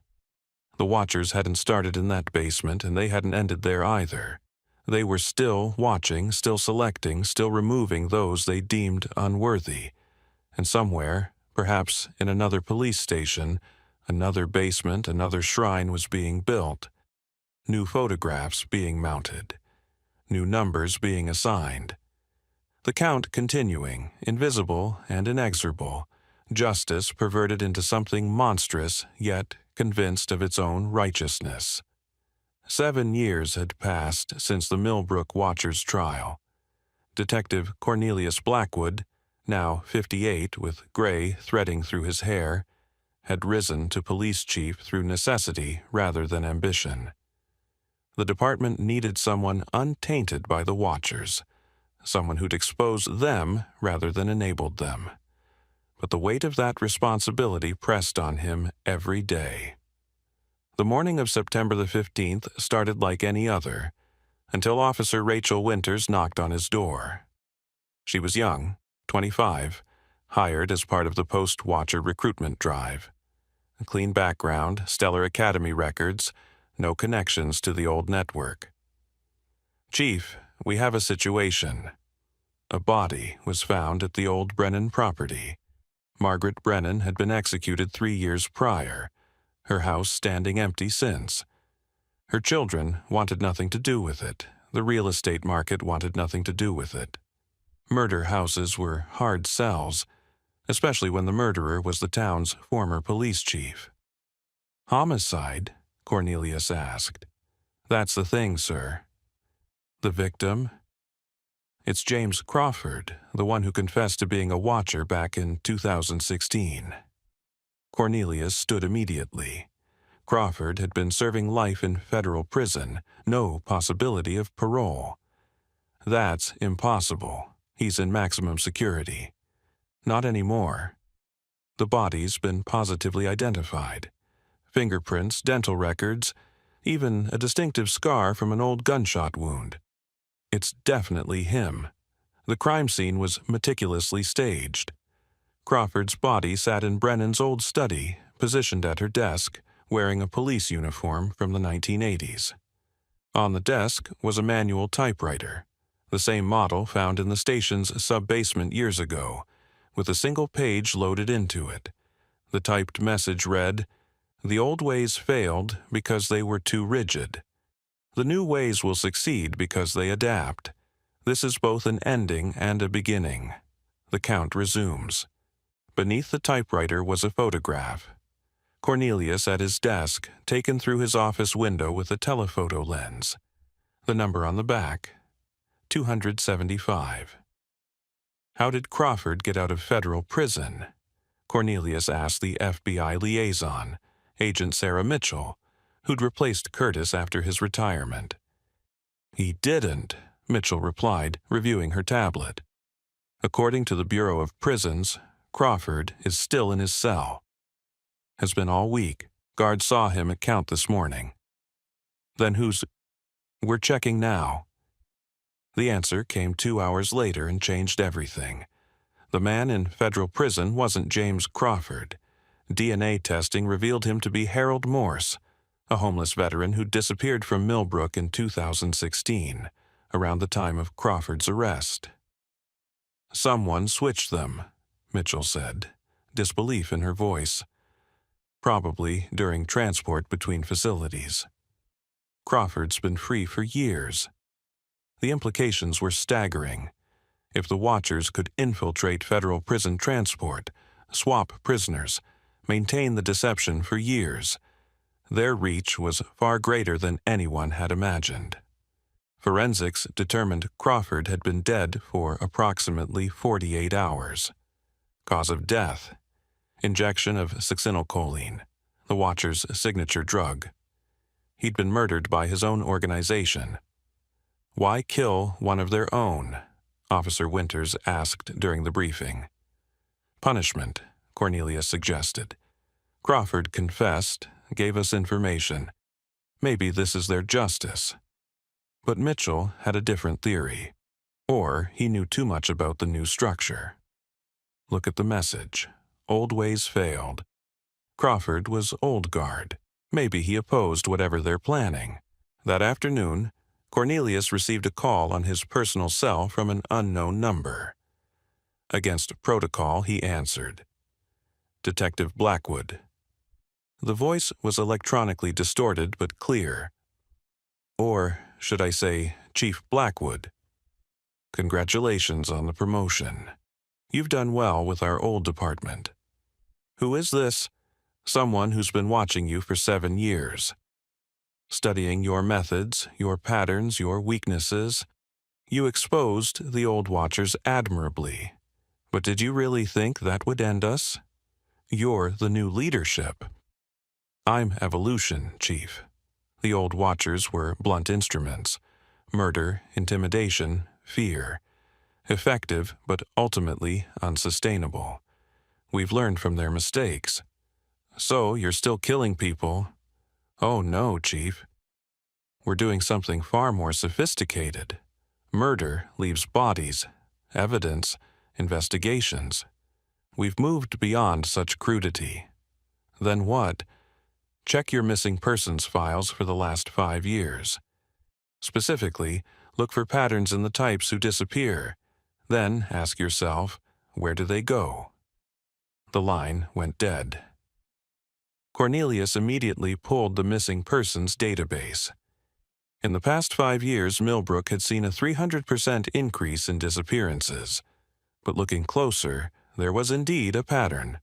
The watchers hadn't started in that basement, and they hadn't ended there either. They were still watching, still selecting, still removing those they deemed unworthy. And somewhere, perhaps in another police station, another basement, another shrine was being built. New photographs being mounted. New numbers being assigned. The count continuing, invisible and inexorable. Justice perverted into something monstrous, yet convinced of its own righteousness. 7 years had passed since the Millbrook Watchers' trial. Detective Cornelius Blackwood, now 58 with gray threading through his hair, had risen to police chief through necessity rather than ambition. The department needed someone untainted by the Watchers, someone who'd expose them rather than enabled them. But the weight of that responsibility pressed on him every day. The morning of September the 15th started like any other, until Officer Rachel Winters knocked on his door. She was young, 25, hired as part of the post-watcher recruitment drive. A clean background, stellar academy records, no connections to the old network. "Chief, we have a situation." A body was found at the old Brennan property. Margaret Brennan had been executed 3 years prior, her house standing empty since. Her children wanted nothing to do with it. The real estate market wanted nothing to do with it. Murder houses were hard sells, especially when the murderer was the town's former police chief. "Homicide?" Cornelius asked. "That's the thing, sir." "The victim?" "It's James Crawford, the one who confessed to being a watcher back in 2016. Cornelius stood immediately. Crawford had been serving life in federal prison, no possibility of parole. That's impossible. He's in maximum security. Not anymore. The body's been positively identified. Fingerprints, dental records, even a distinctive scar from an old gunshot wound. It's definitely him. The crime scene was meticulously staged. Crawford's body sat in Brennan's old study, positioned at her desk, wearing a police uniform from the 1980s. On the desk was a manual typewriter, the same model found in the station's sub-basement years ago, with a single page loaded into it. The typed message read, "The old ways failed because they were too rigid. The new ways will succeed because they adapt. This is both an ending and a beginning." The count resumes. Beneath the typewriter was a photograph. Cornelius at his desk, taken through his office window with a telephoto lens. The number on the back, 275. How did Crawford get out of federal prison? Cornelius asked the FBI liaison, Agent Sarah Mitchell, who'd replaced Curtis after his retirement. "He didn't," Mitchell replied, reviewing her tablet. "According to the Bureau of Prisons, Crawford is still in his cell. Has been all week. Guards saw him at count this morning." "Then who's—" "We're checking now." The answer came 2 hours later and changed everything. The man in federal prison wasn't James Crawford. DNA testing revealed him to be Harold Morse, a homeless veteran who disappeared from Millbrook in 2016, around the time of Crawford's arrest. "Someone switched them," Mitchell said, disbelief in her voice. "Probably during transport between facilities. Crawford's been free for years." The implications were staggering. If the Watchers could infiltrate federal prison transport, swap prisoners, maintain the deception for years, their reach was far greater than anyone had imagined. Forensics determined Crawford had been dead for approximately 48 hours. Cause of death: injection of succinylcholine, the Watcher's signature drug. He'd been murdered by his own organization. Why kill one of their own? Officer Winters asked during the briefing. Punishment, Cornelius suggested. Crawford confessed, gave us information. Maybe this is their justice. But Mitchell had a different theory. Or he knew too much about the new structure. Look at the message. Old ways failed. Crawford was old guard. Maybe he opposed whatever they're planning. That afternoon, Cornelius received a call on his personal cell from an unknown number. Against protocol, he answered. Detective Blackwood. The voice was electronically distorted but clear. Or, should I say, Chief Blackwood. Congratulations on the promotion. You've done well with our old department. Who is this? Someone who's been watching you for 7 years. Studying your methods, your patterns, your weaknesses. You exposed the old Watchers admirably. But did you really think that would end us? You're the new leadership. I'm evolution, Chief. The old Watchers were blunt instruments. Murder, intimidation, fear. Effective, but ultimately unsustainable. We've learned from their mistakes. So you're still killing people? Oh no, Chief. We're doing something far more sophisticated. Murder leaves bodies, evidence, investigations. We've moved beyond such crudity. Then what? Check your missing persons files for the last 5 years. Specifically, look for patterns in the types who disappear. Then ask yourself, where do they go? The line went dead. Cornelius immediately pulled the missing persons database. In the past 5 years, Millbrook had seen a 300% increase in disappearances. But looking closer, there was indeed a pattern.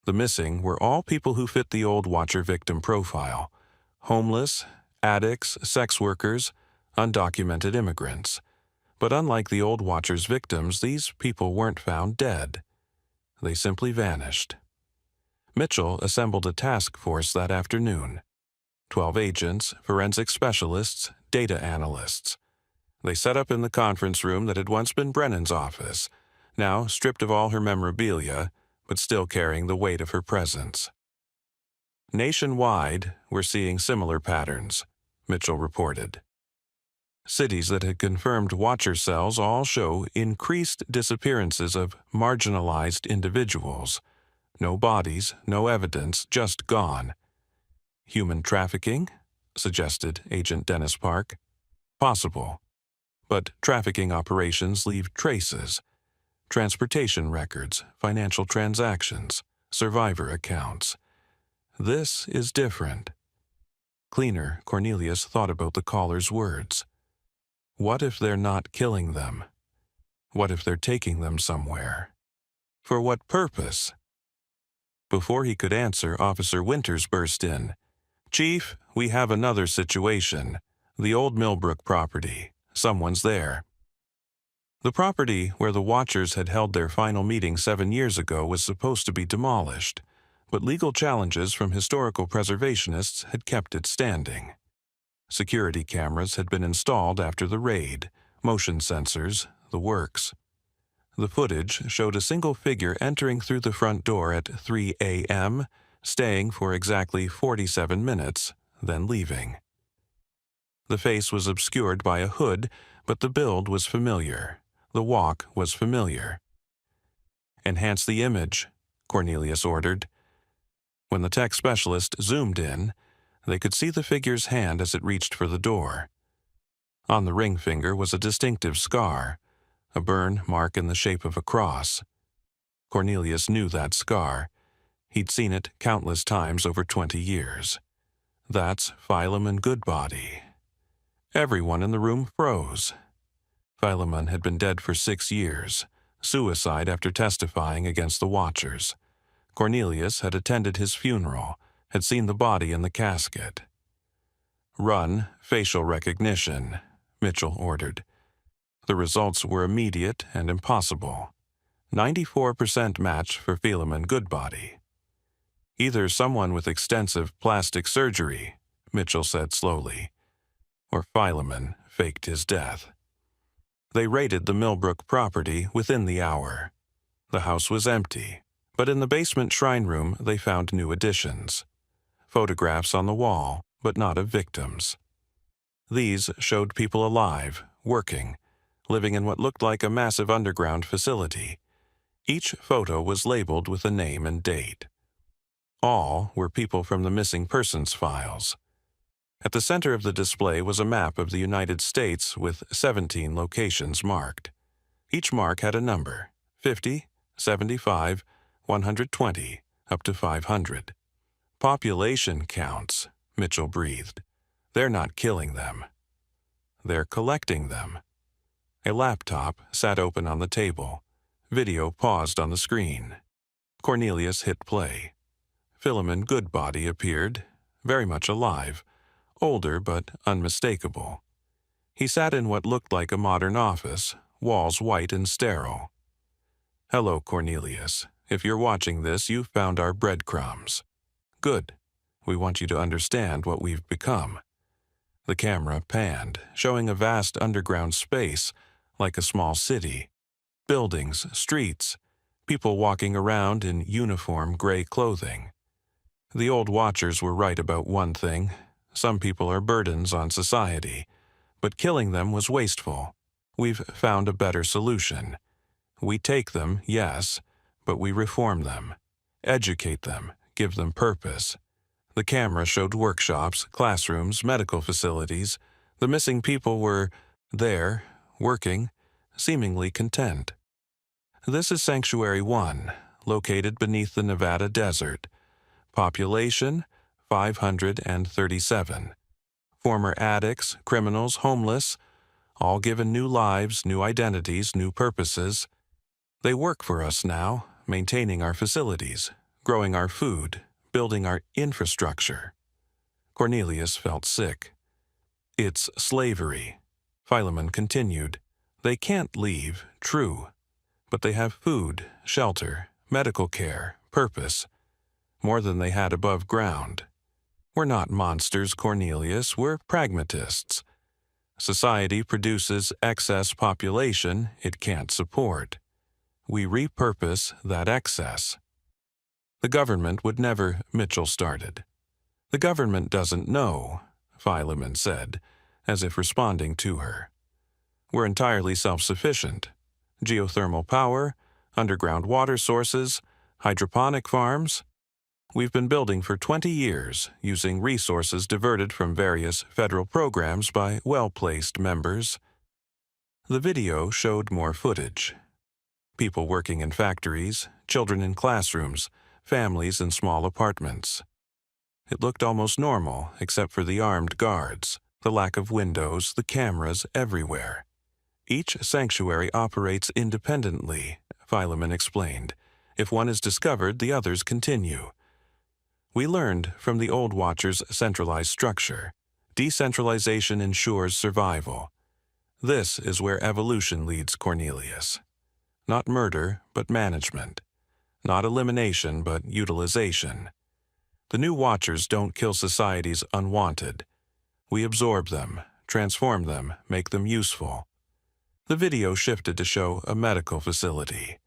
The missing were all people who fit the old Watcher victim profile. Homeless, addicts, sex workers, undocumented immigrants. But unlike the old Watcher's victims, these people weren't found dead. They simply vanished. Mitchell assembled a task force that afternoon. 12 agents, forensic specialists, data analysts. They set up in the conference room that had once been Brennan's office, now stripped of all her memorabilia, but still carrying the weight of her presence. Nationwide, we're seeing similar patterns, Mitchell reported. Cities that had confirmed Watcher cells all show increased disappearances of marginalized individuals. No bodies, no evidence, just gone. Human trafficking? Suggested Agent Dennis Park. Possible. But trafficking operations leave traces. Transportation records, financial transactions, survivor accounts. This is different. Cleaner, Cornelius thought about the caller's words. What if they're not killing them? What if they're taking them somewhere? For what purpose? Before he could answer, Officer Winters burst in. Chief, we have another situation. The old Millbrook property. Someone's there. The property where the Watchers had held their final meeting 7 years ago was supposed to be demolished, but legal challenges from historical preservationists had kept it standing. Security cameras had been installed after the raid, motion sensors, the works. The footage showed a single figure entering through the front door at 3 a.m., staying for exactly 47 minutes, then leaving. The face was obscured by a hood, but the build was familiar. The walk was familiar. Enhance the image, Cornelius ordered. When the tech specialist zoomed in, they could see the figure's hand as it reached for the door. On the ring finger was a distinctive scar, a burn mark in the shape of a cross. Cornelius knew that scar. He'd seen it countless times over 20 years. That's Philemon Goodbody. Everyone in the room froze. Philemon had been dead for 6 years, suicide after testifying against the Watchers. Cornelius had attended his funeral, had seen the body in the casket. Run facial recognition, Mitchell ordered. The results were immediate and impossible. 94% match for Philemon Goodbody. Either someone with extensive plastic surgery, Mitchell said slowly, or Philemon faked his death. They raided the Millbrook property within the hour. The house was empty, but in the basement shrine room they found new additions. Photographs on the wall, but not of victims. These showed people alive, working, living in what looked like a massive underground facility. Each photo was labeled with a name and date. All were people from the missing persons files. At the center of the display was a map of the United States with 17 locations marked. Each mark had a number, 50, 75, 120, up to 500. Population counts, Mitchell breathed. They're not killing them. They're collecting them. A laptop sat open on the table. Video paused on the screen. Cornelius hit play. Philemon Goodbody appeared, very much alive, older but unmistakable. He sat in what looked like a modern office, walls white and sterile. "Hello, Cornelius. If you're watching this, you've found our breadcrumbs. Good. We want you to understand what we've become." The camera panned, showing a vast underground space, like a small city. Buildings, streets, people walking around in uniform gray clothing. The old watchers were right about one thing. Some people are burdens on society, but killing them was wasteful. We've found a better solution. We take them, yes, but we reform them, educate them, give them purpose. The camera showed workshops, classrooms, medical facilities. The missing people were there, working, seemingly content. This is Sanctuary 1, located beneath the Nevada desert. Population, 537. Former addicts, criminals, homeless, all given new lives, new identities, new purposes. They work for us now, maintaining our facilities, growing our food, building our infrastructure. Cornelius felt sick. It's slavery. Philemon continued. They can't leave, true, but they have food, shelter, medical care, purpose, more than they had above ground. We're not monsters, Cornelius, we're pragmatists. Society produces excess population it can't support. We repurpose that excess. The government would never, Mitchell started. The government doesn't know, Philemon said, as if responding to her. We're entirely self-sufficient. Geothermal power, underground water sources, hydroponic farms. We've been building for 20 years, using resources diverted from various federal programs by well-placed members. The video showed more footage. People working in factories, children in classrooms, families in small apartments. It looked almost normal, except for the armed guards, the lack of windows, the cameras everywhere. Each sanctuary operates independently, Philemon explained. If one is discovered, the others continue. We learned from the old Watchers' centralized structure. Decentralization ensures survival. This is where evolution leads, Cornelius. Not murder, but management. Not elimination, but utilization. The new Watchers don't kill societies unwanted. We absorb them, transform them, make them useful. The video shifted to show a medical facility.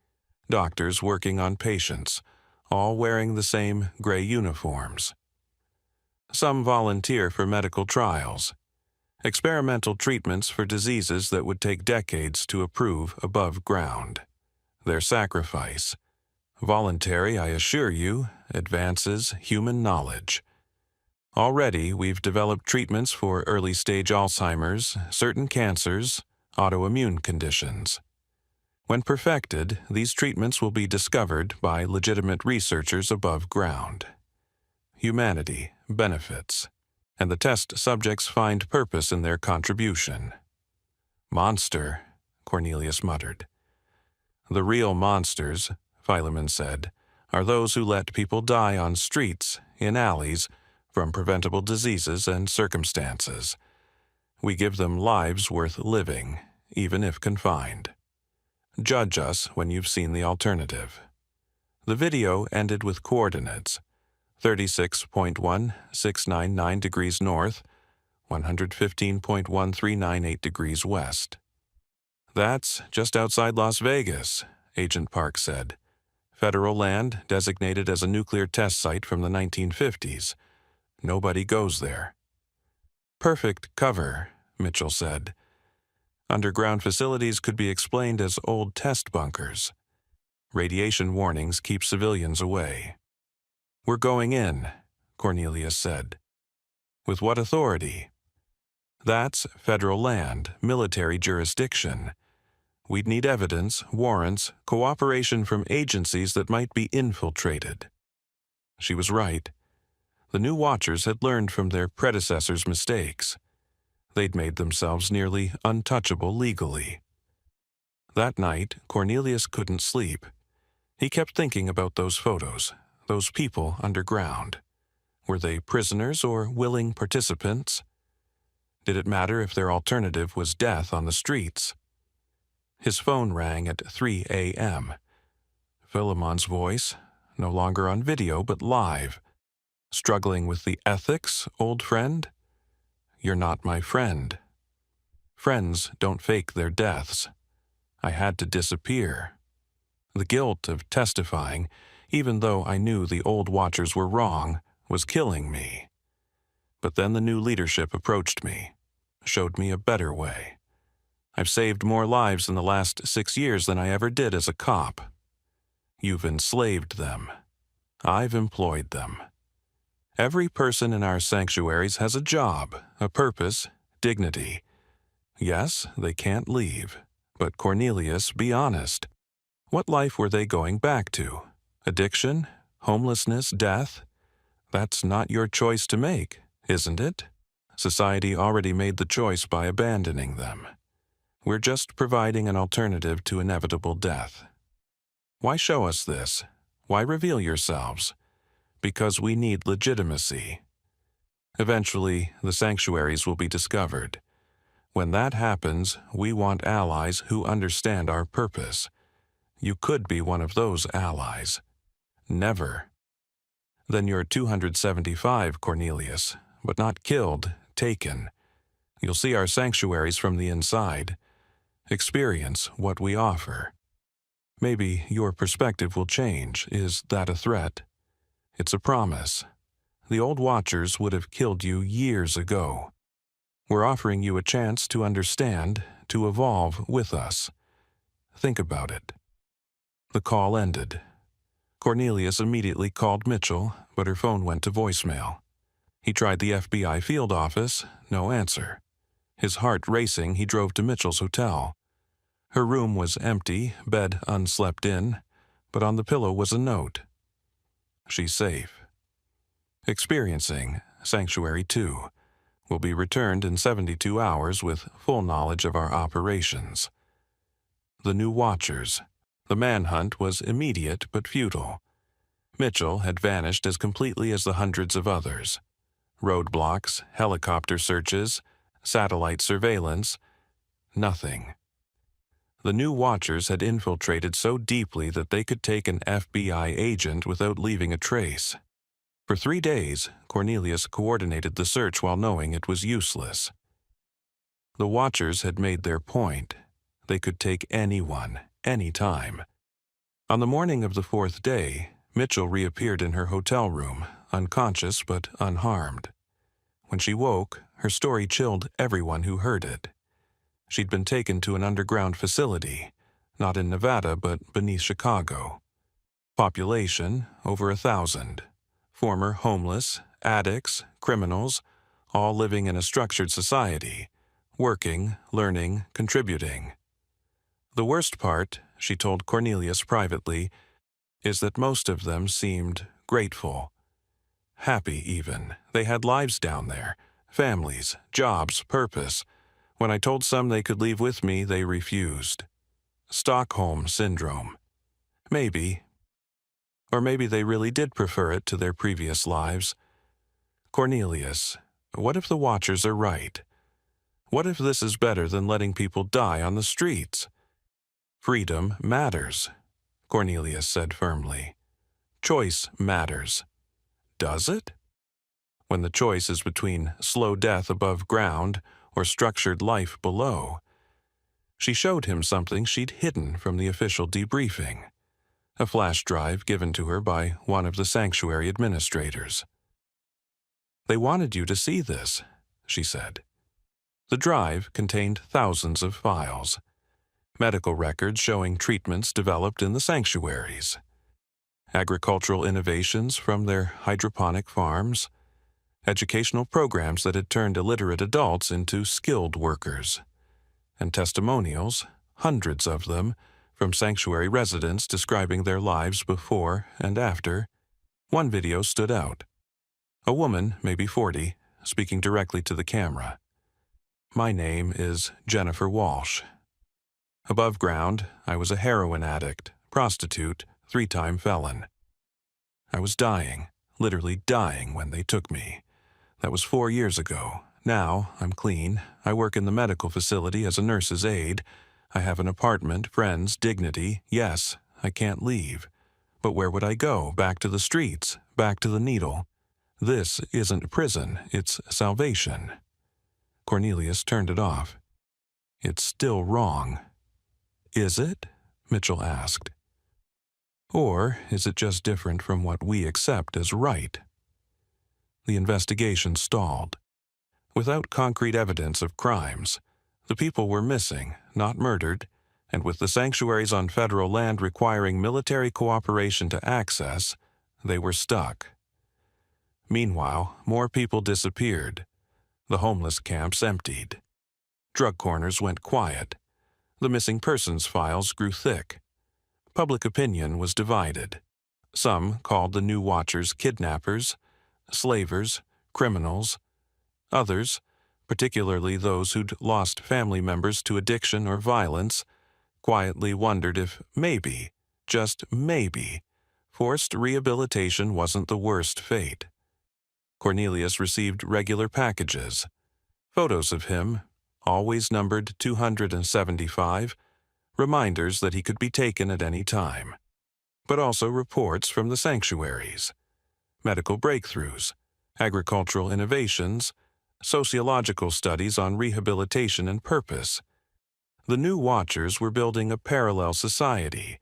Doctors working on patients, all wearing the same gray uniforms. Some volunteer for medical trials, experimental treatments for diseases that would take decades to approve above ground. Their sacrifice, voluntary, I assure you, advances human knowledge. Already, we've developed treatments for early-stage Alzheimer's, certain cancers, autoimmune conditions. When perfected, these treatments will be discovered by legitimate researchers above ground. Humanity benefits, and the test subjects find purpose in their contribution. Monster, Cornelius muttered. The real monsters, Philemon said, are those who let people die on streets, in alleys, from preventable diseases and circumstances. We give them lives worth living, even if confined. Judge us when you've seen the alternative. The video ended with coordinates. 36.1699 degrees north, 115.1398 degrees west. That's just outside Las Vegas, Agent Park said. Federal land designated as a nuclear test site from the 1950s. Nobody goes there. Perfect cover, Mitchell said. Underground facilities could be explained as old test bunkers. Radiation warnings keep civilians away. We're going in, Cornelius said. With what authority? That's federal land, military jurisdiction. We'd need evidence, warrants, cooperation from agencies that might be infiltrated. She was right. The new watchers had learned from their predecessors' mistakes. They'd made themselves nearly untouchable legally. That night, Cornelius couldn't sleep. He kept thinking about those photos, those people underground. Were they prisoners or willing participants? Did it matter if their alternative was death on the streets? His phone rang at 3 a.m. Philemon's voice, no longer on video but live. Struggling with the ethics, old friend? You're not my friend. Friends don't fake their deaths. I had to disappear. The guilt of testifying, even though I knew the old watchers were wrong, was killing me. But then the new leadership approached me, showed me a better way. I've saved more lives in the last 6 years than I ever did as a cop. You've enslaved them. I've employed them. Every person in our sanctuaries has a job, a purpose, dignity. Yes, they can't leave. But Cornelius, be honest. What life were they going back to? Addiction? Homelessness? Death? That's not your choice to make, isn't it? Society already made the choice by abandoning them. We're just providing an alternative to inevitable death. Why show us this? Why reveal yourselves? Because we need legitimacy. Eventually, the sanctuaries will be discovered. When that happens, we want allies who understand our purpose. You could be one of those allies. Never. Then you're 275, Cornelius, but not killed, taken. You'll see our sanctuaries from the inside. Experience what we offer. Maybe your perspective will change. Is that a threat? It's a promise. The old watchers would have killed you years ago. We're offering you a chance to understand, to evolve with us. Think about it. The call ended. Cornelius immediately called Mitchell, but her phone went to voicemail. He tried the FBI field office, no answer. His heart racing, he drove to Mitchell's hotel. Her room was empty, bed unslept in, but on the pillow was a note. She's safe. Experiencing Sanctuary 2. Will be returned in 72 hours with full knowledge of our operations. The new watchers. The manhunt was immediate but futile. Mitchell had vanished as completely as the hundreds of others. Roadblocks, helicopter searches, satellite surveillance, nothing. The new watchers had infiltrated so deeply that they could take an FBI agent without leaving a trace. For 3 days, Cornelius coordinated the search while knowing it was useless. The watchers had made their point. They could take anyone, anytime. On the morning of the 4th day, Mitchell reappeared in her hotel room, unconscious but unharmed. When she woke, her story chilled everyone who heard it. She'd been taken to an underground facility, not in Nevada but beneath Chicago. Population, over 1,000. Former homeless, addicts, criminals, all living in a structured society, working, learning, contributing. The worst part, she told Cornelius privately, is that most of them seemed grateful. Happy even. They had lives down there, families, jobs, purpose. When I told some they could leave with me, they refused. Stockholm Syndrome. Maybe. Or maybe they really did prefer it to their previous lives. Cornelius, what if the watchers are right? What if this is better than letting people die on the streets? Freedom matters, Cornelius said firmly. Choice matters. does it? When the choice is between slow death above ground or structured life below. She showed him something she'd hidden from the official debriefing, a flash drive given to her by one of the sanctuary administrators. "They wanted you to see this," she said. The drive contained thousands of files, medical records showing treatments developed in the sanctuaries, agricultural innovations from their hydroponic farms, educational programs that had turned illiterate adults into skilled workers, and testimonials, hundreds of them, from sanctuary residents describing their lives before and after. One video stood out. A woman, maybe 40, speaking directly to the camera. "My name is Jennifer Walsh. Above ground, I was a heroin addict, prostitute, 3-time felon. I was dying, literally dying when they took me. That was 4 years ago. Now, I'm clean. I work in the medical facility as a nurse's aide. I have an apartment, friends, dignity. Yes, I can't leave. But where would I go? Back to the streets, back to the needle. This isn't prison, it's salvation." Cornelius turned it off. "It's still wrong." "Is it?" Mitchell asked. "Or is it just different from what we accept as right?" The investigation stalled. Without concrete evidence of crimes, the people were missing, not murdered, and with the sanctuaries on federal land requiring military cooperation to access, they were stuck. Meanwhile, more people disappeared. The homeless camps emptied. Drug corners went quiet. The missing persons files grew thick. Public opinion was divided. Some called the new watchers kidnappers, slavers, criminals. Others, particularly those who'd lost family members to addiction or violence, quietly wondered if maybe, just maybe, forced rehabilitation wasn't the worst fate. Cornelius received regular packages, photos of him, always numbered 275, reminders that he could be taken at any time, but also reports from the sanctuaries, medical breakthroughs, agricultural innovations, sociological studies on rehabilitation and purpose. The new watchers were building a parallel society,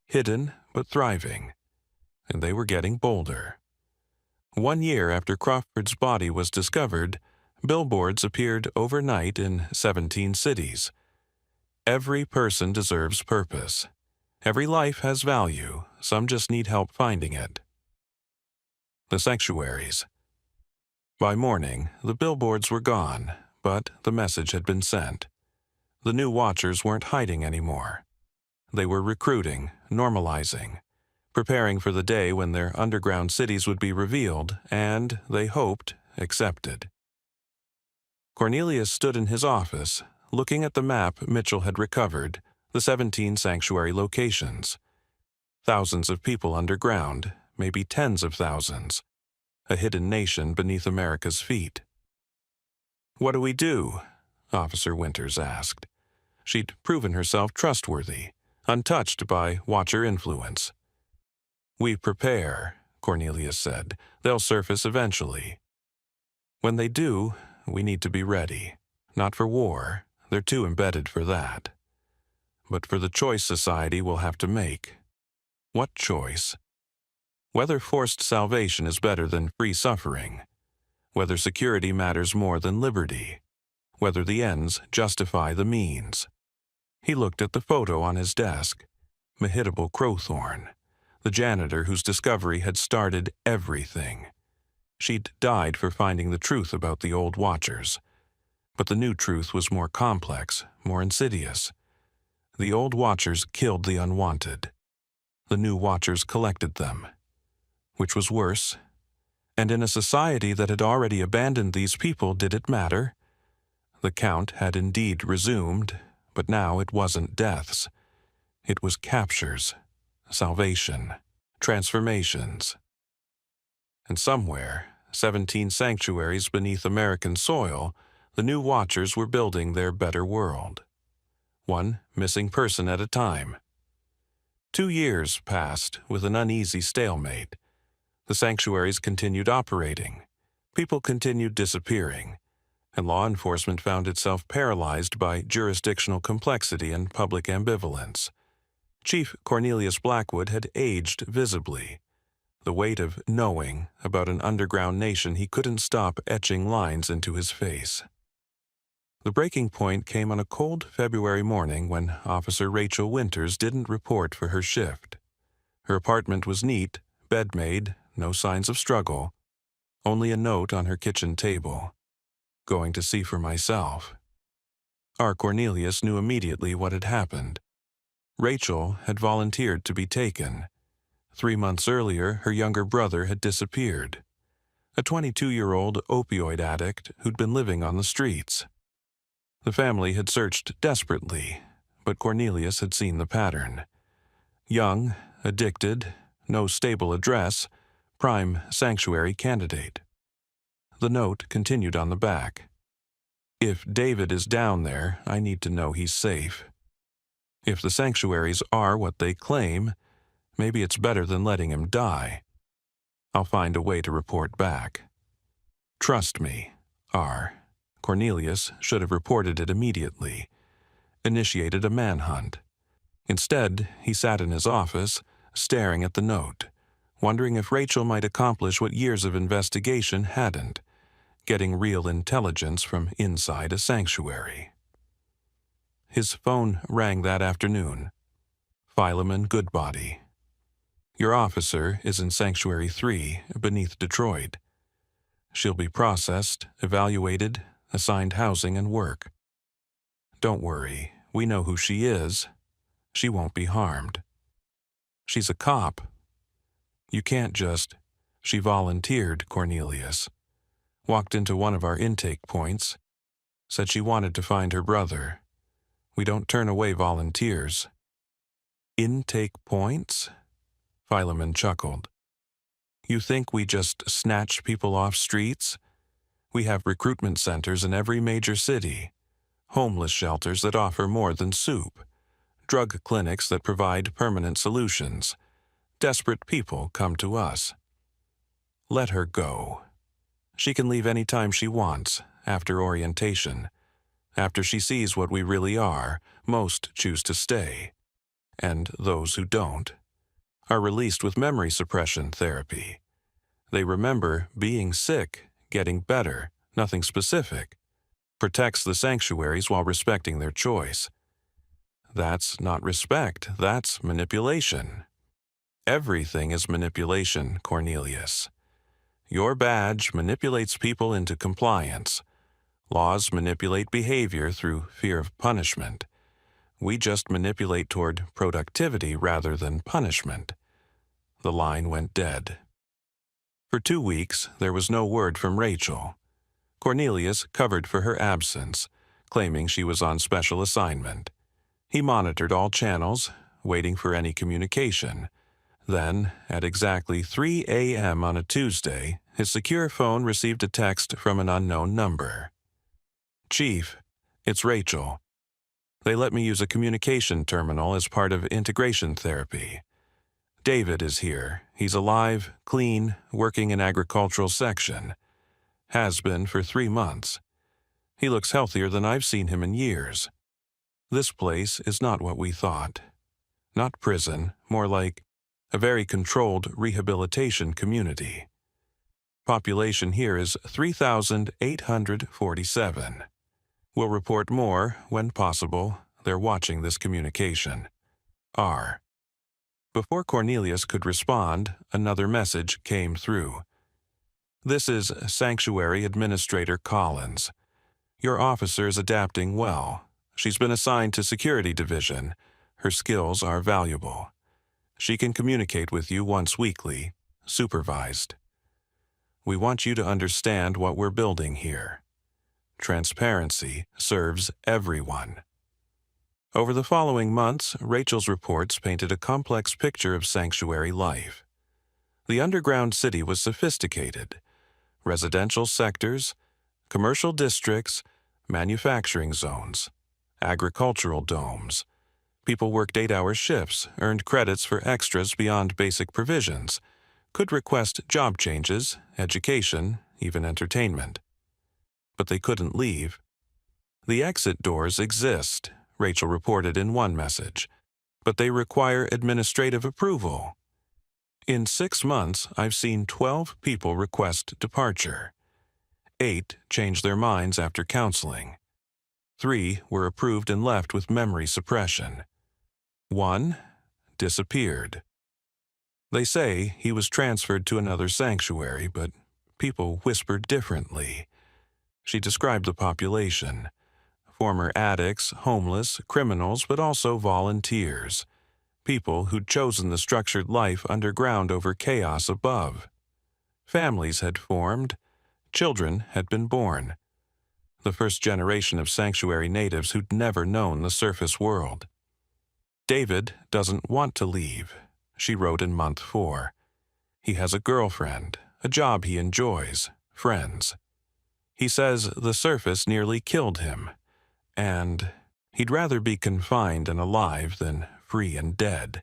hidden but thriving, and they were getting bolder. 1 year after Crawford's body was discovered, billboards appeared overnight in 17 cities. Every person deserves purpose. Every life has value, some just need help finding it. The sanctuaries. By morning, the billboards were gone, but the message had been sent. The new watchers weren't hiding anymore. They were recruiting, normalizing, preparing for the day when their underground cities would be revealed and, they hoped, accepted. Cornelius stood in his office, looking at the map Mitchell had recovered, the 17 sanctuary locations. Thousands of people underground, maybe tens of thousands. A hidden nation beneath America's feet. "What do we do?" Officer Winters asked. She'd proven herself trustworthy, untouched by watcher influence. "We prepare," Cornelius said. "They'll surface eventually. When they do, we need to be ready. Not for war, they're too embedded for that. But for the choice society will have to make." What choice? Whether forced salvation is better than free suffering. Whether security matters more than liberty. Whether the ends justify the means. He looked at the photo on his desk. Mehitable Crowthorne, the janitor whose discovery had started everything. She'd died for finding the truth about the old watchers. But the new truth was more complex, more insidious. The old watchers killed the unwanted. The new watchers collected them. Which was worse? And in a society that had already abandoned these people, did it matter? The count had indeed resumed, but now it wasn't deaths. It was captures, salvation, transformations. And somewhere, 17 sanctuaries beneath American soil, the new watchers were building their better world. One missing person at a time. 2 years passed with an uneasy stalemate. The sanctuaries continued operating. People continued disappearing, and law enforcement found itself paralyzed by jurisdictional complexity and public ambivalence. Chief Cornelius Blackwood had aged visibly. The weight of knowing about an underground nation he couldn't stop etching lines into his face. The breaking point came on a cold February morning when Officer Rachel Winters didn't report for her shift. Her apartment was neat, bed-made, no signs of struggle, only a note on her kitchen table. Going to see for myself. Our Cornelius knew immediately what had happened. Rachel had volunteered to be taken. 3 months earlier, her younger brother had disappeared. A 22-year-old opioid addict who'd been living on the streets. The family had searched desperately, but Cornelius had seen the pattern. Young, addicted, no stable address, prime sanctuary candidate. The note continued on the back. If David is down there, I need to know he's safe. If the sanctuaries are what they claim, maybe it's better than letting him die. I'll find a way to report back. Trust me, R. Cornelius should have reported it immediately, initiated a manhunt. Instead, he sat in his office, staring at the note, wondering if Rachel might accomplish what years of investigation hadn't, getting real intelligence from inside a sanctuary. His phone rang that afternoon. Philemon Goodbody. Your officer is in Sanctuary 3, beneath Detroit. She'll be processed, evaluated, assigned housing and work. Don't worry, we know who she is. She won't be harmed. She's a cop. You can't just... She volunteered, Cornelius. Walked into one of our intake points. Said she wanted to find her brother. We don't turn away volunteers. Intake points? Philemon chuckled. You think we just snatch people off streets? We have recruitment centers in every major city, homeless shelters that offer more than soup, drug clinics that provide permanent solutions. Desperate people come to us. Let her go. She can leave any time she wants, after orientation. After she sees what we really are, most choose to stay. And those who don't are released with memory suppression therapy. They remember being sick, getting better, nothing specific. Protects the sanctuaries while respecting their choice. That's not respect, that's manipulation. Everything is manipulation, Cornelius. Your badge manipulates people into compliance. Laws manipulate behavior through fear of punishment. We just manipulate toward productivity rather than punishment. The line went dead. For 2 weeks, there was no word from Rachel. Cornelius covered for her absence, claiming she was on special assignment. He monitored all channels, waiting for any communication. Then, at exactly 3 a.m. on a Tuesday, his secure phone received a text from an unknown number. Chief, it's Rachel. They let me use a communication terminal as part of integration therapy. David is here. He's alive, clean, working in agricultural section. Has been for 3 months. He looks healthier than I've seen him in years. This place is not what we thought. Not prison, more like a very controlled rehabilitation community. Population here is 3,847. We'll report more when possible. They're watching this communication. R. Before Cornelius could respond, another message came through. This is Sanctuary Administrator Collins. Your officer is adapting well. She's been assigned to Security Division. Her skills are valuable. She can communicate with you once weekly, supervised. We want you to understand what we're building here. Transparency serves everyone. Over the following months, Rachel's reports painted a complex picture of sanctuary life. The underground city was sophisticated. Residential sectors, commercial districts, manufacturing zones, agricultural domes. People worked 8-hour shifts, earned credits for extras beyond basic provisions, could request job changes, education, even entertainment. But they couldn't leave. The exit doors exist, Rachel reported in one message, but they require administrative approval. In 6 months, I've seen 12 people request departure. 8 changed their minds after counseling. 3 were approved and left with memory suppression. 1 disappeared. They say he was transferred to another sanctuary, but people whispered differently. She described the population: former addicts, homeless, criminals, but also volunteers. People who'd chosen the structured life underground over chaos above. Families had formed. Children had been born. The first generation of sanctuary natives who'd never known the surface world. David doesn't want to leave, she wrote in month 4. He has a girlfriend, a job he enjoys, friends. He says the surface nearly killed him, and he'd rather be confined and alive than free and dead.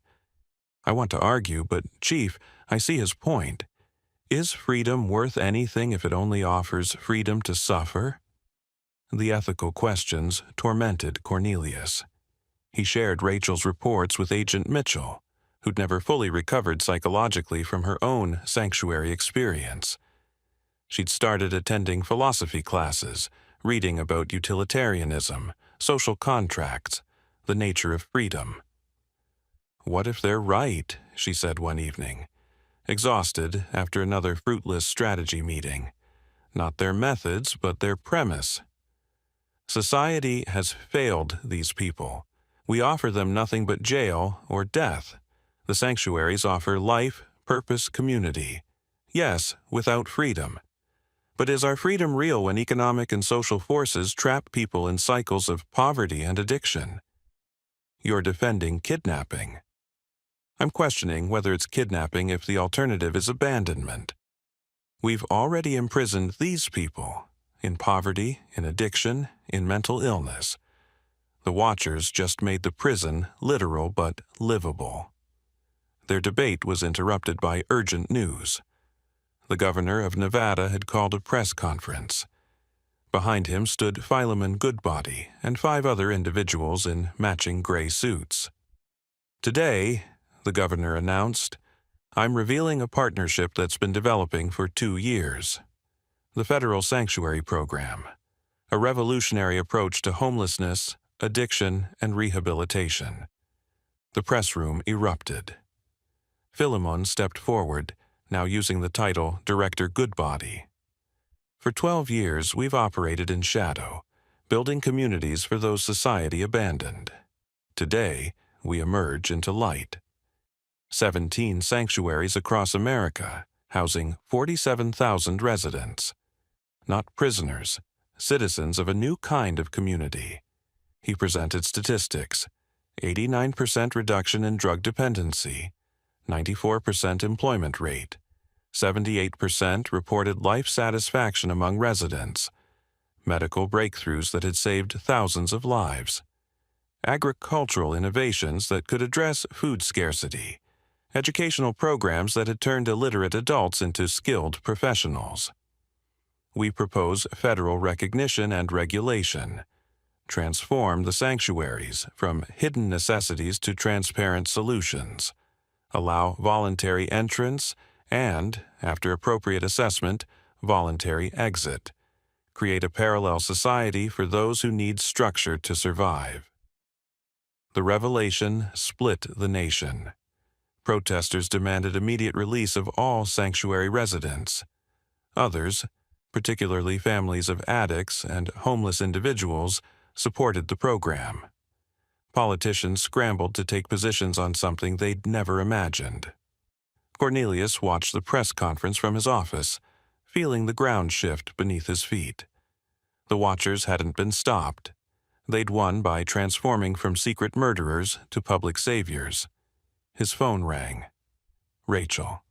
I want to argue, but Chief, I see his point. Is freedom worth anything if it only offers freedom to suffer? The ethical questions tormented Cornelius. He shared Rachel's reports with Agent Mitchell, who'd never fully recovered psychologically from her own sanctuary experience. She'd started attending philosophy classes, reading about utilitarianism, social contracts, the nature of freedom. What if they're right, she said one evening, exhausted after another fruitless strategy meeting. Not their methods, but their premise. Society has failed these people. We offer them nothing but jail or death. The sanctuaries offer life, purpose, community. Yes, without freedom. But is our freedom real when economic and social forces trap people in cycles of poverty and addiction? You're defending kidnapping. I'm questioning whether it's kidnapping if the alternative is abandonment. We've already imprisoned these people, in poverty, in addiction, in mental illness. The Watchers just made the prison literal but livable. Their debate was interrupted by urgent news. The governor of Nevada had called a press conference. Behind him stood Philemon Goodbody and 5 other individuals in matching gray suits. Today, the governor announced, I'm revealing a partnership that's been developing for 2 years. The Federal Sanctuary Program, a revolutionary approach to homelessness, addiction, and rehabilitation. The press room erupted. Philemon stepped forward, now using the title Director Goodbody. For 12 years, we've operated in shadow, building communities for those society abandoned. Today, we emerge into light. 17 sanctuaries across America, housing 47,000 residents. Not prisoners, citizens of a new kind of community. He presented statistics: 89% reduction in drug dependency, 94% employment rate, 78% reported life satisfaction among residents, medical breakthroughs that had saved thousands of lives, agricultural innovations that could address food scarcity, educational programs that had turned illiterate adults into skilled professionals. We propose federal recognition and regulation, transform the sanctuaries from hidden necessities to transparent solutions, allow voluntary entrance and, after appropriate assessment, voluntary exit, create a parallel society for those who need structure to survive. The revelation split the nation. Protesters demanded immediate release of all sanctuary residents. Others, particularly families of addicts and homeless individuals, supported the program. Politicians scrambled to take positions on something they'd never imagined. Cornelius watched the press conference from his office, feeling the ground shift beneath his feet. The Watchers hadn't been stopped. They'd won by transforming from secret murderers to public saviors. His phone rang. Rachel.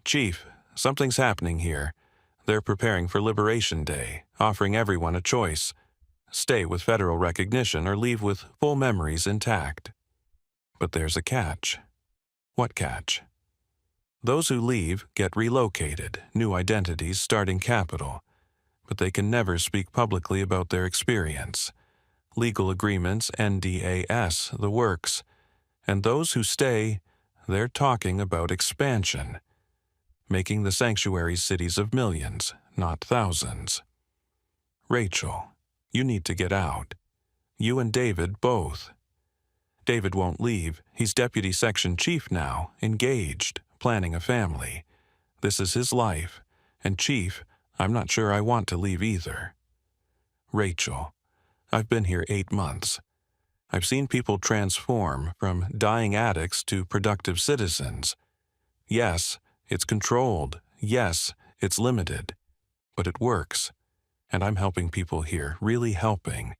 Chief, something's happening here. They're preparing for Liberation Day, offering everyone a choice. Stay with federal recognition or leave with full memories intact. But there's a catch. What catch? Those who leave get relocated, new identities, starting capital, but they can never speak publicly about their experience. Legal agreements, NDAS, the works. And those who stay, they're talking about expansion, making the sanctuary cities of millions, not thousands. Rachel, you need to get out. You and David both. David won't leave. He's deputy section chief now, engaged, planning a family. This is his life. And chief, I'm not sure I want to leave either. Rachel, I've been here 8 months. I've seen people transform from dying addicts to productive citizens. Yes, it's controlled. Yes, it's limited. But it works. And I'm helping people here, really helping.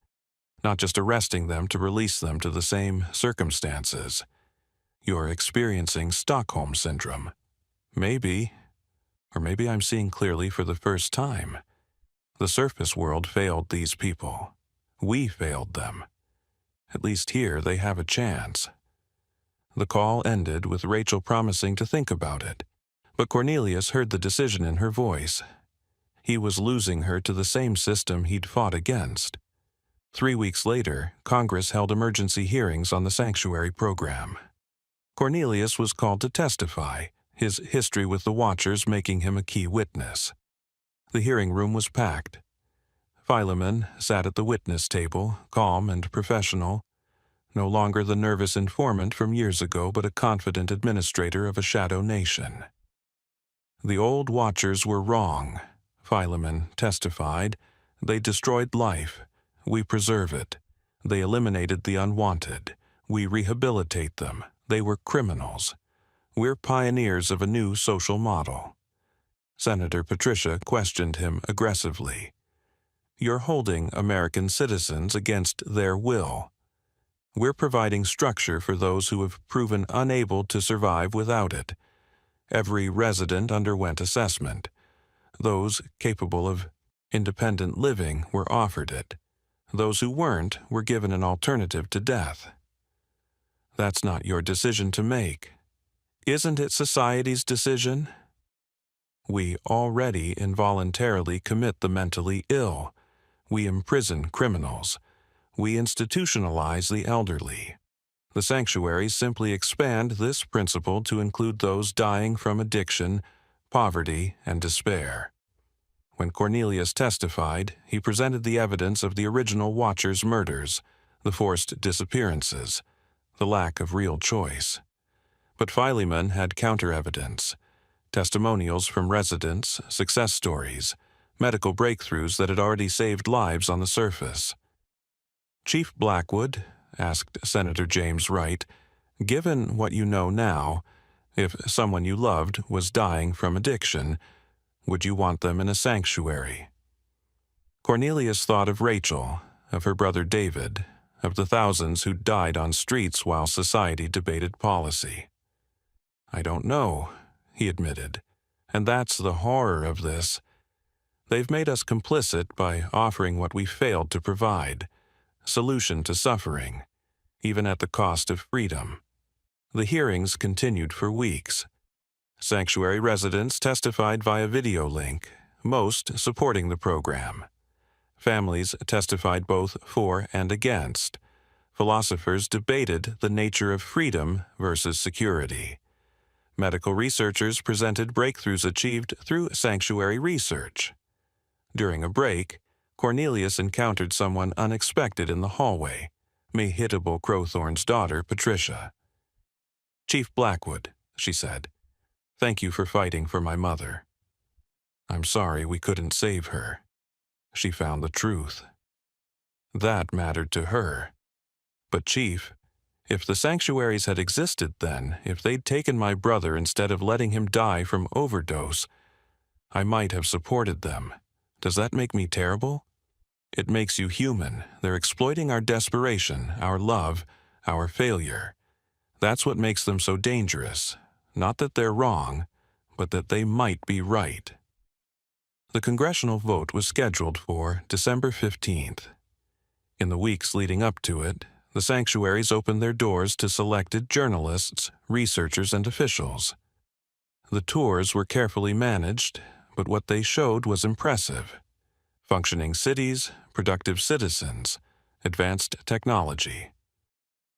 Not just arresting them to release them to the same circumstances. You're experiencing Stockholm Syndrome. Maybe, or maybe I'm seeing clearly for the first time. The surface world failed these people. We failed them. At least here they have a chance. The call ended with Rachel promising to think about it, but Cornelius heard the decision in her voice. He was losing her to the same system he'd fought against. 3 weeks later, Congress held emergency hearings on the sanctuary program. Cornelius was called to testify, his history with the Watchers making him a key witness. The hearing room was packed. Philemon sat at the witness table, calm and professional, no longer the nervous informant from years ago but a confident administrator of a shadow nation. The old Watchers were wrong, Philemon testified. They destroyed life. We preserve it. They eliminated the unwanted. We rehabilitate them. They were criminals. We're pioneers of a new social model. Senator Patricia questioned him aggressively. You're holding American citizens against their will. We're providing structure for those who have proven unable to survive without it. Every resident underwent assessment. Those capable of independent living were offered it. Those who weren't were given an alternative to death. That's not your decision to make. Isn't it society's decision? We already involuntarily commit the mentally ill. We imprison criminals. We institutionalize the elderly. The sanctuaries simply expand this principle to include those dying from addiction, poverty, and despair. When Cornelius testified, he presented the evidence of the original Watchers' murders, the forced disappearances, the lack of real choice. But Philemon had counter-evidence, testimonials from residents, success stories, medical breakthroughs that had already saved lives on the surface. Chief Blackwood, asked Senator James Wright, given what you know now, if someone you loved was dying from addiction, would you want them in a sanctuary? Cornelius thought of Rachel, of her brother David, of the thousands who died on streets while society debated policy. I don't know, he admitted, and that's the horror of this. They've made us complicit by offering what we failed to provide, solution to suffering, even at the cost of freedom. The hearings continued for weeks. Sanctuary residents testified via video link, most supporting the program. Families testified both for and against. Philosophers debated the nature of freedom versus security. Medical researchers presented breakthroughs achieved through sanctuary research. During a break, Cornelius encountered someone unexpected in the hallway, Mehitable Crowthorne's daughter, Patricia. Chief Blackwood, she said. Thank you for fighting for my mother. I'm sorry we couldn't save her. She found the truth. That mattered to her. But Chief, if the sanctuaries had existed then, if they'd taken my brother instead of letting him die from overdose, I might have supported them. Does that make me terrible? It makes you human. They're exploiting our desperation, our love, our failure. That's what makes them so dangerous. Not that they're wrong, but that they might be right. The congressional vote was scheduled for December 15th. In the weeks leading up to it, the sanctuaries opened their doors to selected journalists, researchers, and officials. The tours were carefully managed, but what they showed was impressive. Functioning cities, productive citizens, advanced technology.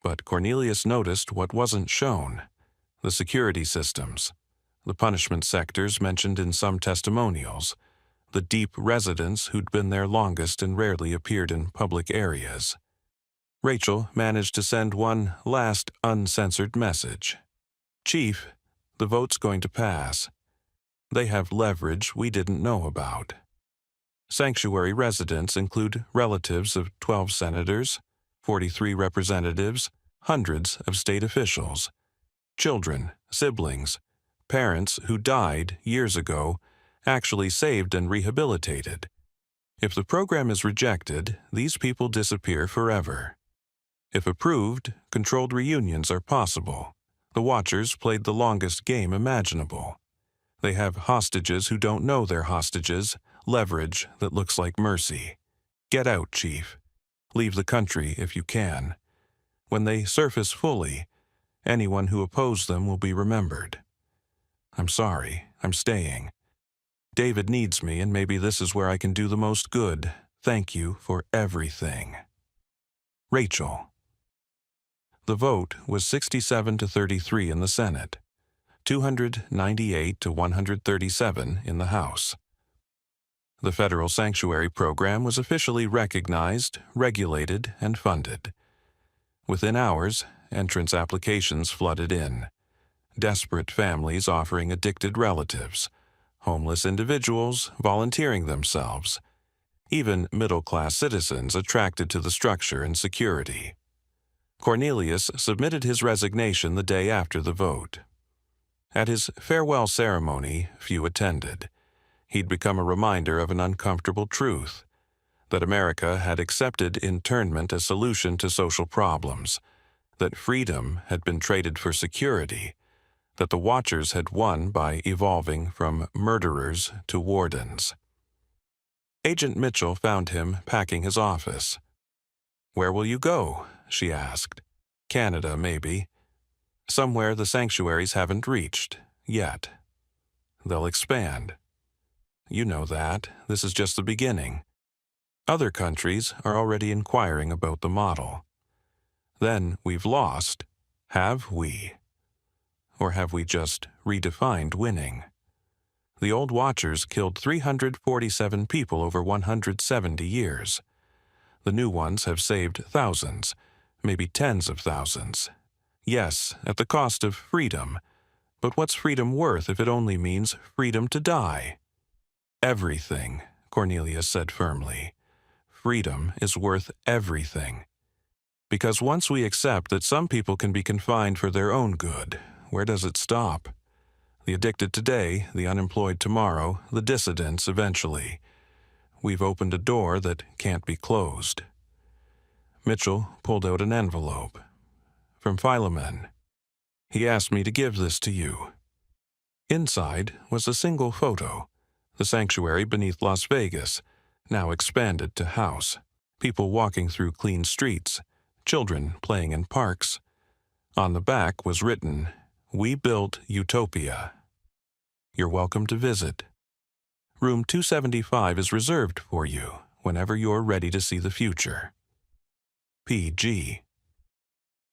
But Cornelius noticed what wasn't shown: the security systems, the punishment sectors mentioned in some testimonials, the deep residents who'd been there longest and rarely appeared in public areas. Rachel managed to send one last uncensored message. "Chief, the vote's going to pass. They have leverage we didn't know about." Sanctuary residents include relatives of 12 senators, 43 representatives, hundreds of state officials, children, siblings, parents who died years ago, actually saved and rehabilitated. If the program is rejected, these people disappear forever. If approved, controlled reunions are possible. The Watchers played the longest game imaginable. They have hostages who don't know they're hostages, leverage that looks like mercy. Get out, Chief. Leave the country if you can. When they surface fully, anyone who opposed them will be remembered. I'm sorry, I'm staying. David needs me, and maybe this is where I can do the most good. Thank you for everything. Rachel. The vote was 67 to 33 in the Senate, 298 to 137 in the House. The federal sanctuary program was officially recognized, regulated, and funded. Within hours, entrance applications flooded in. Desperate families offering addicted relatives, homeless individuals volunteering themselves, even middle-class citizens attracted to the structure and security. Cornelius submitted his resignation the day after the vote. At his farewell ceremony, few attended. He'd become a reminder of an uncomfortable truth: that America had accepted internment as solution to social problems, that freedom had been traded for security, that the Watchers had won by evolving from murderers to wardens. Agent Mitchell found him packing his office. "Where will you go?" she asked. "Canada, maybe. Somewhere the sanctuaries haven't reached, yet. They'll expand. You know that. This is just the beginning. Other countries are already inquiring about the model. Then we've lost. Have we? Or have we just redefined winning? The old Watchers killed 347 people over 170 years. The new ones have saved thousands, maybe tens of thousands. Yes, at the cost of freedom. But what's freedom worth if it only means freedom to die?" "Everything," Cornelius said firmly. "Freedom is worth everything. Because once we accept that some people can be confined for their own good, where does it stop? The addicted today, the unemployed tomorrow, the dissidents eventually. We've opened a door that can't be closed." Mitchell pulled out an envelope. "From Philomen. He asked me to give this to you." Inside was a single photo: the sanctuary beneath Las Vegas, now expanded to house, people walking through clean streets, children playing in parks. On the back was written, "We built Utopia. You're welcome to visit. Room 275 is reserved for you whenever you're ready to see the future. PG."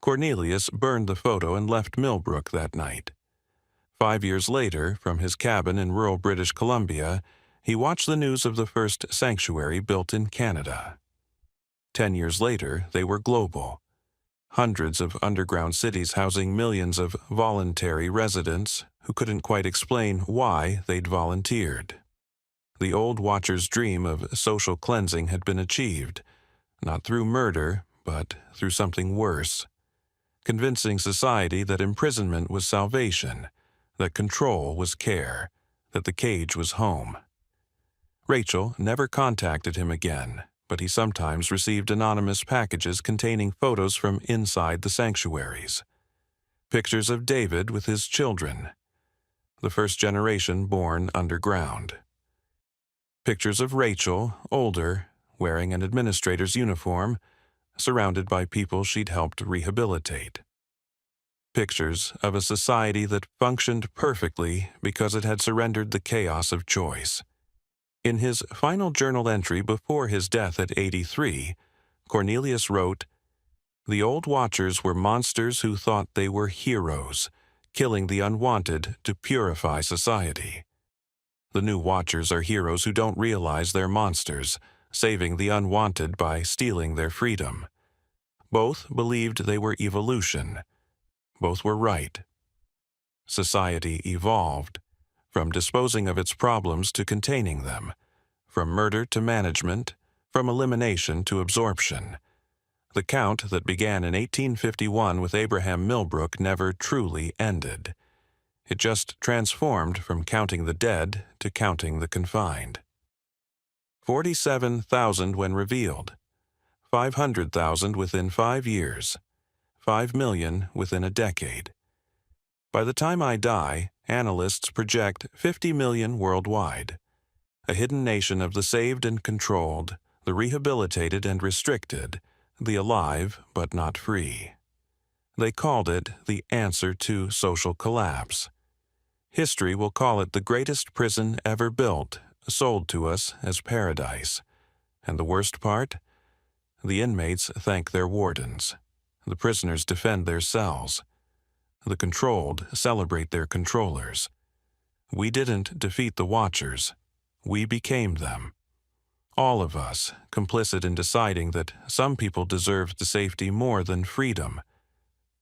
Cornelius burned the photo and left Millbrook that night. 5 years later, from his cabin in rural British Columbia, he watched the news of the first sanctuary built in Canada. 10 years later, they were global. Hundreds of underground cities housing millions of voluntary residents who couldn't quite explain why they'd volunteered. The old Watchers' dream of social cleansing had been achieved, not through murder, but through something worse: convincing society that imprisonment was salvation, that control was care, that the cage was home. Rachel never contacted him again, but he sometimes received anonymous packages containing photos from inside the sanctuaries. Pictures of David with his children, the first generation born underground. Pictures of Rachel, older, wearing an administrator's uniform, surrounded by people she'd helped rehabilitate. Pictures of a society that functioned perfectly because it had surrendered the chaos of choice. In his final journal entry before his death at 83, Cornelius wrote, "The old Watchers were monsters who thought they were heroes, killing the unwanted to purify society. The new Watchers are heroes who don't realize they're monsters, saving the unwanted by stealing their freedom. Both believed they were evolution. Both were right. Society evolved, from disposing of its problems to containing them, from murder to management, from elimination to absorption. The count that began in 1851 with Abraham Millbrook never truly ended. It just transformed from counting the dead to counting the confined. 47,000 when revealed, 500,000 within 5 years, 5 million within a decade. By the time I die, analysts project 50 million worldwide, a hidden nation of the saved and controlled, the rehabilitated and restricted, the alive but not free. They called it the answer to social collapse. History will call it the greatest prison ever built, sold to us as paradise. And the worst part? The inmates thank their wardens. The prisoners defend their cells. The controlled celebrate their controllers. We didn't defeat the Watchers. We became them. All of us, complicit in deciding that some people deserve the safety more than freedom.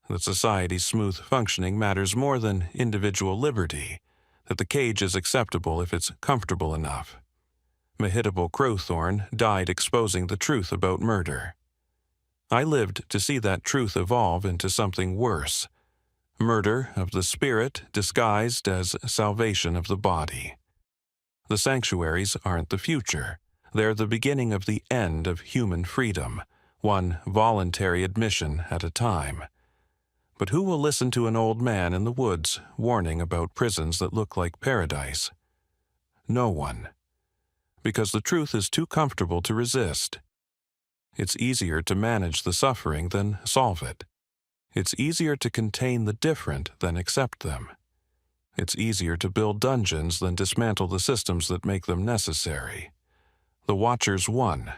That society's smooth functioning matters more than individual liberty. That the cage is acceptable if it's comfortable enough. Mehitable Crowthorne died exposing the truth about murder. I lived to see that truth evolve into something worse. Murder of the spirit disguised as salvation of the body. The sanctuaries aren't the future. They're the beginning of the end of human freedom, one voluntary admission at a time. But who will listen to an old man in the woods warning about prisons that look like paradise? No one. Because the truth is too comfortable to resist. It's easier to manage the suffering than solve it. It's easier to contain the different than accept them. It's easier to build dungeons than dismantle the systems that make them necessary. The Watchers won.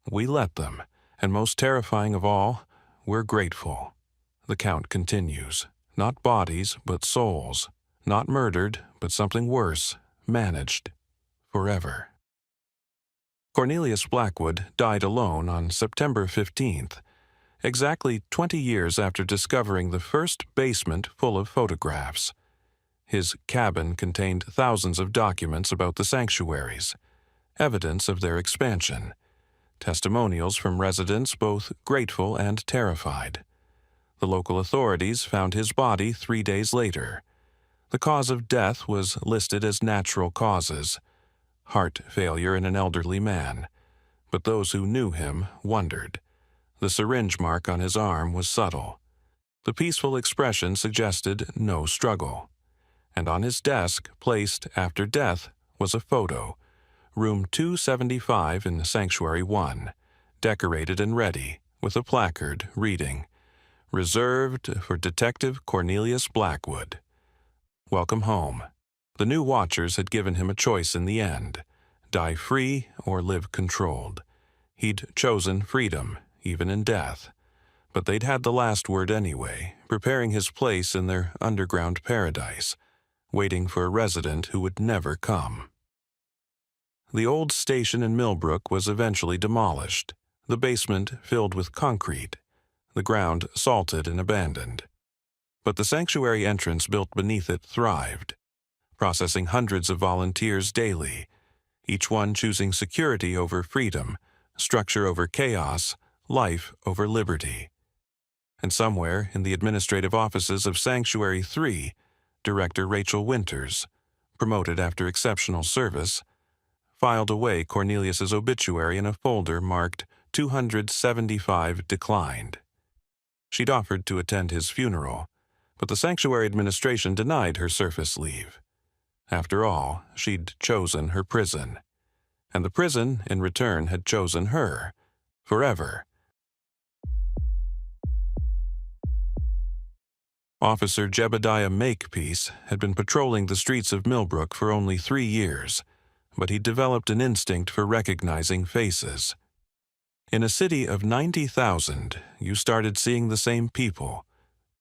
We let them, and most terrifying of all, we're grateful. The count continues. Not bodies, but souls. Not murdered, but something worse, managed. Forever. Cornelius Blackwood died alone on September 15th, exactly 20 years after discovering the first basement full of photographs. His cabin contained thousands of documents about the sanctuaries, evidence of their expansion, testimonials from residents both grateful and terrified. The local authorities found his body 3 days later. The cause of death was listed as natural causes, heart failure in an elderly man, but those who knew him wondered. The syringe mark on his arm was subtle. The peaceful expression suggested no struggle. And on his desk, placed after death, was a photo, room 275 in Sanctuary 1, decorated and ready, with a placard reading, "Reserved for Detective Cornelius Blackwood. Welcome home." The new Watchers had given him a choice in the end: die free or live controlled. He'd chosen freedom, even in death. But they'd had the last word anyway, preparing his place in their underground paradise, waiting for a resident who would never come. The old station in Millbrook was eventually demolished, the basement filled with concrete, the ground salted and abandoned. But the sanctuary entrance built beneath it thrived, processing hundreds of volunteers daily, each one choosing security over freedom, structure over chaos, life over liberty. And somewhere in the administrative offices of Sanctuary 3, Director Rachel Winters, promoted after exceptional service, filed away Cornelius's obituary in a folder marked 275 declined. She'd offered to attend his funeral, but the sanctuary administration denied her surface leave. After all, she'd chosen her prison, and the prison, in return, had chosen her, forever. Officer Jebediah Makepeace had been patrolling the streets of Millbrook for only 3 years, but he developed an instinct for recognizing faces. In a city of 90,000, you started seeing the same people: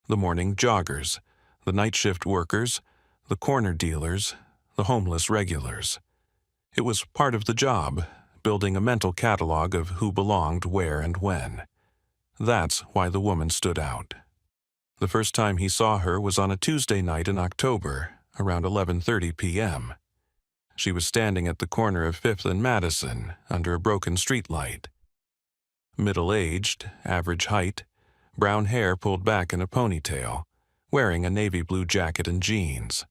the morning joggers, the night shift workers, the corner dealers, the homeless regulars. It was part of the job, building a mental catalog of who belonged where and when. That's why the woman stood out. The first time he saw her was on a Tuesday night in October, around 11:30 p.m. She was standing at the corner of 5th and Madison, under a broken streetlight. Middle-aged, average height, brown hair pulled back in a ponytail, wearing a navy blue jacket and jeans.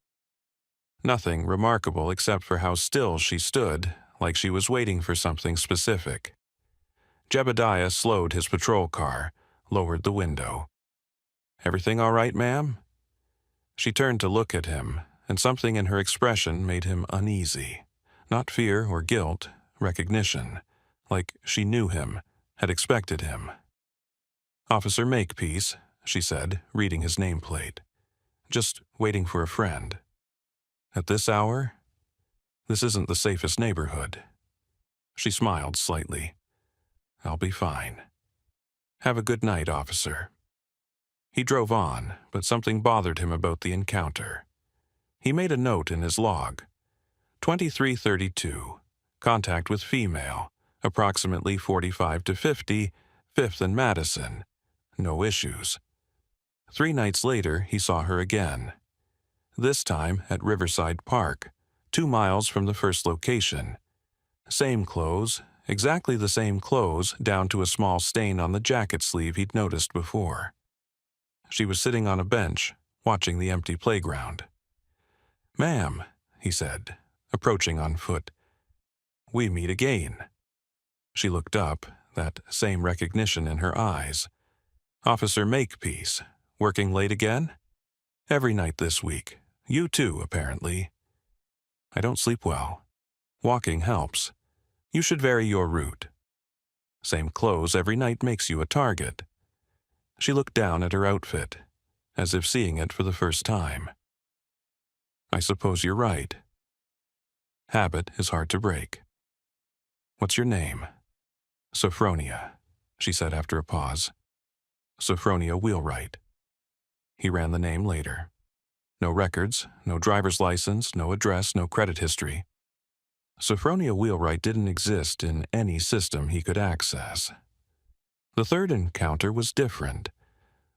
Nothing remarkable except for how still she stood, like she was waiting for something specific. Jebediah slowed his patrol car, lowered the window. "Everything all right, ma'am?" She turned to look at him, and something in her expression made him uneasy. Not fear or guilt, recognition, like she knew him, had expected him. "Officer Makepeace," she said, reading his nameplate. "Just waiting for a friend." "At this hour? This isn't the safest neighborhood." She smiled slightly. "I'll be fine. Have a good night, officer." He drove on, but something bothered him about the encounter. He made a note in his log. 2332. Contact with female, approximately 45 to 50, 5th and Madison. No issues. 3 nights later, he saw her again. This time at Riverside Park, 2 miles from the first location. Same clothes, exactly the same clothes, down to a small stain on the jacket sleeve he'd noticed before. She was sitting on a bench, watching the empty playground. "Ma'am," he said, approaching on foot, "we meet again." She looked up, that same recognition in her eyes. "Officer Makepeace, working late again?" "Every night this week. You too, apparently." "I don't sleep well. Walking helps. You should vary your route." "Same clothes every night makes you a target." She looked down at her outfit, as if seeing it for the first time. "I suppose you're right. Habit is hard to break." "What's your name?" "Sophronia," she said after a pause. "Sophronia Wheelwright." He ran the name later. No records, no driver's license, no address, no credit history. Sophronia Wheelwright didn't exist in any system he could access. The third encounter was different.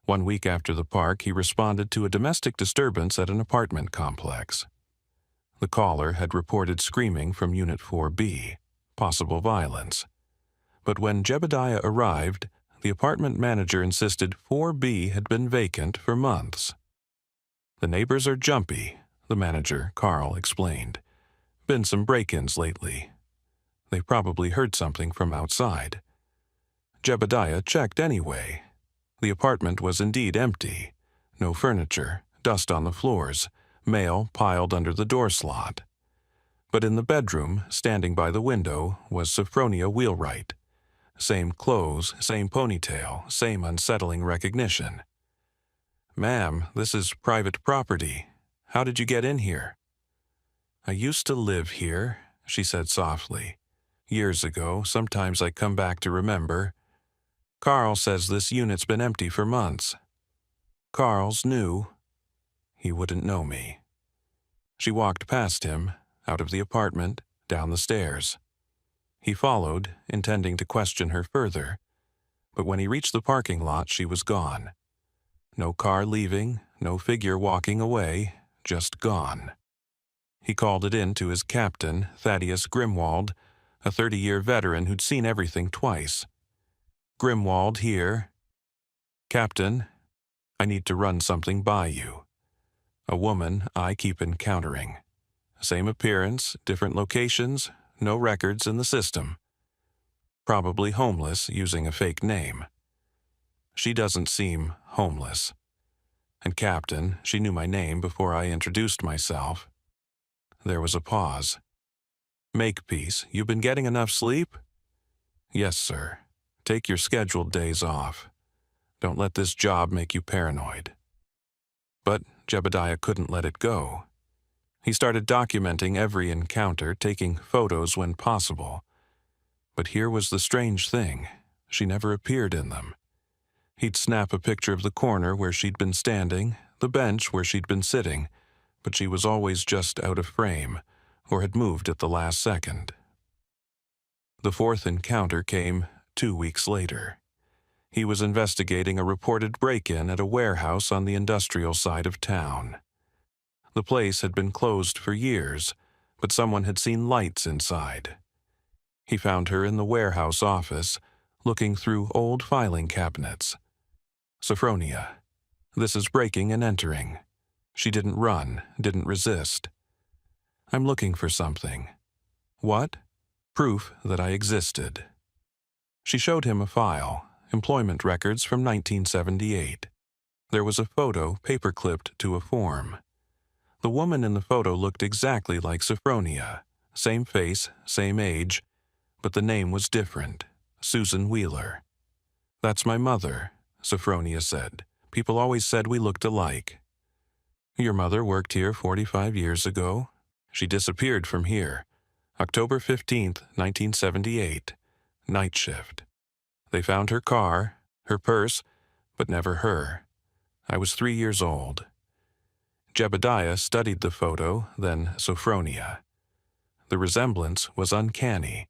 1 week after the park, he responded to a domestic disturbance at an apartment complex. The caller had reported screaming from Unit 4B, possible violence. But when Jebediah arrived, the apartment manager insisted 4B had been vacant for months. "The neighbors are jumpy," the manager, Carl, explained. "Been some break-ins lately. They probably heard something from outside." Jebediah checked anyway. The apartment was indeed empty. No furniture, dust on the floors, mail piled under the door slot. But in the bedroom, standing by the window, was Sophronia Wheelwright. Same clothes, same ponytail, same unsettling recognition. "Ma'am, this is private property. How did you get in here?" "I used to live here," she said softly. "Years ago, sometimes I come back to remember. Carl says this unit's been empty for months. Carl's new. He wouldn't know me." She walked past him, out of the apartment, down the stairs. He followed, intending to question her further. But when he reached the parking lot, she was gone. No car leaving, no figure walking away, just gone. He called it in to his captain, Thaddeus Grimwald, a 30-year veteran who'd seen everything twice. "Grimwald here. Captain, I need to run something by you. A woman I keep encountering. Same appearance, different locations, no records in the system. Probably homeless, using a fake name. She doesn't seem homeless. And Captain, she knew my name before I introduced myself." There was a pause. "Makepeace, you been getting enough sleep?" "Yes, sir. Take your scheduled days off. Don't let this job make you paranoid." But Jebediah couldn't let it go. He started documenting every encounter, taking photos when possible. But here was the strange thing. She never appeared in them. He'd snap a picture of the corner where she'd been standing, the bench where she'd been sitting, but she was always just out of frame, or had moved at the last second. The fourth encounter came 2 weeks later. He was investigating a reported break-in at a warehouse on the industrial side of town. The place had been closed for years, but someone had seen lights inside. He found her in the warehouse office, looking through old filing cabinets. Sophronia. This is breaking and entering. She didn't run, didn't resist. I'm looking for something. What? Proof that I existed. She showed him a file, employment records from 1978. There was a photo paper-clipped to a form. The woman in the photo looked exactly like Sophronia. Same face, same age, but the name was different. Susan Wheeler. That's my mother, Sophronia said. People always said we looked alike. Your mother worked here 45 years ago. She disappeared from here. October 15th, 1978. Night shift. They found her car, her purse, but never her. I was 3 years old. Jebediah studied the photo, then Sophronia. The resemblance was uncanny.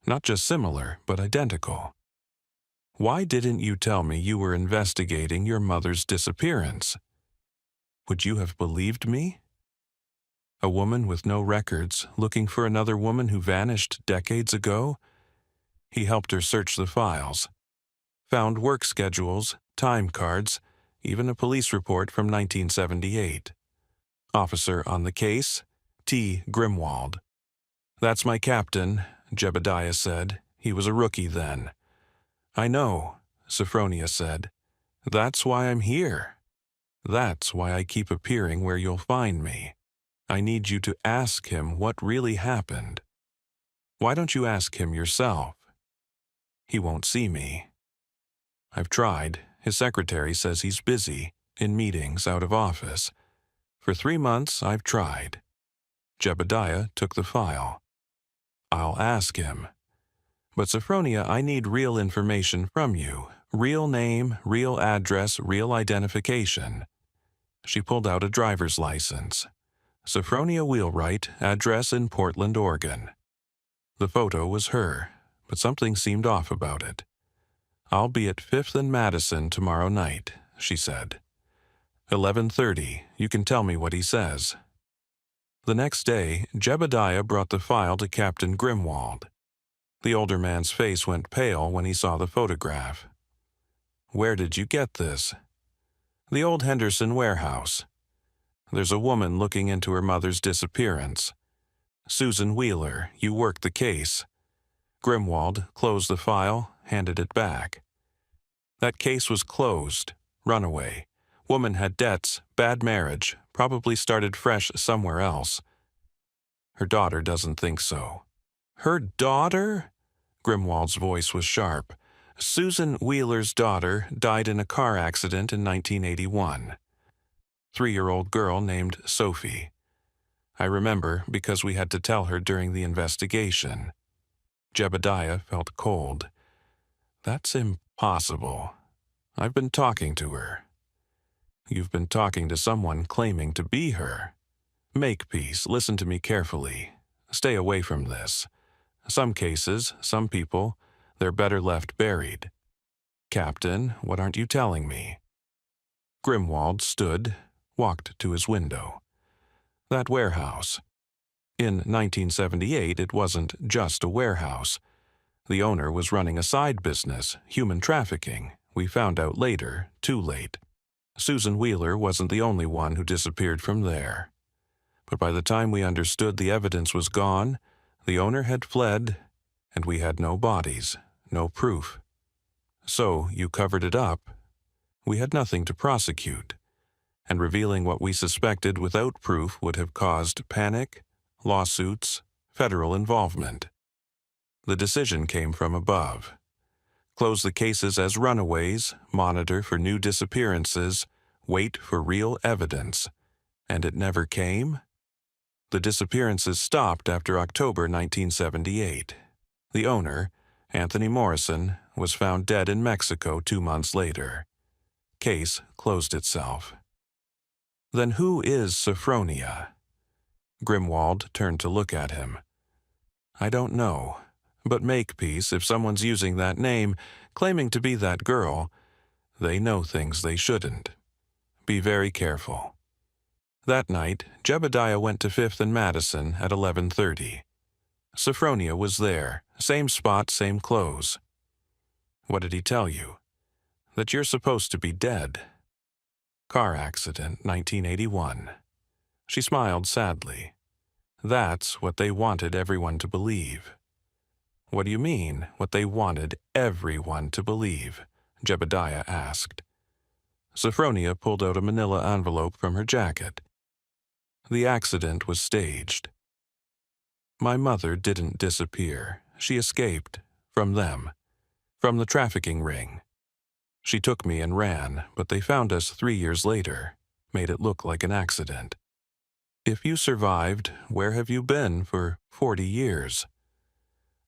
Not just similar, but identical. Why didn't you tell me you were investigating your mother's disappearance? Would you have believed me? A woman with no records, looking for another woman who vanished decades ago? He helped her search the files. Found work schedules, time cards, even a police report from 1978. Officer on the case, T. Grimwald. That's my captain, Jebediah said. He was a rookie then. I know, Sophronia said. That's why I'm here. That's why I keep appearing where you'll find me. I need you to ask him what really happened. Why don't you ask him yourself? He won't see me. I've tried. His secretary says he's busy, in meetings, out of office. For 3 months, I've tried. Jebediah took the file. I'll ask him. But Sophronia, I need real information from you. Real name, real address, real identification. She pulled out a driver's license. Sophronia Wheelwright, address in Portland, Oregon. The photo was her, but something seemed off about it. I'll be at 5th and Madison tomorrow night, she said. 11:30, you can tell me what he says. The next day, Jebediah brought the file to Captain Grimwald. The older man's face went pale when he saw the photograph. Where did you get this? The old Henderson warehouse. There's a woman looking into her mother's disappearance. Susan Wheeler, you worked the case. Grimwald closed the file, handed it back. That case was closed. Runaway. Woman had debts, bad marriage, probably started fresh somewhere else. Her daughter doesn't think so. Her daughter? Grimwald's voice was sharp. Susan Wheeler's daughter died in a car accident in 1981. 3-year-old girl named Sophie. I remember because we had to tell her during the investigation. Jebediah felt cold. That's impossible. I've been talking to her. You've been talking to someone claiming to be her. Makepeace, listen to me carefully. Stay away from this. Some cases, some people, they're better left buried. Captain, what aren't you telling me? Grimwald stood, walked to his window. That warehouse. In 1978, it wasn't just a warehouse. The owner was running a side business, human trafficking. We found out later, too late. Susan Wheeler wasn't the only one who disappeared from there. But by the time we understood the evidence was gone, the owner had fled, and we had no bodies, no proof. So you covered it up. We had nothing to prosecute, and revealing what we suspected without proof would have caused panic, lawsuits, federal involvement. The decision came from above. Close the cases as runaways, monitor for new disappearances, wait for real evidence, and it never came? The disappearances stopped after October 1978. The owner, Anthony Morrison, was found dead in Mexico 2 months later. Case closed itself. Then who is Sophronia? Grimwald turned to look at him. I don't know, but Makepeace, if someone's using that name, claiming to be that girl, they know things they shouldn't. Be very careful. That night, Jebediah went to 5th and Madison at 11:30. Sophronia was there, same spot, same clothes. What did he tell you? That you're supposed to be dead. Car accident, 1981. She smiled sadly. That's what they wanted everyone to believe. What do you mean, what they wanted everyone to believe? Jebediah asked. Sophronia pulled out a manila envelope from her jacket. The accident was staged. My mother didn't disappear. She escaped. From them. From the trafficking ring. She took me and ran, but they found us 3 years later. Made it look like an accident. If you survived, where have you been for 40 years?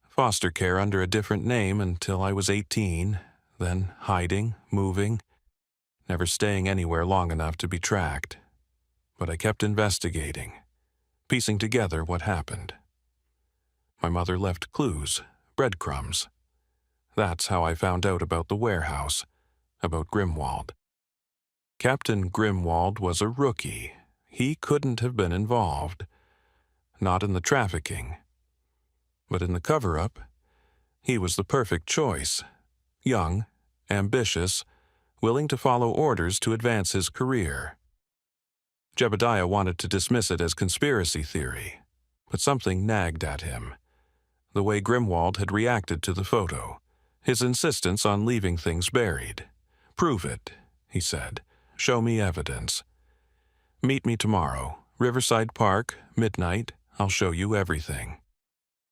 Foster care under a different name until I was 18, then hiding, moving, never staying anywhere long enough to be tracked. But I kept investigating, piecing together what happened. My mother left clues, breadcrumbs. That's how I found out about the warehouse, about Grimwald. Captain Grimwald was a rookie. He couldn't have been involved. Not in the trafficking. But in the cover-up, he was the perfect choice. Young, ambitious, willing to follow orders to advance his career. Jebediah wanted to dismiss it as conspiracy theory, but something nagged at him. The way Grimwald had reacted to the photo, his insistence on leaving things buried. Prove it, he said. Show me evidence. Meet me tomorrow, Riverside Park, midnight. I'll show you everything.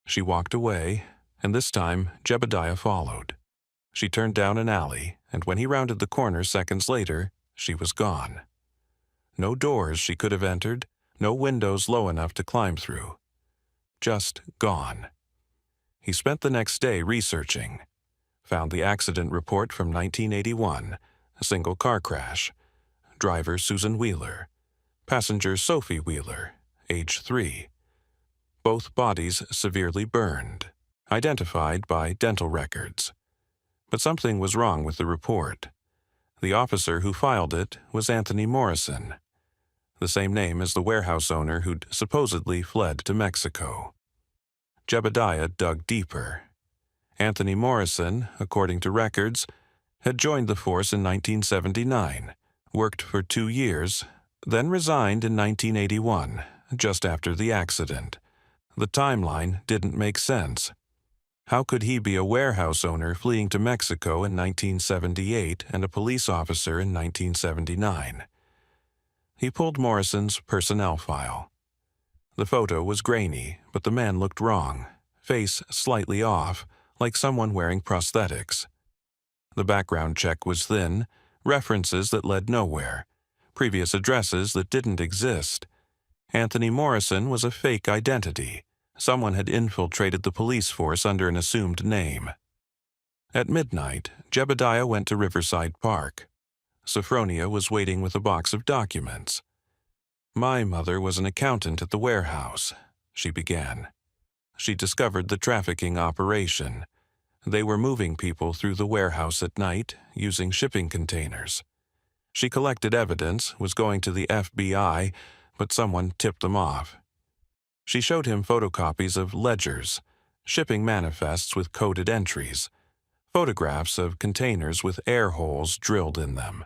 She walked away, and this time Jebediah followed. She turned down an alley, and when he rounded the corner seconds later, she was gone. No doors she could have entered, no windows low enough to climb through. Just gone. He spent the next day researching. Found the accident report from 1981, a single car crash. Driver Susan Wheeler. Passenger Sophie Wheeler, age 3. Both bodies severely burned, identified by dental records. But something was wrong with the report. The officer who filed it was Anthony Morrison, the same name as the warehouse owner who'd supposedly fled to Mexico. Jebediah dug deeper. Anthony Morrison, according to records, had joined the force in 1979, worked for 2 years, then resigned in 1981, just after the accident. The timeline didn't make sense. How could he be a warehouse owner fleeing to Mexico in 1978 and a police officer in 1979? He pulled Morrison's personnel file. The photo was grainy, but the man looked wrong, face slightly off, like someone wearing prosthetics. The background check was thin, references that led nowhere, previous addresses that didn't exist. Anthony Morrison was a fake identity. Someone had infiltrated the police force under an assumed name. At midnight, Jebediah went to Riverside Park. Sophronia was waiting with a box of documents. My mother was an accountant at the warehouse, she began. She discovered the trafficking operation. They were moving people through the warehouse at night, using shipping containers. She collected evidence, was going to the FBI, but someone tipped them off. She showed him photocopies of ledgers, shipping manifests with coded entries, photographs of containers with air holes drilled in them.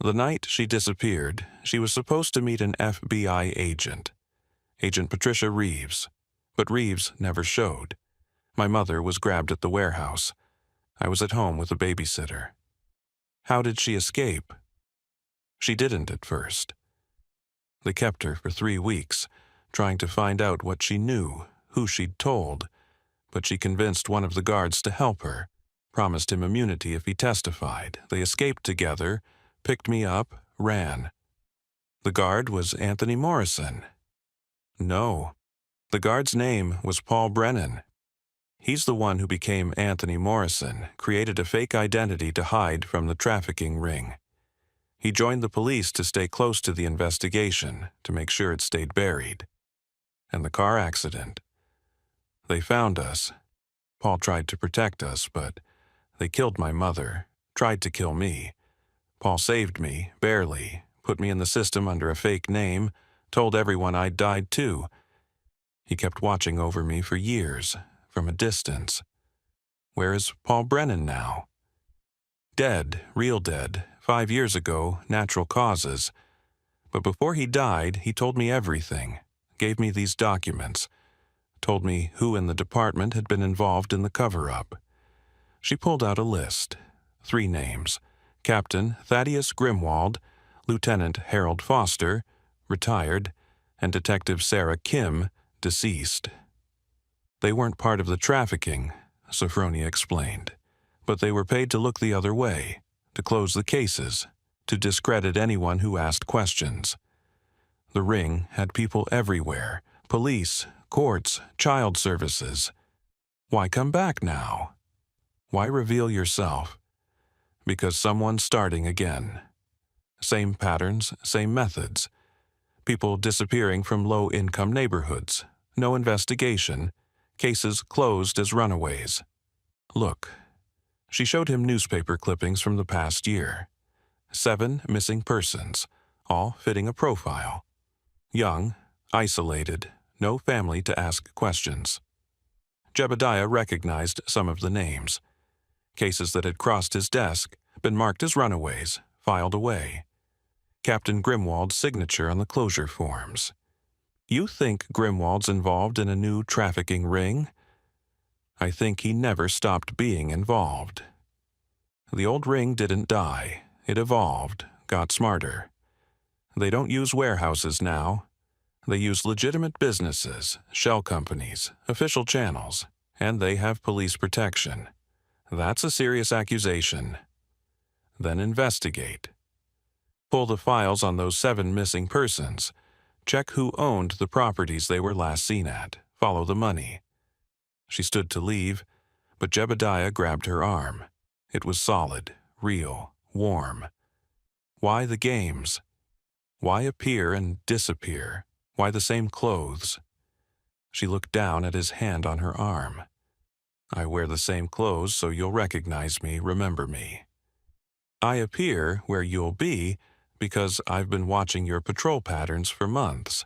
The night she disappeared, she was supposed to meet an FBI agent, Agent Patricia Reeves, but Reeves never showed. My mother was grabbed at the warehouse. I was at home with a babysitter. How did she escape? She didn't at first. They kept her for 3 weeks, trying to find out what she knew, who she'd told, but she convinced one of the guards to help her, promised him immunity if he testified. They escaped together, picked me up, ran. The guard was Anthony Morrison. No, the guard's name was Paul Brennan. He's the one who became Anthony Morrison, created a fake identity to hide from the trafficking ring. He joined the police to stay close to the investigation, to make sure it stayed buried. And the car accident. They found us. Paul tried to protect us, but they killed my mother, tried to kill me. Paul saved me, barely, put me in the system under a fake name, told everyone I'd died too. He kept watching over me for years, from a distance. Where is Paul Brennan now? Dead, real dead, 5 years ago, natural causes. But before he died, he told me everything, gave me these documents, told me who in the department had been involved in the cover-up. She pulled out a list, 3 names, Captain Thaddeus Grimwald, Lieutenant Harold Foster, retired, and Detective Sarah Kim, deceased. They weren't part of the trafficking, Sophronia explained, but they were paid to look the other way, to close the cases, to discredit anyone who asked questions. The ring had people everywhere, police, courts, child services. Why come back now? Why reveal yourself? Because someone's starting again. Same patterns, same methods. People disappearing from low-income neighborhoods. No investigation. Cases closed as runaways. Look. She showed him newspaper clippings from the past year. 7 missing persons, all fitting a profile. Young, isolated, no family to ask questions. Jebediah recognized some of the names. Cases that had crossed his desk, been marked as runaways, filed away. Captain Grimwald's signature on the closure forms. You think Grimwald's involved in a new trafficking ring? I think he never stopped being involved. The old ring didn't die. It evolved, got smarter. They don't use warehouses now. They use legitimate businesses, shell companies, official channels, and they have police protection. That's a serious accusation. Then investigate. Pull the files on those 7 missing persons. Check who owned the properties they were last seen at. Follow the money. She stood to leave, but Jebediah grabbed her arm. It was solid, real, warm. Why the games? Why appear and disappear? Why the same clothes? She looked down at his hand on her arm. I wear the same clothes so you'll recognize me, remember me. I appear where you'll be because I've been watching your patrol patterns for months.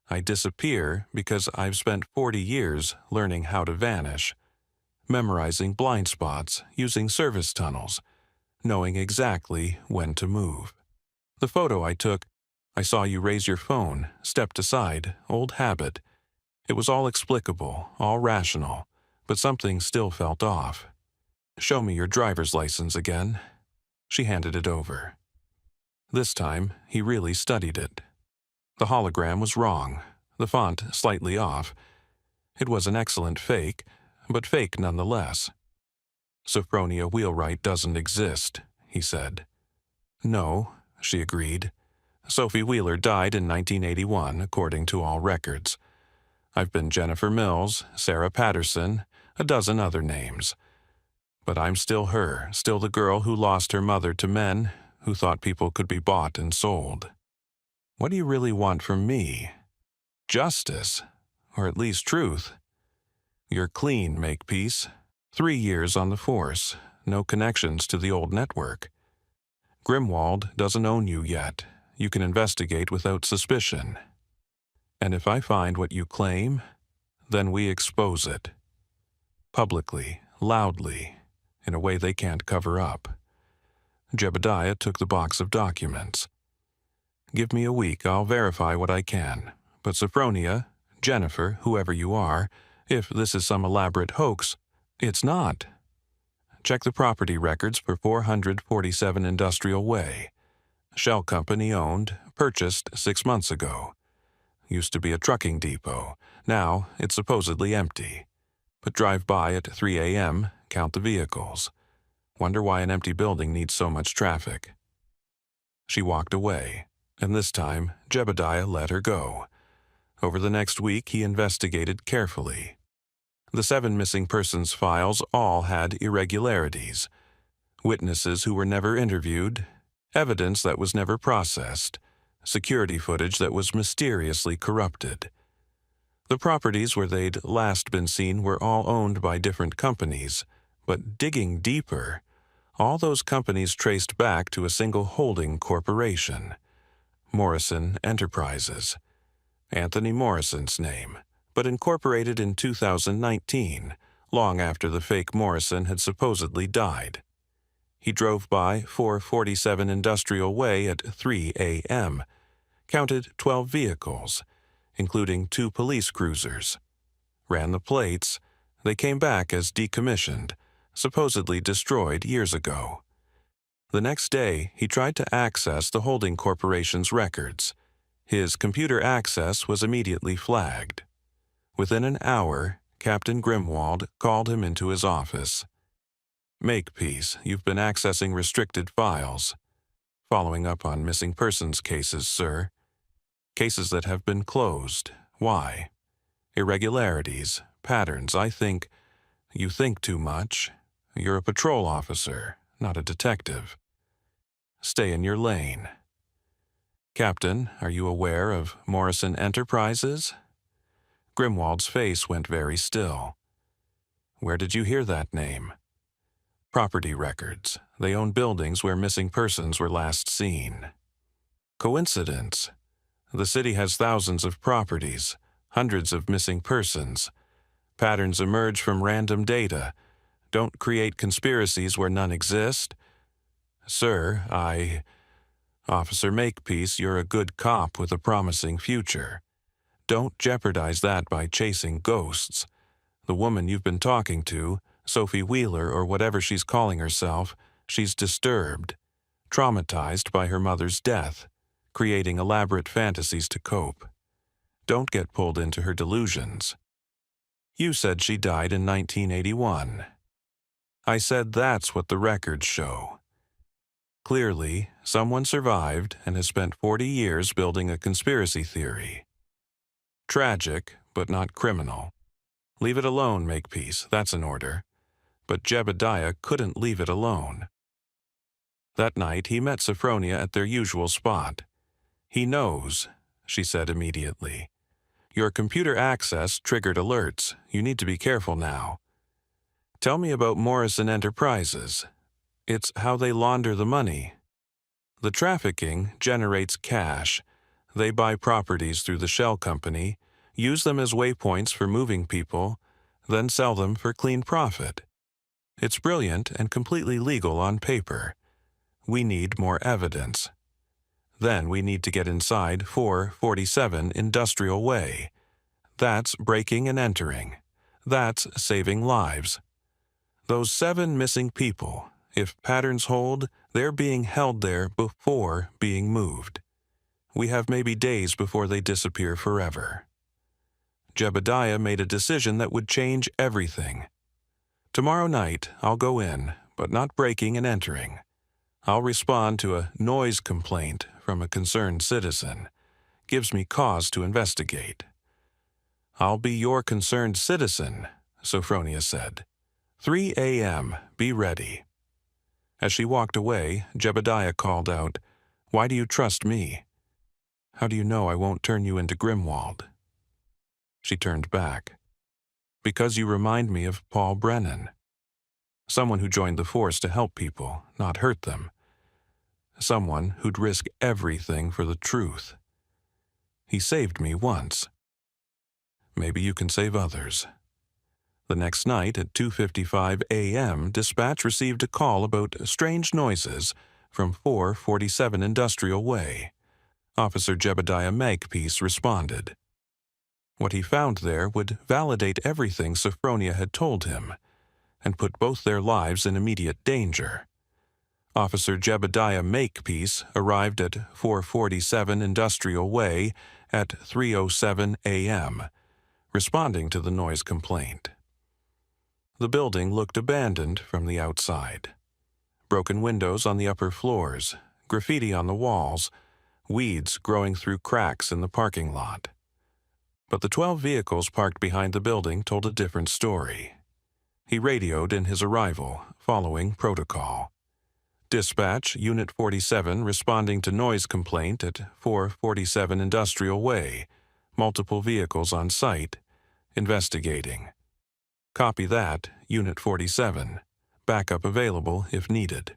I disappear because I've spent 40 years learning how to vanish, memorizing blind spots, using service tunnels, knowing exactly when to move. The photo I took, I saw you raise your phone, stepped aside, old habit. It was all explicable, all rational, but something still felt off. Show me your driver's license again. She handed it over. This time, he really studied it. The hologram was wrong, the font slightly off. It was an excellent fake, but fake nonetheless. Sophronia Wheelwright doesn't exist, he said. No, she agreed. Sophie Wheeler died in 1981, according to all records. I've been Jennifer Mills, Sarah Patterson, a dozen other names. But I'm still her, still the girl who lost her mother to men who thought people could be bought and sold. What do you really want from me? Justice, or at least truth. You're clean, Makepeace. 3 years on the force, no connections to the old network. Grimwald doesn't own you yet. You can investigate without suspicion. And if I find what you claim, then we expose it. Publicly, loudly, in a way they can't cover up. Jebediah took the box of documents. Give me a week, I'll verify what I can. But Sophronia, Jennifer, whoever you are, if this is some elaborate hoax, it's not. Check the property records for 447 Industrial Way. Shell company owned, purchased 6 months ago. Used to be a trucking depot. Now it's supposedly empty. But drive by at 3 a.m., count the vehicles. Wonder why an empty building needs so much traffic. She walked away, and this time Jebediah let her go. Over the next week, he investigated carefully. The 7 missing persons files all had irregularities. Witnesses who were never interviewed, evidence that was never processed, security footage that was mysteriously corrupted. The properties where they'd last been seen were all owned by different companies, but digging deeper, all those companies traced back to a single holding corporation, Morrison Enterprises. Anthony Morrison's name, but incorporated in 2019, long after the fake Morrison had supposedly died. He drove by 447 Industrial Way at 3 a.m., counted 12 vehicles, including 2 police cruisers. Ran the plates. They came back as decommissioned, supposedly destroyed years ago. The next day, he tried to access the holding corporation's records. His computer access was immediately flagged. Within an hour, Captain Grimwald called him into his office. "Makepeace, you've been accessing restricted files. Following up on missing persons cases, sir. Cases that have been closed. Why? Irregularities, patterns. You think too much. You're a patrol officer, not a detective. Stay in your lane." "Captain, are you aware of Morrison Enterprises?" Grimwald's face went very still. "Where did you hear that name?" "Property records. They own buildings where missing persons were last seen." "Coincidence? The city has thousands of properties, hundreds of missing persons. Patterns emerge from random data. Don't create conspiracies where none exist." "Sir, Officer Makepeace, you're a good cop with a promising future. Don't jeopardize that by chasing ghosts. The woman you've been talking to, Sophie Wheeler or whatever she's calling herself, she's disturbed, traumatized by her mother's death, creating elaborate fantasies to cope. Don't get pulled into her delusions. You said she died in 1981. I said that's what the records show. Clearly, someone survived and has spent 40 years building a conspiracy theory. Tragic, but not criminal. Leave it alone, Makepeace, that's an order. But Jebediah couldn't leave it alone. That night, he met Sophronia at their usual spot. "He knows," she said immediately. "Your computer access triggered alerts. You need to be careful now. Tell me about Morrison Enterprises. It's how they launder the money. The trafficking generates cash. They buy properties through the shell company, use them as waypoints for moving people, then sell them for clean profit. It's brilliant and completely legal on paper. We need more evidence. Then we need to get inside 447 Industrial Way. That's breaking and entering. That's saving lives. Those 7 missing people, if patterns hold, they're being held there before being moved. We have maybe days before they disappear forever." Jebediah made a decision that would change everything. "Tomorrow night, I'll go in, but not breaking and entering. I'll respond to a noise complaint from a concerned citizen. Gives me cause to investigate." "I'll be your concerned citizen," Sophronia said. 3 a.m., be ready." As she walked away, Jebediah called out, "Why do you trust me? How do you know I won't turn you into Grimwald?" She turned back. "Because you remind me of Paul Brennan. Someone who joined the force to help people, not hurt them. Someone who'd risk everything for the truth. He saved me once. Maybe you can save others." The next night at 2:55 a.m., dispatch received a call about strange noises from 447 Industrial Way. Officer Jebediah Makepeace responded. What he found there would validate everything Sophronia had told him and put both their lives in immediate danger. Officer Jebediah Makepeace arrived at 447 Industrial Way at 3:07 a.m., responding to the noise complaint. The building looked abandoned from the outside. Broken windows on the upper floors, graffiti on the walls, weeds growing through cracks in the parking lot. But the 12 vehicles parked behind the building told a different story. He radioed in his arrival, following protocol. Dispatch, Unit 47 responding to noise complaint at 447 Industrial Way. Multiple vehicles on site. Investigating. Copy that, Unit 47. Backup available if needed.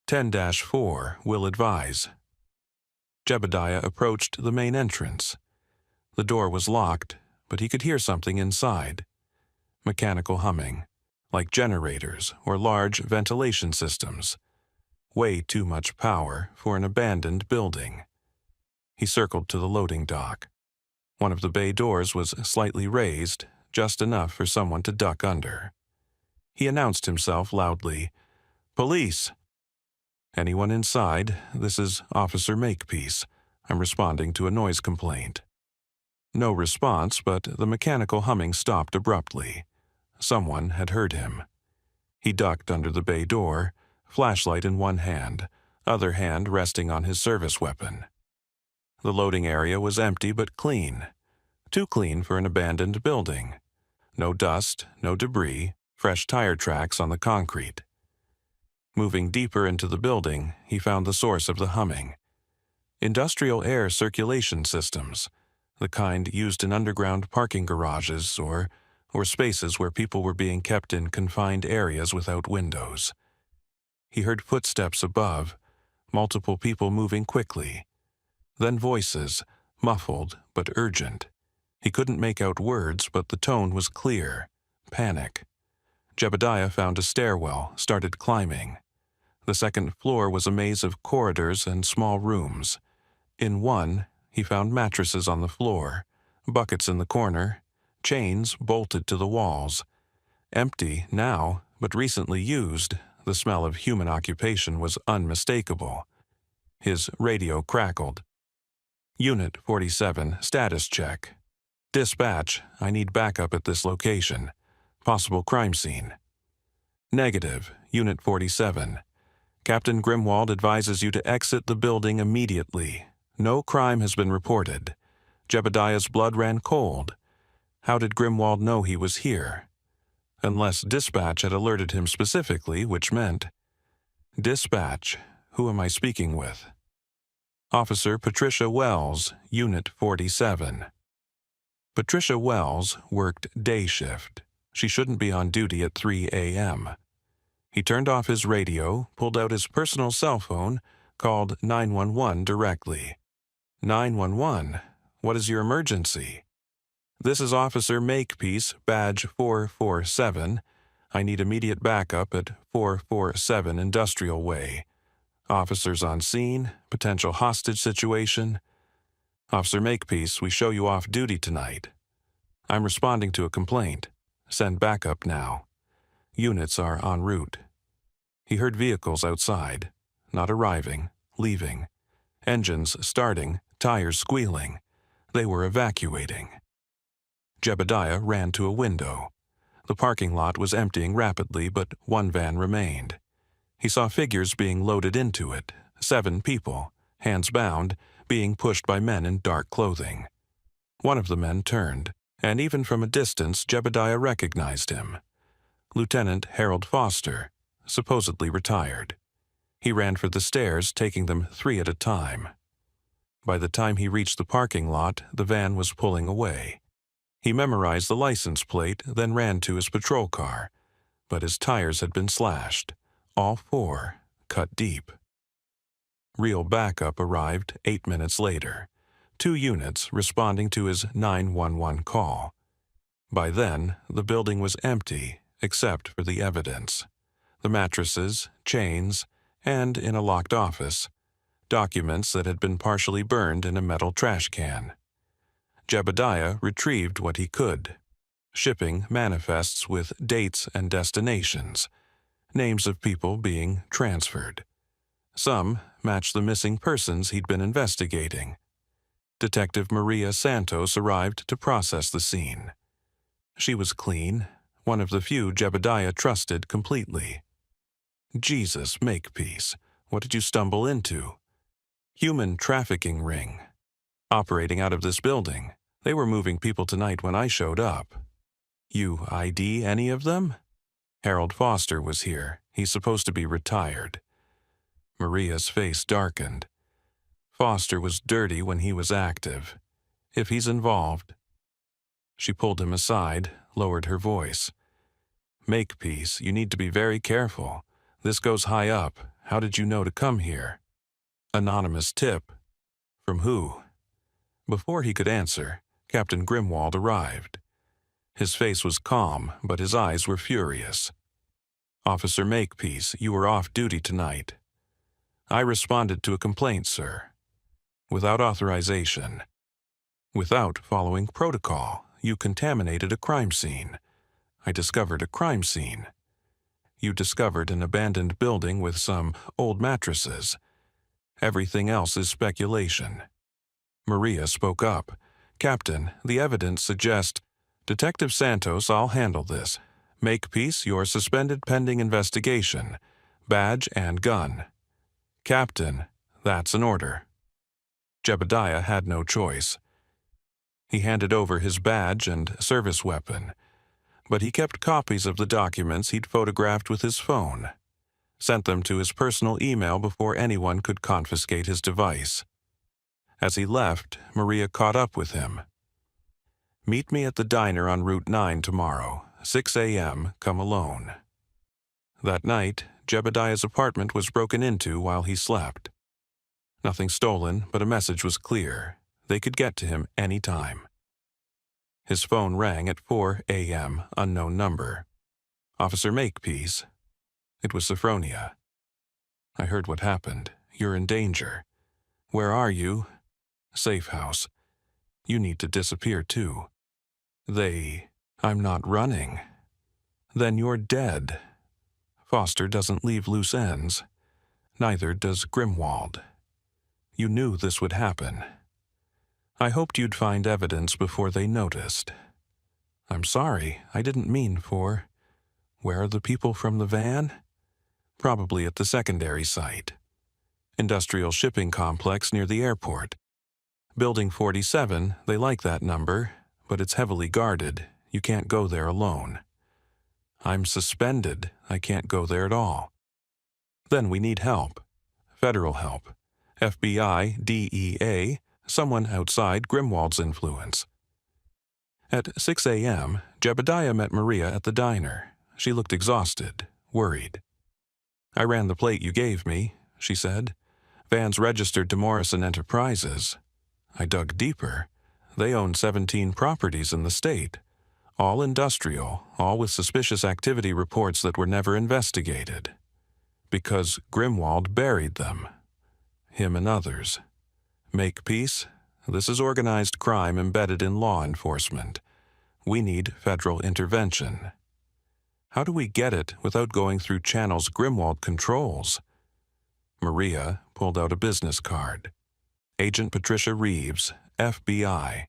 10-4 will advise. Jebediah approached the main entrance. The door was locked, but he could hear something inside. Mechanical humming, like generators or large ventilation systems. Way too much power for an abandoned building. He circled to the loading dock. One of the bay doors was slightly raised, just enough for someone to duck under. He announced himself loudly, "Police!" "Anyone inside? This is Officer Makepeace. I'm responding to a noise complaint." No response, but the mechanical humming stopped abruptly. Someone had heard him. He ducked under the bay door, flashlight in one hand, other hand resting on his service weapon. The loading area was empty but clean. Too clean for an abandoned building. No dust, no debris, fresh tire tracks on the concrete. Moving deeper into the building, he found the source of the humming. Industrial air circulation systems, the kind used in underground parking garages or spaces where people were being kept in confined areas without windows. He heard footsteps above, multiple people moving quickly. Then voices, muffled but urgent. He couldn't make out words, but the tone was clear. Panic. Jebediah found a stairwell, started climbing. The second floor was a maze of corridors and small rooms. In one, he found mattresses on the floor, buckets in the corner, chains bolted to the walls. Empty now, but recently used, the smell of human occupation was unmistakable. His radio crackled. Unit 47, status check. Dispatch, I need backup at this location. Possible crime scene. Negative, Unit 47. Captain Grimwald advises you to exit the building immediately. No crime has been reported. Jebediah's blood ran cold. How did Grimwald know he was here? Unless dispatch had alerted him specifically, which meant, "Dispatch, who am I speaking with?" Officer Patricia Wells, Unit 47. Patricia Wells worked day shift. She shouldn't be on duty at 3 a.m. He turned off his radio, pulled out his personal cell phone, called 911 directly. 911, what is your emergency? This is Officer Makepeace, badge 447. I need immediate backup at 447 Industrial Way. Officers on scene, potential hostage situation. Officer Makepeace, we show you off duty tonight. I'm responding to a complaint. Send backup now. Units are en route. He heard vehicles outside, not arriving, leaving. Engines starting, tires squealing. They were evacuating. Jebediah ran to a window. The parking lot was emptying rapidly, but one van remained. He saw figures being loaded into it, 7 people, hands bound, being pushed by men in dark clothing. One of the men turned, and even from a distance Jebediah recognized him. Lieutenant Harold Foster, supposedly retired. He ran for the stairs, taking them 3 at a time. By the time he reached the parking lot, the van was pulling away. He memorized the license plate, then ran to his patrol car, but his tires had been slashed, all 4, cut deep. Real backup arrived 8 minutes later, 2 units responding to his 911 call. By then, the building was empty except for the evidence. The mattresses, chains, and, in a locked office, documents that had been partially burned in a metal trash can. Jebediah retrieved what he could. Shipping manifests with dates and destinations, names of people being transferred. Some matched the missing persons he'd been investigating. Detective Maria Santos arrived to process the scene. She was clean, one of the few Jebediah trusted completely. Jesus Makepeace, What did you stumble into? Human trafficking ring. Operating out of this building. They were moving people tonight when I showed up. You ID any of them? Harold Foster was here. He's supposed to be retired. Maria's face darkened. Foster was dirty when he was active. If he's involved. She pulled him aside, lowered her voice. Makepeace, you need to be very careful. This goes high up. How did you know to come here? Anonymous tip. From who? Before he could answer, Captain Grimwald arrived. His face was calm, but his eyes were furious. Officer Makepeace, you were off duty tonight. I responded to a complaint, sir. Without authorization. Without following protocol, you contaminated a crime scene. I discovered a crime scene. You discovered an abandoned building with some old mattresses. Everything else is speculation. Maria spoke up. Captain, the evidence suggests... Detective Santos, I'll handle this. Makepeace, you're suspended pending investigation. Badge and gun. Captain, that's an order. Jebediah had no choice. He handed over his badge and service weapon, but he kept copies of the documents he'd photographed with his phone, sent them to his personal email before anyone could confiscate his device. As he left, Maria caught up with him. Meet me at the diner on Route 9 tomorrow, 6 a.m., come alone. That night, Jebediah's apartment was broken into while he slept. Nothing stolen, but a message was clear. They could get to him any time. His phone rang at 4 a.m., unknown number. Officer Makepeace. It was Sophronia. I heard what happened. You're in danger. Where are you? Safe house. You need to disappear too. I'm not running. Then you're dead. Foster doesn't leave loose ends. Neither does Grimwald. You knew this would happen. I hoped you'd find evidence before they noticed. I'm sorry, I didn't mean for... Where are the people from the van? Probably at the secondary site. Industrial shipping complex near the airport. Building 47, they like that number, but it's heavily guarded. You can't go there alone. I'm suspended. I can't go there at all. Then we need help. Federal help. FBI, DEA, someone outside Grimwald's influence. At 6 a.m., Jebediah met Maria at the diner. She looked exhausted, worried. I ran the plate you gave me, she said. Van's registered to Morrison Enterprises. I dug deeper. They own 17 properties in the state. All industrial, all with suspicious activity reports that were never investigated. Because Grimwald buried them. Him and others. Makepeace? This is organized crime embedded in law enforcement. We need federal intervention. How do we get it without going through channels Grimwald controls? Maria pulled out a business card. Agent Patricia Reeves, FBI.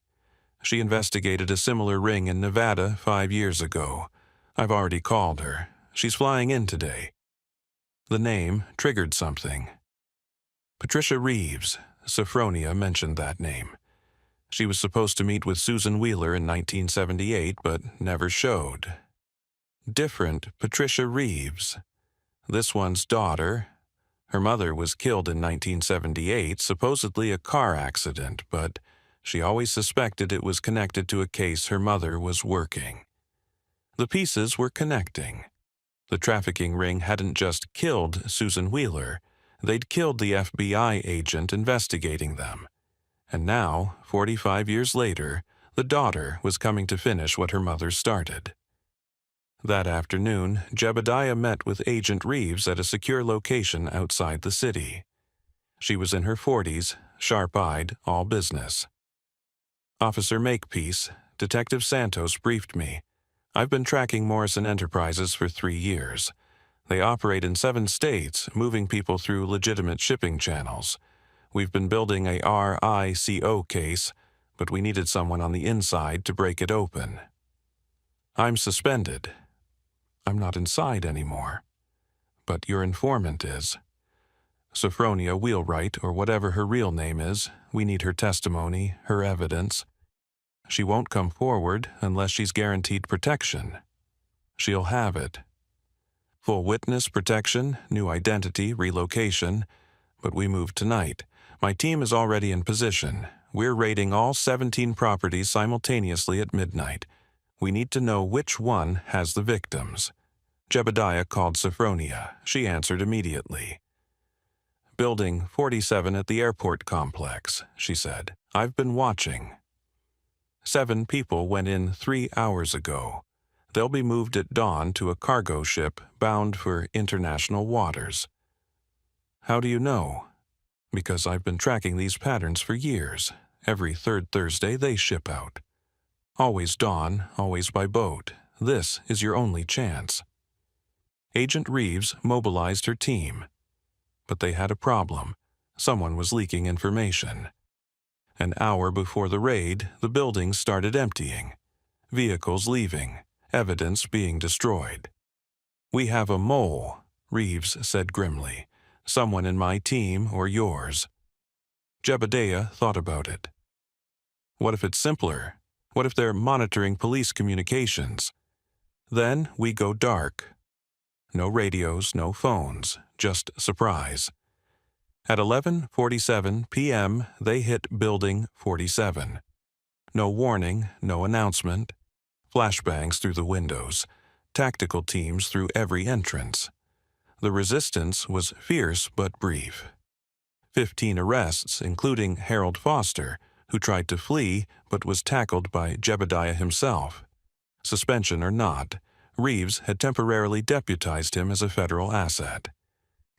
She investigated a similar ring in Nevada 5 years ago. I've already called her. She's flying in today. The name triggered something. Patricia Reeves. Sophronia mentioned that name. She was supposed to meet with Susan Wheeler in 1978, but never showed. Different Patricia Reeves. This one's daughter. Her mother was killed in 1978, supposedly a car accident, but she always suspected it was connected to a case her mother was working. The pieces were connecting. The trafficking ring hadn't just killed Susan Wheeler, they'd killed the FBI agent investigating them. And now, 45 years later, the daughter was coming to finish what her mother started. That afternoon, Jebediah met with Agent Reeves at a secure location outside the city. She was in her 40s, sharp-eyed, all business. Officer Makepeace, Detective Santos briefed me. I've been tracking Morrison Enterprises for 3 years. They operate in 7 states, moving people through legitimate shipping channels. We've been building a RICO case, but we needed someone on the inside to break it open. I'm suspended. I'm not inside anymore. But your informant is. Sophronia Wheelwright, or whatever her real name is. We need her testimony, her evidence. She won't come forward unless she's guaranteed protection. She'll have it. Full witness protection, new identity, relocation. But we move tonight. My team is already in position. We're raiding all 17 properties simultaneously at midnight. We need to know which one has the victims. Jebediah called Sophronia. She answered immediately. Building 47 at the airport complex, she said. I've been watching. 7 people went in 3 hours ago. They'll be moved at dawn to a cargo ship bound for international waters. How do you know? Because I've been tracking these patterns for years. Every third Thursday they ship out. Always dawn, always by boat. This is your only chance. Agent Reeves mobilized her team. But they had a problem. Someone was leaking information. An hour before the raid, the buildings started emptying. Vehicles leaving. Evidence being destroyed. We have a mole, Reeves said grimly. Someone in my team or yours. Jebediah thought about it. What if it's simpler? What if they're monitoring police communications? Then we go dark. No radios, no phones, just surprise. At 11:47 p.m., they hit Building 47. No warning, no announcement. Flashbangs through the windows. Tactical teams through every entrance. The resistance was fierce but brief. 15 arrests, including Harold Foster, who tried to flee but was tackled by Jebediah himself. Suspension or not, Reeves had temporarily deputized him as a federal asset.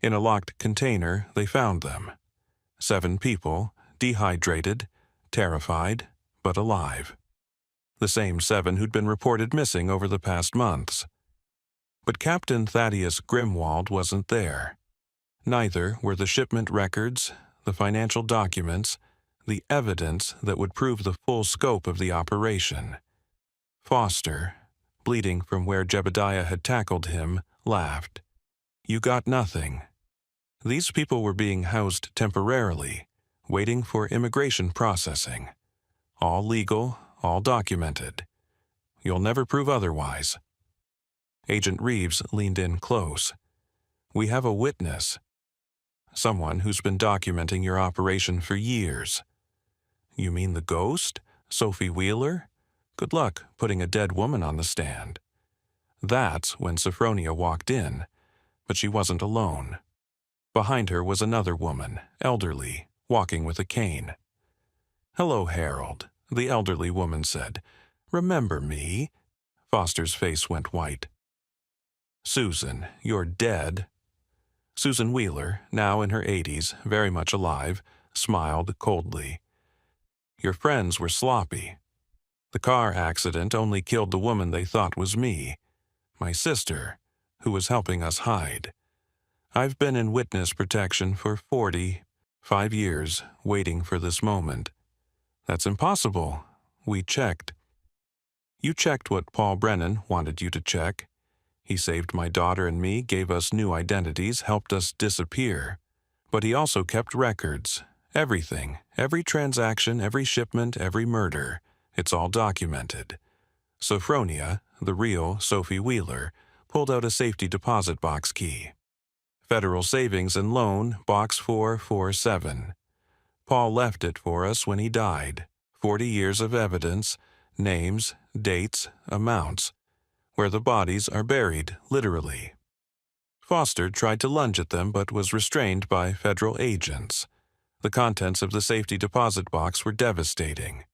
In a locked container, they found them. 7 people, dehydrated, terrified, but alive. The same 7 who'd been reported missing over the past months. But Captain Thaddeus Grimwald wasn't there. Neither were the shipment records, the financial documents, the evidence that would prove the full scope of the operation. Foster, bleeding from where Jebediah had tackled him, laughed. You got nothing. These people were being housed temporarily, waiting for immigration processing. All legal, all documented. You'll never prove otherwise. Agent Reeves leaned in close. We have a witness. Someone who's been documenting your operation for years. You mean the ghost? Sophie Wheeler? Good luck putting a dead woman on the stand. That's when Sophronia walked in, but she wasn't alone. Behind her was another woman, elderly, walking with a cane. Hello, Harold, the elderly woman said. Remember me? Foster's face went white. Susan, you're dead. Susan Wheeler, now in her 80s, very much alive, smiled coldly. Your friends were sloppy. The car accident only killed the woman they thought was me, my sister, who was helping us hide. I've been in witness protection for 45 years, waiting for this moment. That's impossible. We checked. You checked what Paul Brennan wanted you to check. He saved my daughter and me, gave us new identities, helped us disappear. But he also kept records. Everything, every transaction, every shipment, every murder. It's all documented. Sophronia, the real Sophie Wheeler, pulled out a safety deposit box key. Federal Savings and Loan, Box 447. Paul left it for us when he died. 40 years of evidence, names, dates, amounts. Where the bodies are buried, literally. Foster tried to lunge at them but was restrained by federal agents. The contents of the safety deposit box were devastating.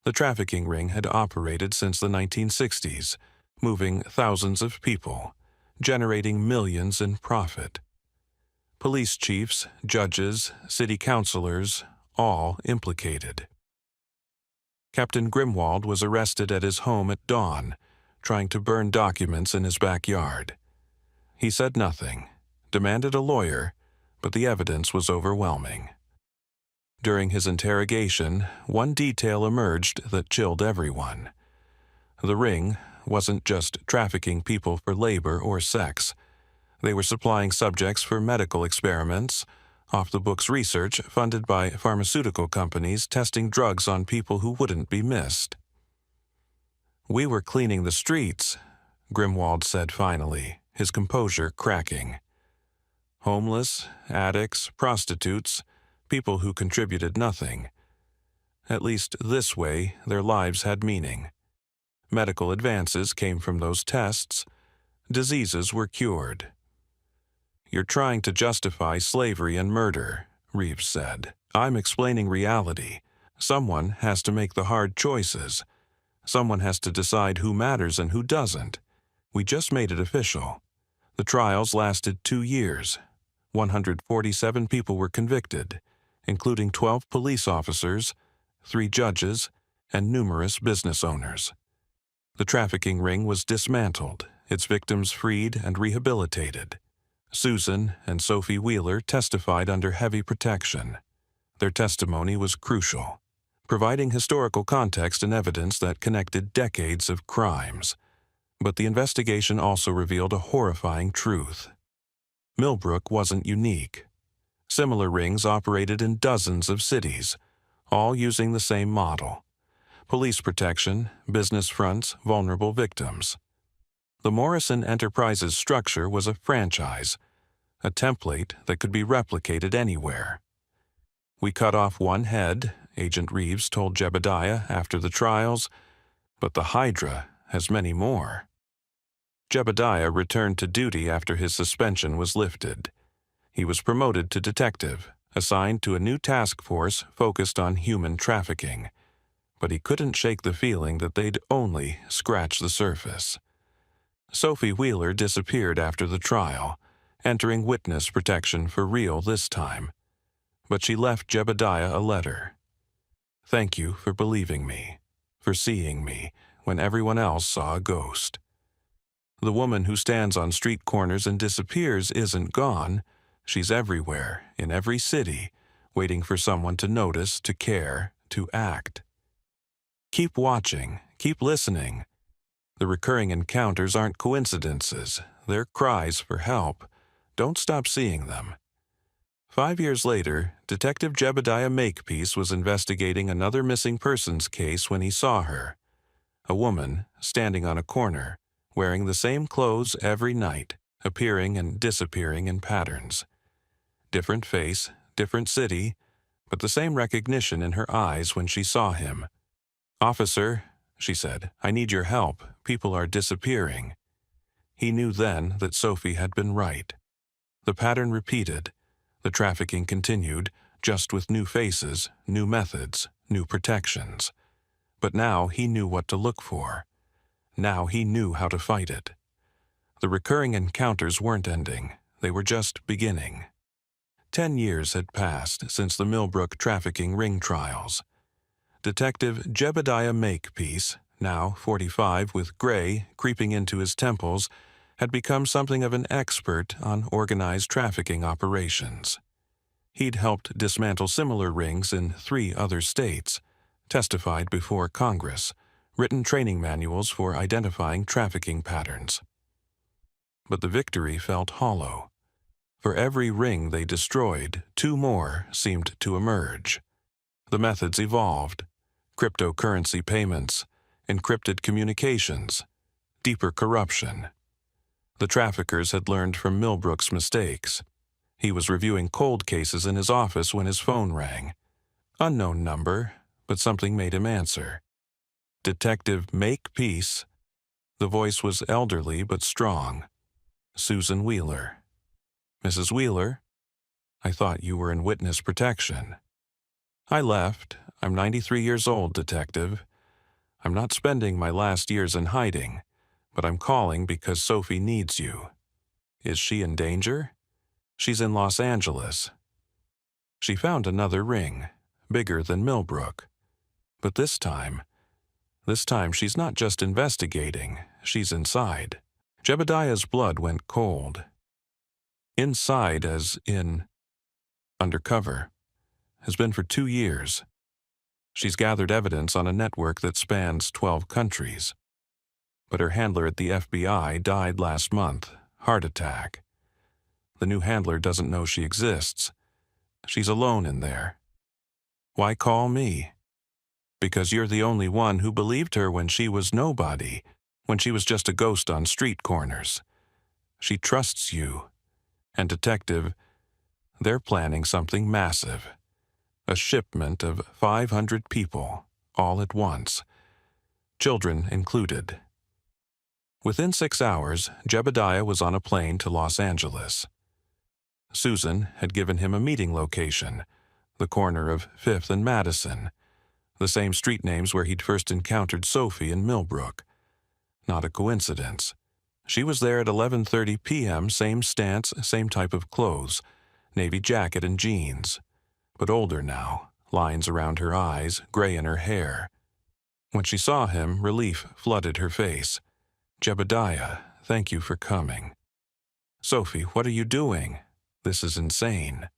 The trafficking ring had operated since the 1960s, moving thousands of people, generating millions in profit. Police chiefs, judges, city councilors, all implicated. Captain Grimwald was arrested at his home at dawn, trying to burn documents in his backyard. He said nothing, demanded a lawyer, but the evidence was overwhelming. During his interrogation, one detail emerged that chilled everyone. The ring wasn't just trafficking people for labor or sex. They were supplying subjects for medical experiments, off-the-books research funded by pharmaceutical companies testing drugs on people who wouldn't be missed. "We were cleaning the streets," Grimwald said finally, his composure cracking. "Homeless, addicts, prostitutes, people who contributed nothing. At least this way, their lives had meaning. Medical advances came from those tests. Diseases were cured." "You're trying to justify slavery and murder," Reeves said. "I'm explaining reality. Someone has to make the hard choices. Someone has to decide who matters and who doesn't. We just made it official. The trials lasted 2 years. 147 people were convicted, including 12 police officers, 3 judges, and numerous business owners. The trafficking ring was dismantled, its victims freed and rehabilitated. Susan and Sophie Wheeler testified under heavy protection. Their testimony was crucial, providing historical context and evidence that connected decades of crimes. But the investigation also revealed a horrifying truth. Millbrook wasn't unique. Similar rings operated in dozens of cities, all using the same model: police protection, business fronts, vulnerable victims. The Morrison Enterprises structure was a franchise, a template that could be replicated anywhere. "We cut off one head," Agent Reeves told Jebediah after the trials, "but the Hydra has many more." Jebediah returned to duty after his suspension was lifted. He was promoted to detective, assigned to a new task force focused on human trafficking. But he couldn't shake the feeling that they'd only scratched the surface. Sophie Wheeler disappeared after the trial, entering witness protection for real this time. But she left Jebediah a letter. "Thank you for believing me, for seeing me when everyone else saw a ghost. The woman who stands on street corners and disappears isn't gone. She's everywhere, in every city, waiting for someone to notice, to care, to act. Keep watching, keep listening. The recurring encounters aren't coincidences, they're cries for help. Don't stop seeing them." 5 years later, Detective Jebediah Makepeace was investigating another missing persons case when he saw her. A woman, standing on a corner, wearing the same clothes every night, appearing and disappearing in patterns. Different face, different city, but the same recognition in her eyes when she saw him. "Officer," she said, "I need your help. People are disappearing." He knew then that Sophie had been right. The pattern repeated. The trafficking continued, just with new faces, new methods, new protections. But now he knew what to look for. Now he knew how to fight it. The recurring encounters weren't ending. They were just beginning. 10 years had passed since the Millbrook trafficking ring trials. Detective Jebediah Makepeace, now 45 with gray creeping into his temples, had become something of an expert on organized trafficking operations. He'd helped dismantle similar rings in 3 other states, testified before Congress, written training manuals for identifying trafficking patterns. But the victory felt hollow. For every ring they destroyed, 2 more seemed to emerge. The methods evolved: cryptocurrency payments, encrypted communications, deeper corruption. The traffickers had learned from Millbrook's mistakes. He was reviewing cold cases in his office when his phone rang. Unknown number, but something made him answer. Detective Makepeace. The voice was elderly but strong. "Susan Wheeler." "Mrs. Wheeler? I thought you were in witness protection." "I left. I'm 93 years old, Detective. I'm not spending my last years in hiding, but I'm calling because Sophie needs you." "Is she in danger?" "She's in Los Angeles." She found another ring, bigger than Millbrook. But this time she's not just investigating, she's inside. Jebediah's blood went cold. Inside as in undercover. Has been for 2 years. She's gathered evidence on a network that spans 12 countries. But her handler at the FBI died last month, heart attack. The new handler doesn't know she exists. She's alone in there. Why call me? Because you're the only one who believed her when she was nobody, when she was just a ghost on street corners. She trusts you. And Detective, they're planning something massive. A shipment of 500 people, all at once. Children included. Within 6 hours, Jebediah was on a plane to Los Angeles. Susan had given him a meeting location, the corner of 5th and Madison, the same street names where he'd first encountered Sophie in Millbrook. Not a coincidence. She was there at 11:30 p.m., same stance, same type of clothes, navy jacket and jeans. But older now, lines around her eyes, gray in her hair. When she saw him, relief flooded her face. Jebediah, thank you for coming. Sophie, what are you doing? This is insane.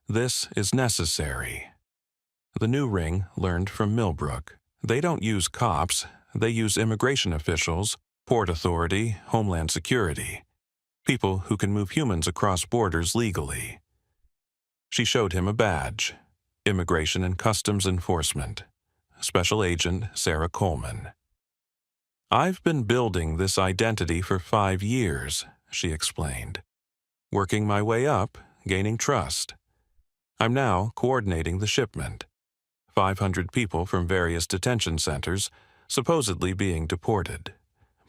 This is necessary. The new ring learned from Millbrook. They don't use cops, they use immigration officials, Port Authority, Homeland Security. People who can move humans across borders legally. She showed him a badge. Immigration and Customs Enforcement. Special Agent Sarah Coleman. I've been building this identity for 5 years, she explained. Working my way up, gaining trust. I'm now coordinating the shipment. 500 people from various detention centers, supposedly being deported.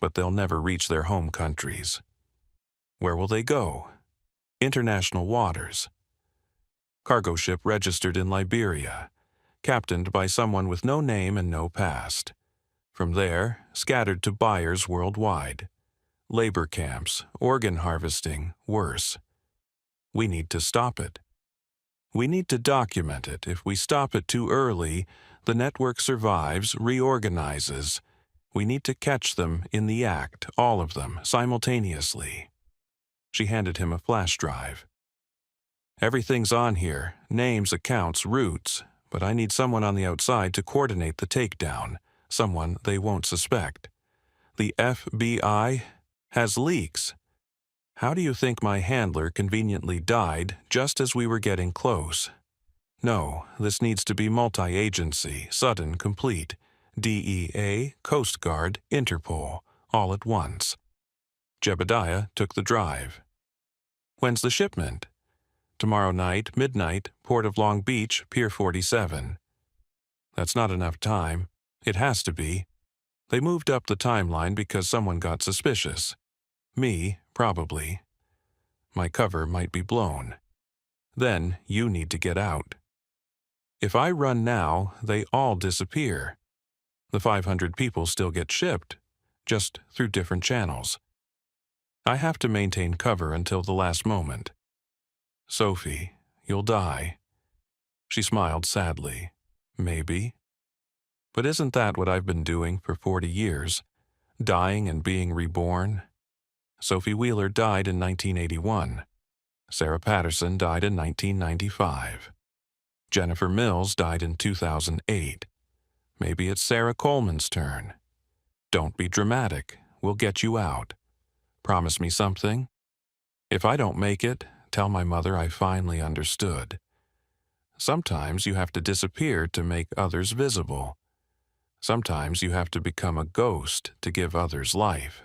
But they'll never reach their home countries. Where will they go? International waters. Cargo ship registered in Liberia, captained by someone with no name and no past. From there, scattered to buyers worldwide. Labor camps, organ harvesting, worse. We need to stop it. We need to document it. If we stop it too early, the network survives, reorganizes. We need to catch them in the act, all of them, simultaneously. She handed him a flash drive. Everything's on here, names, accounts, routes, but I need someone on the outside to coordinate the takedown, someone they won't suspect. The FBI has leaks. How do you think my handler conveniently died just as we were getting close? No, this needs to be multi-agency, sudden, complete. DEA, Coast Guard, Interpol, all at once. Jebediah took the drive. When's the shipment? Tomorrow night, midnight, Port of Long Beach, Pier 47. That's not enough time. It has to be. They moved up the timeline because someone got suspicious. Me, probably. My cover might be blown. Then you need to get out. If I run now, they all disappear. The 500 people still get shipped, just through different channels. I have to maintain cover until the last moment. Sophie, you'll die. She smiled sadly. Maybe. But isn't that what I've been doing for 40 years? Dying and being reborn? Sophie Wheeler died in 1981. Sarah Patterson died in 1995. Jennifer Mills died in 2008. Maybe it's Sarah Coleman's turn. Don't be dramatic. We'll get you out. Promise me something? If I don't make it, tell my mother I finally understood. Sometimes you have to disappear to make others visible. Sometimes you have to become a ghost to give others life.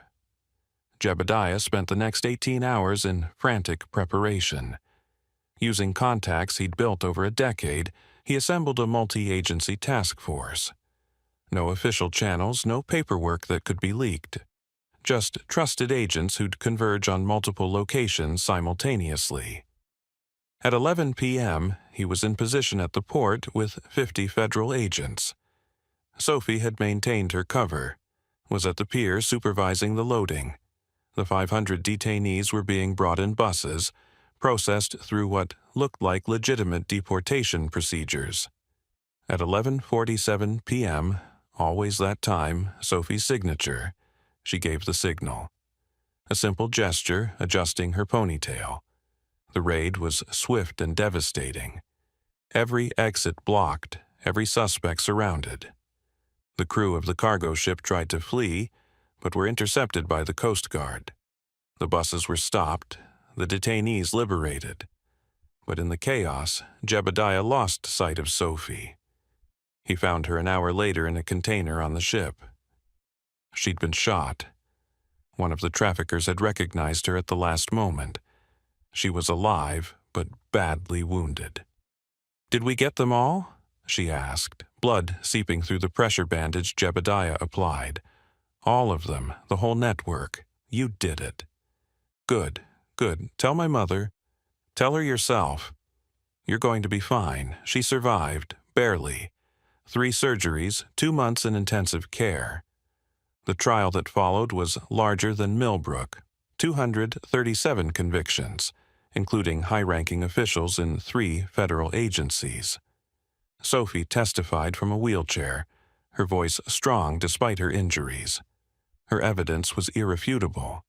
Jebediah spent the next 18 hours in frantic preparation. Using contacts he'd built over a decade, he assembled a multi-agency task force. No official channels, no paperwork that could be leaked. Just trusted agents who'd converge on multiple locations simultaneously. At 11 p.m., he was in position at the port with 50 federal agents. Sophie had maintained her cover, was at the pier supervising the loading. The 500 detainees were being brought in buses, processed through what looked like legitimate deportation procedures. At 11:47 p.m., always that time, Sophie's signature, she gave the signal. A simple gesture, adjusting her ponytail. The raid was swift and devastating. Every exit blocked, every suspect surrounded. The crew of the cargo ship tried to flee, but were intercepted by the Coast Guard. The buses were stopped, the detainees liberated. but in the chaos, Jebediah lost sight of Sophie. He found her an hour later in a container on the ship. She'd been shot. One of the traffickers had recognized her at the last moment. She was alive, but badly wounded. "Did we get them all?" she asked, blood seeping through the pressure bandage Jebediah applied. "All of them, the whole network. You did it." "Good, good. Tell my mother. Tell her yourself. You're going to be fine. She survived, barely. 3 surgeries, 2 months in intensive care." The trial that followed was larger than Millbrook. 237 convictions, including high-ranking officials in 3 federal agencies. Sophie testified from a wheelchair, her voice strong despite her injuries. Her evidence was irrefutable.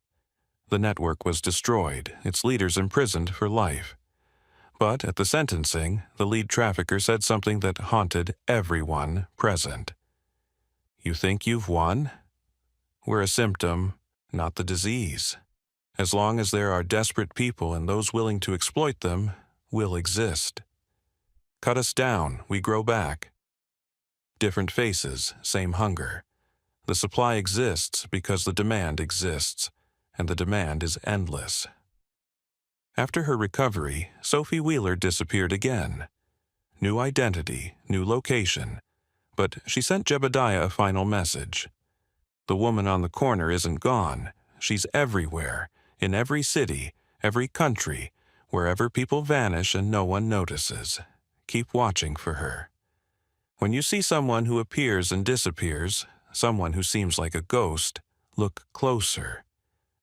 The network was destroyed, its leaders imprisoned for life. But at the sentencing, the lead trafficker said something that haunted everyone present. "You think you've won? We're a symptom, not the disease. As long as there are desperate people and those willing to exploit them, we'll exist. Cut us down, we grow back. Different faces, same hunger. The supply exists because the demand exists, and the demand is endless." After her recovery, Sophie Wheeler disappeared again. New identity, new location, but she sent Jebediah a final message. "The woman on the corner isn't gone. She's everywhere, in every city, every country, wherever people vanish and no one notices. Keep watching for her. When you see someone who appears and disappears, someone who seems like a ghost, look closer.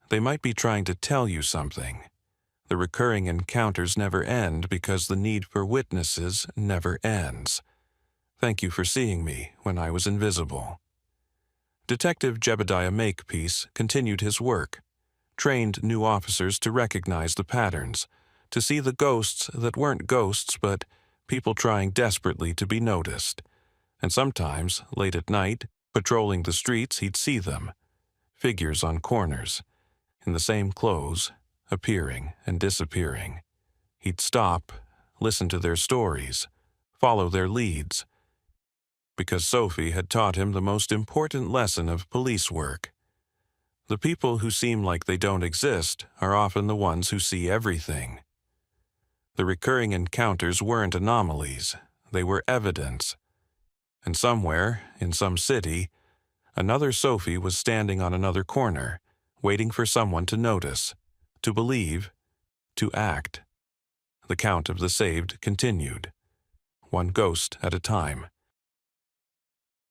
They might be trying to tell you something. The recurring encounters never end because the need for witnesses never ends. Thank you for seeing me when I was invisible." Detective Jebediah Makepeace continued his work, trained new officers to recognize the patterns, to see the ghosts that weren't ghosts but people trying desperately to be noticed. And sometimes, late at night, patrolling the streets, he'd see them. Figures on corners, in the same clothes, appearing and disappearing. He'd stop, listen to their stories, follow their leads. Because Sophie had taught him the most important lesson of police work. The people who seem like they don't exist are often the ones who see everything. The recurring encounters weren't anomalies, they were evidence. And somewhere, in some city, another Sophie was standing on another corner, waiting for someone to notice, to believe, to act. The count of the saved continued, one ghost at a time.